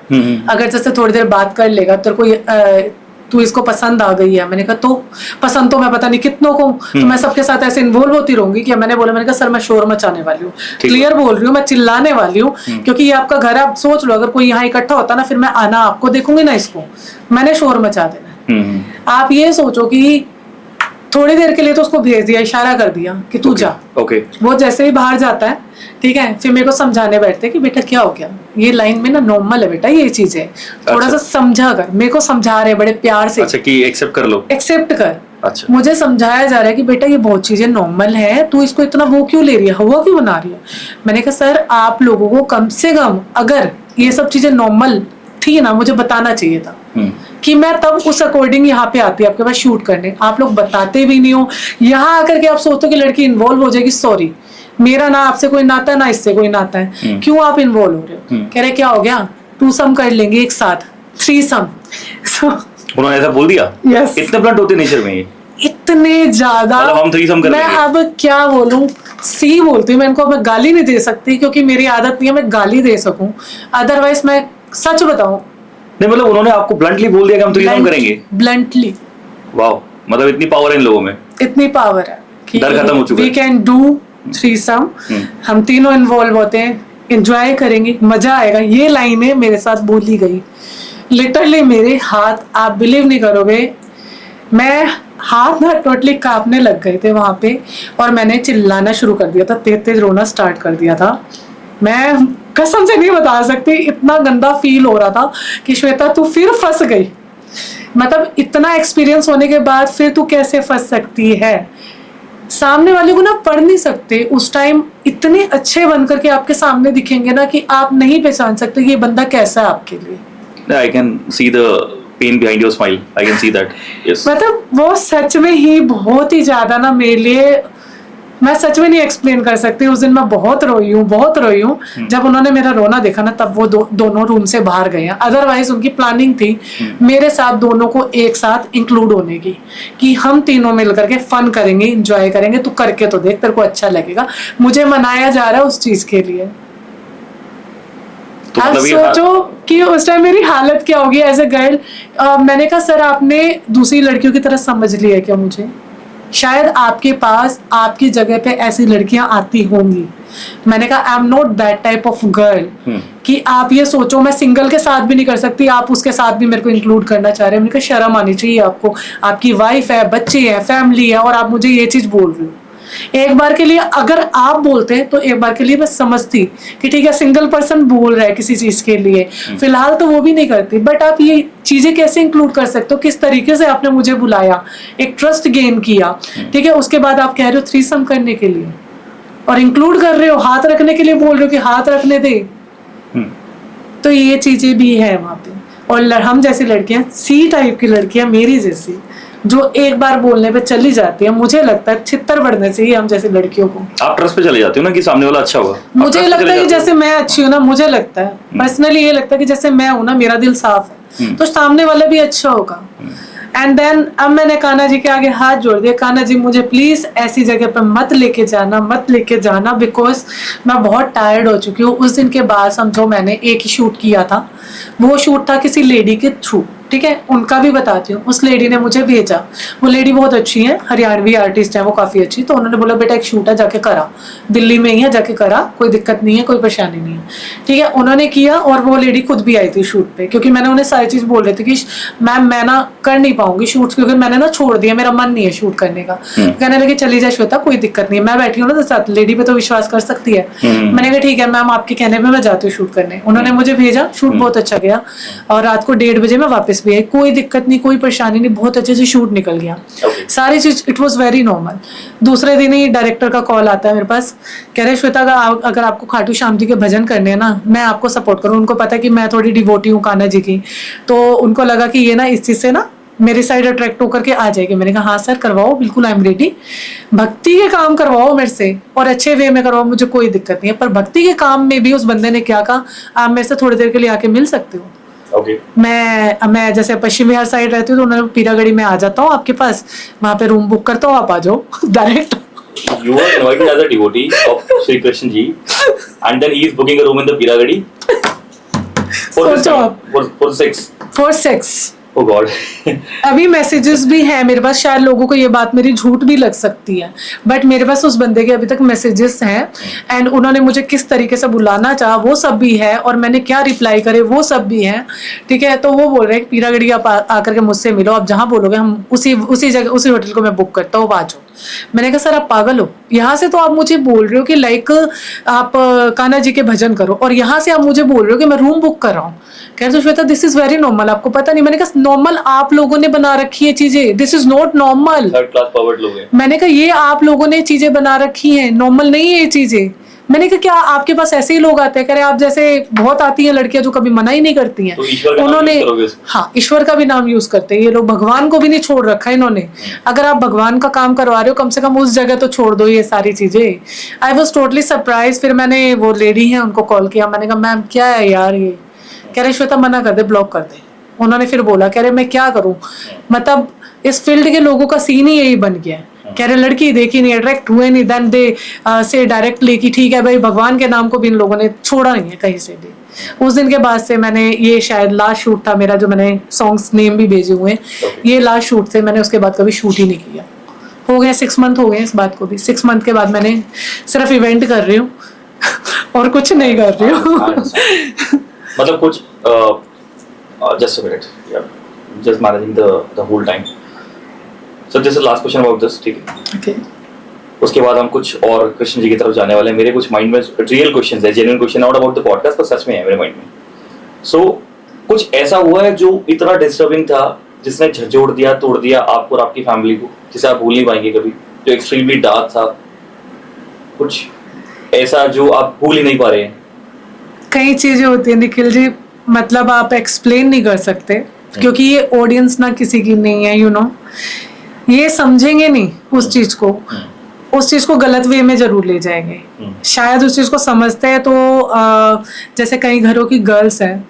अगर जैसे थोड़ी देर बात कर लेगा तेरे को, तू इसको पसंद आ गई है। मैंने कहा तो पसंद तो मैं पता नहीं कितनों को, तो मैं सबके साथ ऐसे इन्वॉल्व होती रहूंगी क्या। मैंने बोला, मैंने कहा सर मैं शोर मचाने वाली हूँ, क्लियर बोल रही हूँ, मैं चिल्लाने वाली हूँ, क्योंकि ये आपका घर है। आप सोच लो अगर कोई यहाँ इकट्ठा होता ना, फिर मैं आना आपको देखूंगी ना, इसको मैंने शोर मचा देना। आप ये सोचो कि थोड़ी देर के लिए तो उसको भेज दिया, इशारा कर दिया कि तू जा। ओके। वो जैसे ही बाहर जाता है, ठीक है, फिर मेरे को समझाने बैठते कि बेटा क्या हो गया, ये लाइन में ना नॉर्मल है बेटा, ये चीज है, थोड़ा सा समझा कर। मेरे को समझा रहे बड़े प्यार से। अच्छा, कि एक्सेप्ट कर लो, एक्सेप्ट कर। अच्छा। मुझे समझाया जा रहा है कि बेटा ये बहुत चीजें नॉर्मल है, तू इसको इतना वो क्यों ले रही है, हवा क्यों बना रही है। मैंने कहा सर आप लोगों को कम से कम अगर ये सब चीजें नॉर्मल थी ना, मुझे बताना चाहिए था कि मैं तब उस अकॉर्डिंग यहाँ पे आती आपके पास शूट करने। आप लोग बताते भी नहीं हो, यहाँ आकर के आप सोचते हो कि लड़की इन्वॉल्व हो जाएगी। सॉरी, मेरा ना आपसे कोई नाता है ना इससे कोई नाता है, क्यों आप इन्वॉल्व हो रहे हो। कह रहे क्या हो गया, 2 सम कर लेंगे एक साथ, 3 सम। उन्होंने ऐसा बोल दिया? Yes. इतने ब्लंट होते नेचर में ये? इतने ज्यादा, मतलब हम 3 सम कर मैं लेंगे। अब क्या बोलूं, सी बोलती हूँ मैं इनको, मैं गाली नहीं दे सकती क्योंकि मेरी आदत नहीं है मैं गाली दे सकूं। अदरवाइज मैं सच बताऊं, नहीं मतलब उन्होंने आपको ब्लंटली बोल दिया कि हम 3 सम करेंगे? ब्लंटली। वाओ, मतलब इतनी पावर है इन लोगों में, इतनी पावर है कि डर खत्म हो चुका है। वी कैन डू 3 सम, हम तीनों इन्वॉल्व होते हैं, एंजॉय करेंगे, मजा आएगा। ये लाइनें मेरे साथ बोली गई, लिटरली मेरे हाथ, आप बिलीव नहीं करोगे, मैं हाथ ना टोटली कांपने लग गए थे वहां पे, और मैंने चिल्लाना शुरू कर दिया था, तेज तेज रोना स्टार्ट कर दिया था। मैं कसम से नहीं बता सकती, इतना गंदा फील हो रहा था कि श्वेता तू फिर फंस गई। मतलब इतना एक्सपीरियंस होने के बाद फिर तू कैसे फंस सकती है। सामने वाले को ना पढ़ नहीं सकते, उस टाइम इतने अच्छे बनकर के आपके सामने दिखेंगे ना कि आप नहीं पहचान सकते ये बंदा कैसा है आपके लिए। I can see the pain behind your smile. I can see that. Yes. मतलब वो सच में ही बहुत ही ज्यादा ना मेरे लिए, मैं सच में नहीं एक्सप्लेन कर सकती। उस दिन मैं बहुत रोई हूँ। जब उन्होंने मेरा रोना देखा ना, तब वो दोनों रूम से बाहर गए हैं। अदरवाइज उनकी प्लानिंग थी मेरे साथ दोनों को एक साथ इंक्लूड होने की, कि हम तीनों मिलकर के फन करेंगे, इंजॉय करेंगे, तू करके तो देख, तेरे को अच्छा लगेगा। मुझे मनाया जा रहा है उस चीज के लिए। तो आप मतलब सोचो कि उस टाइम मेरी हालत क्या होगी एज ए गर्ल। मैंने कहा सर आपने दूसरी लड़कियों की तरह समझ लिया है क्या मुझे, शायद आपके पास आपकी जगह पे ऐसी लड़कियां आती होंगी। मैंने कहा आई am not that type of girl कि आप ये सोचो मैं सिंगल के साथ भी नहीं कर सकती, आप उसके साथ भी मेरे को इंक्लूड करना चाह रहे हैं। मैंने कहा शर्म आनी चाहिए आपको, आपकी वाइफ है, बच्चे हैं, फैमिली है, और आप मुझे ये चीज बोल रहे हो। एक बार के लिए अगर आप बोलते तो एक बार के लिए मैं समझती कि ठीक है सिंगल पर्सन बोल रहा है किसी चीज के लिए, फिलहाल तो वो भी नहीं करती। बट आप ये चीजें कैसे इंक्लूड कर सकते हो, किस तरीके से आपने मुझे बुलाया, एक ट्रस्ट गेन किया, ठीक है, उसके बाद आप कह रहे हो 3 सम करने के लिए और इंक्लूड कर रहे हो, हाथ रखने के लिए बोल रहे हो कि हाथ रखने दे। तो ये चीजें भी है वहां पे। और हम जैसी लड़कियां, सी टाइप की लड़कियां मेरी जैसी, जो एक बार बोलने पे चली जाती है, मुझे लगता है छितर बढ़ने चाहिए हम जैसी लड़कियों को। आप ट्रस्ट पे चले जाते हो ना कि सामने वाला अच्छा होगा। मुझे लगता है कि जैसे मैं अच्छी हूँ ना, मुझे लगता है पर्सनली ये लगता है कि जैसे मैं हूँ ना, मेरा दिल साफ है, तो सामने वाला भी अच्छा होगा। एंड देन अब मैंने कान्हा जी के आगे हाथ जोड़ दिया, कान्हा जी मुझे प्लीज ऐसी जगह पे मत लेके जाना, बिकॉज मैं बहुत टायर्ड हो चुकी हूँ। उस दिन के बाद समझो मैंने एक ही शूट किया था, वो शूट था किसी लेडी के थ्रू, ठीक है, उनका भी बताती हूँ। उस लेडी ने मुझे भेजा, वो लेडी बहुत अच्छी है, हरियाणवी आर्टिस्ट है वो, काफी अच्छी। तो उन्होंने बोला बेटा एक शूट है, जाके करा, दिल्ली में ही है, जाके करा, कोई दिक्कत नहीं है, कोई परेशानी नहीं है, ठीक है। उन्होंने किया और वो लेडी खुद भी आई थी शूट पे, क्योंकि मैंने उन्हें सारी चीज बोल रही थी कि मैम मैं ना कर नहीं पाऊंगी शूट, क्योंकि मैंने ना छोड़ दिया, मेरा मन नहीं है शूट करने का। कहने लगे चली जाए श्वेता, कोई दिक्कत नहीं है, मैं बैठी हूँ ना तो साथ, लेडी पे तो विश्वास कर सकती है। मैंने कहा ठीक है मैम, आपके कहने पे मैं जाती हूँ शूट करने। उन्होंने मुझे भेजा, शूट बहुत अच्छा गया, और रात को 1:30 बजे मैं वापस भी आई, कोई दिक्कत नहीं, कोई परेशानी नहीं, बहुत अच्छे से शूट निकल गया, सारी चीज, इट वाज वेरी नॉर्मल। दूसरे दिन ही डायरेक्टर का कॉल आता है मेरे पास, कह रहे श्वेता अगर आपको खाटू श्याम जी के भजन करने हैं ना, मैं आपको सपोर्ट करूँ। उनको पता है कि मैं थोड़ी डिवोटी हूँ कान्हा जी की, तो उनको लगा कि ये ना इस चीज से ना मेरी साइड अट्रैक्ट होकर के आ जाएगी। मैंने कहा हाँ सर करवाओ, बिल्कुल आई एम रेडी, भक्ति के काम करवाओ मेरे से, और अच्छे वे में करवाओ, मुझे कोई दिक्कत नहीं है। पर भक्ति के काम में भी उस बंदे ने क्या कहा, आप मेरे से थोड़ी देर के लिए आके मिल सकते हो। Okay. मैं जैसे पश्चिम बिहार साइड रहती हूँ, तो उन्होंने पीरागढ़ी में आ जाता हूँ आपके पास, वहाँ पे रूम बुक करता हूँ, आप आ जाओ direct. You are invited as a devotee of Sri Krishna ji, and then he is booking a room in the Piragadi for सोचो आप, for sex. for sex, oh God. अभी मैसेजेस भी हैं मेरे पास, शायद लोगों को ये बात मेरी झूठ भी लग सकती है, बट मेरे पास उस बंदे के अभी तक मैसेजेस हैं, एंड उन्होंने मुझे किस तरीके से बुलाना चाहा वो सब भी है, और मैंने क्या रिप्लाई करे वो सब भी है। ठीक है, तो वो बोल रहे हैं पीरागढ़ी आप आकर के मुझसे मिलो, आप जहाँ बोलोगे हम उसी जगह उसी होटल को मैं बुक करता हूँ, आ जाओ। मैंने कहा सर आप पागल हो, यहाँ से तो आप मुझे बोल रहे हो कि लाइक आप कान्हा जी के भजन करो, और यहाँ से आप मुझे बोल रहे हो कि मैं रूम बुक कर रहा हूँ। कह रहे तो Shweta this is very normal, आपको पता नहीं। मैंने कहा नॉर्मल आप लोगों ने बना रखी है चीजें, this is not normal. Third class pervert लोग हैं। मैंने कहा ये आप लोगों ने चीजें बना रखी हैं, नॉर्मल नहीं है ये चीजें। मैंने कहा क्या आपके पास ऐसे ही लोग आते हैं? कह रहे आप जैसे बहुत आती हैं लड़कियां जो कभी मना ही नहीं करती हैं। तो ईश्वर का उन्होंने नाम यूज करोगे उसमें? हाँ, ईश्वर का भी नाम यूज करते हैं ये लोग, भगवान को भी नहीं छोड़ रखा है इन्होंने। अगर आप भगवान का काम करवा रहे हो, कम से कम उस जगह तो छोड़ दो ये सारी चीजें। I was totally surprise. फिर मैंने वो लेडी है उनको कॉल किया, मैंने कहा मैम क्या है यार ये? कह रहे श्वेता मना कर दे, ब्लॉक कर दे। उन्होंने फिर बोला, कह रहे मैं क्या करूं, मतलब इस फील्ड के लोगों का सीन ही यही बन गया है। कह रहे लड़की देखी नहीं, अट्रैक्ट हुए नहीं, देन दे से डायरेक्टली कि ठीक है भाई, भगवान के नाम को भी इन लोगों ने छोड़ा नहीं है कहीं से भी। उस दिन के बाद से मैंने, ये शायद लास्ट शूट था मेरा जो मैंने सॉन्ग्स नेम भी भेजे हुए हैं, ये लास्ट शूट थे, मैंने उसके बाद कभी शूट ही नहीं किया। हो गए 6 मंथ हो गए इस बात को भी। 6 मंथ के बाद मैंने सिर्फ इवेंट कर रही हूँ और कुछ नहीं कर रही हूँ। मतलब कुछ just a minute, yeah, just managing the whole time. So this is last question about this, ठीक है? Okay. उसके बाद हम कुछ और कृष्ण जी की तरफ जाने वाले हैं। मेरे कुछ माइंड में रियल क्वेश्चंस है, genuine question, not about the podcast, पर सच में है मेरे माइंड में। सो कुछ ऐसा हुआ है जो इतना डिस्टर्बिंग था, जिसने झंझोड़ दिया, तोड़ दिया आपको और आपकी फैमिली को, जिसे आप भूल नहीं पाएंगे कभी, जो एक्सट्रीमली डार्क था, कुछ ऐसा जो आप भूल ही नहीं पा रहे हैं? कई चीजें होती है निखिल जी, मतलब आप एक्सप्लेन नहीं कर सकते, क्योंकि ये ऑडियंस ना किसी की नहीं है, यू नो, ये समझेंगे नहीं उस चीज को, उस चीज को गलत वे में जरूर ले जाएंगे। शायद उस चीज को समझते हैं तो जैसे कई घरों की गर्ल्स हैं,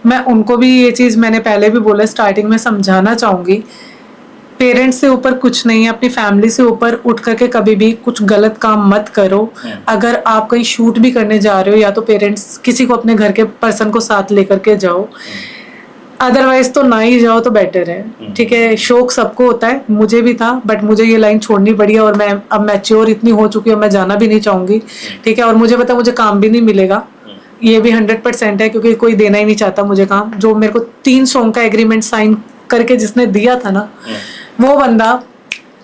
मैं उनको भी ये चीज मैंने पहले भी बोला स्टार्टिंग में, समझाना चाहूंगी, पेरेंट्स से ऊपर कुछ नहीं है, अपनी फैमिली से ऊपर उठ करके कभी भी कुछ गलत काम मत करो। अगर आप कहीं शूट भी करने जा रहे हो, या तो पेरेंट्स किसी को, अपने घर के पर्सन को साथ लेकर के जाओ, अदरवाइज तो ना ही जाओ तो बेटर है। ठीक है, शौक सबको होता है, मुझे भी था, बट मुझे ये लाइन छोड़नी पड़ी है, और मैं अब मैच्योर इतनी हो चुकी हूँ, मैं जाना भी नहीं चाहूंगी। ठीक है, और मुझे पता है मुझे काम भी नहीं मिलेगा, ये भी 100% है, क्योंकि कोई देना ही नहीं चाहता मुझे काम। जो मेरे को 3 सॉन्ग का एग्रीमेंट साइन करके जिसने दिया था ना, वो बंदा,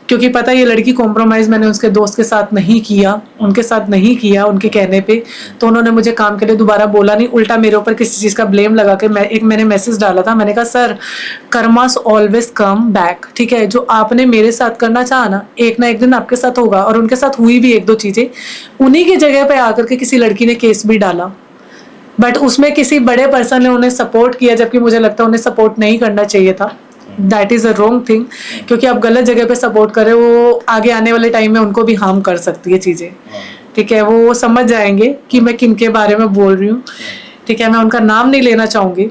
क्योंकि पता ये लड़की कॉम्प्रोमाइज मैंने उसके दोस्त के साथ नहीं किया, उनके साथ नहीं किया, उनके कहने पे, तो उन्होंने मुझे काम के लिए दोबारा बोला नहीं, उल्टा मेरे ऊपर किसी चीज़ का ब्लेम लगा के मैंने मैसेज डाला था, मैंने कहा sir karmas always come back. ठीक है, जो आपने मेरे साथ करना चाहा ना, एक ना एक दिन आपके साथ होगा, और उनके साथ हुई भी 1-2 चीज़ें। उन्हीं की जगह पे आकर के किसी लड़की ने केस भी डाला, बट उसमें किसी बड़े पर्सन ने उन्हें सपोर्ट किया, जबकि मुझे लगता है उन्हें सपोर्ट नहीं करना चाहिए था। That is a wrong thing, क्योंकि आप गलत जगह पे सपोर्ट कर रहे हो, वो आगे आने वाले टाइम में उनको भी हार्म कर सकती है चीजें। ठीक है, वो समझ जाएंगे कि मैं किन के बारे में बोल रही हूँ। ठीक है, मैं उनका नाम नहीं लेना चाहूंगी।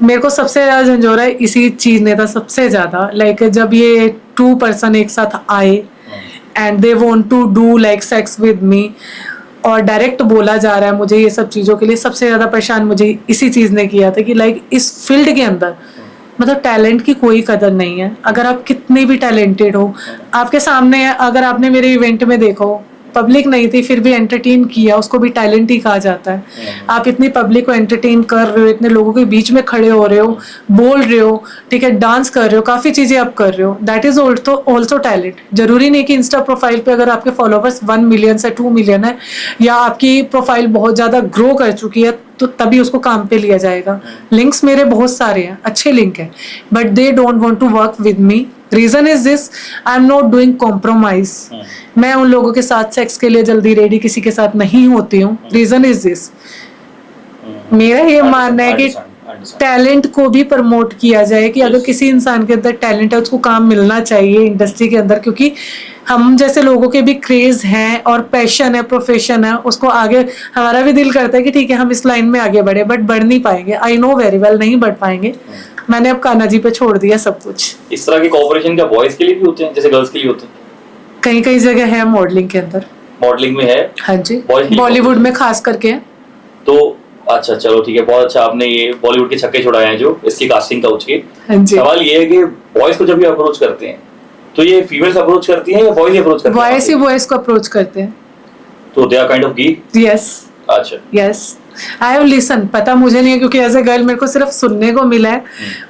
मेरे को सबसे ज्यादा झंझोरा इसी चीज ने था, सबसे ज्यादा, लाइक जब ये 2 पर्सन एक साथ आए and they want to do like sex with me, और डायरेक्ट बोला जा रहा है मुझे ये सब चीजों के लिए। सबसे ज्यादा परेशान मुझे इसी चीज ने किया था कि लाइक इस फील्ड के अंदर मतलब टैलेंट की कोई कदर नहीं है। अगर आप कितने भी टैलेंटेड हो, आपके सामने, अगर आपने मेरे इवेंट में देखो, पब्लिक नहीं थी फिर भी एंटरटेन किया, उसको भी टैलेंट ही कहा जाता है। आप इतनी पब्लिक को एंटरटेन कर रहे हो, इतने लोगों के बीच में खड़े हो रहे हो, बोल रहे हो, ठीक है, डांस कर रहे हो, काफ़ी चीज़ें आप कर रहे हो, दैट इज़ ऑल्सो टैलेंट। जरूरी नहीं कि इंस्टा प्रोफाइल पे अगर आपके फॉलोवर्स 1 मिलियन से 2 मिलियन है, या आपकी प्रोफाइल बहुत ज़्यादा ग्रो कर चुकी है, तो तभी उसको काम पे लिया जाएगा। लिंक्स मेरे बहुत सारे हैं, अच्छे लिंक हैं, but they don't want to work with me. Reason is this, I am not doing compromise. मैं उन लोगों के साथ सेक्स के लिए जल्दी रेडी किसी के साथ नहीं होती हूँ। रीजन इज दिस, मेरा ये मानना है कि टैलेंट को भी प्रमोट किया जाए, कि अगर किसी इंसान के अंदर टैलेंट है उसको काम मिलना चाहिए इंडस्ट्री के अंदर, क्योंकि हम जैसे लोगों के भी क्रेज हैं और पैशन है, प्रोफेशन है, उसको आगे हमारा भी दिल करता है कि ठीक है हम इस लाइन में आगे बढ़े, बट बढ़ नहीं पाएंगे। आई नो वेरी वेल नहीं बढ़ पाएंगे। मैंने अब कान्हा जी पे छोड़ दिया सब कुछ। इस तरह के कॉर्पोरेशन क्या बॉयज के लिए भी होते हैं जैसे गर्ल्स के लिए होते हैं? कई कई जगह है मॉडलिंग के अंदर। मॉडलिंग में है? हाँ जी, Boys के लिए बॉलीवुड में खास करके है। तो अच्छा चलो ठीक है, बहुत अच्छा। आपने ये बॉलीवुड के छक्के छुड़ाए हैं जो इसकी कास्टिंग काउच के। हाँ जी। सवाल ये है कि बॉयज को जब भी अप्रोच करते हैं तो ये फीमेल्स अप्रोच करती हैं या बॉयज अप्रोच करते हैं? बॉयज ही बॉयज को अप्रोच करते हैं। तो दे आर काइंड ऑफ गी। यस अच्छा यस, आई हैव लिसन, पता मुझे नहीं है क्योंकि एज ए गर्ल मेरे को सिर्फ सुनने को मिला है,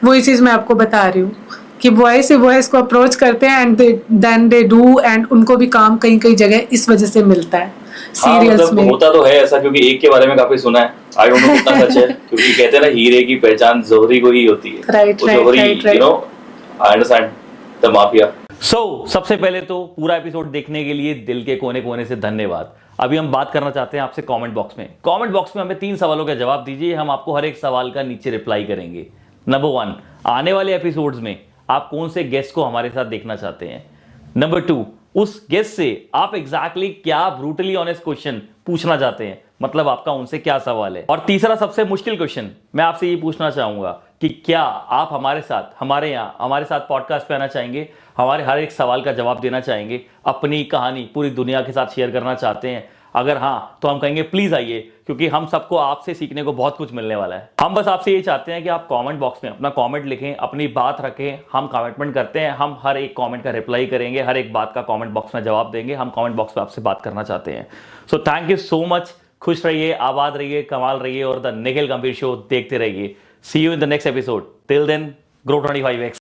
वही चीज मैं आपको बता रही हूँ कि बॉयज से बॉयज को अप्रोच करते हैं and then they do, and उनको भी काम कहीं कहीं जगह इस वजह से मिलता है हाँ, सीरियल्स मतलब में। होता तो है ऐसा, क्योंकि एक के बारे में काफी सुना है, आई डोंट नो कितना सच है, क्योंकि कहते हैं ना हीरे की पहचान जोहरी को ही होती है। Right, वो right, Johri, right, right. You know, I understand the mafia. सबसे पहले तो पूरा एपिसोड देखने के लिए दिल के कोने कोने से धन्यवाद। अभी हम बात करना चाहते हैं आपसे कमेंट बॉक्स में। कमेंट बॉक्स में हमें 3 सवालों का जवाब दीजिए, हम आपको हर एक सवाल का नीचे रिप्लाई करेंगे। नंबर 1, आने वाले एपिसोड्स में आप कौन से गेस्ट को हमारे साथ देखना चाहते हैं। नंबर 2, उस गेस्ट से आप एग्जैक्टली क्या ब्रूटली ऑनेस्ट क्वेश्चन पूछना चाहते हैं, मतलब आपका उनसे क्या सवाल है। और तीसरा सबसे मुश्किल क्वेश्चन मैं आपसे ये पूछना चाहूंगा कि क्या आप हमारे साथ पॉडकास्ट पे आना चाहेंगे, हमारे हर एक सवाल का जवाब देना चाहेंगे, अपनी कहानी पूरी दुनिया के साथ शेयर करना चाहते हैं। अगर हाँ तो हम कहेंगे प्लीज आइए, क्योंकि हम सबको आपसे सीखने को बहुत कुछ मिलने वाला है। हम बस आपसे ये चाहते हैं कि आप कमेंट बॉक्स में अपना कमेंट लिखें, अपनी बात रखें, हम कमिटमेंट करते हैं, हम हर एक कमेंट का रिप्लाई करेंगे, हर एक बात का कमेंट बॉक्स में जवाब देंगे। हम कमेंट बॉक्स पे आपसे बात करना चाहते हैं। So thank you so much. खुश रहिए, आबाद रहिए, कमाल रहिए और द निखिल गंभीर शो देखते रहिए। See you in the next episode. Till then, grow 25x।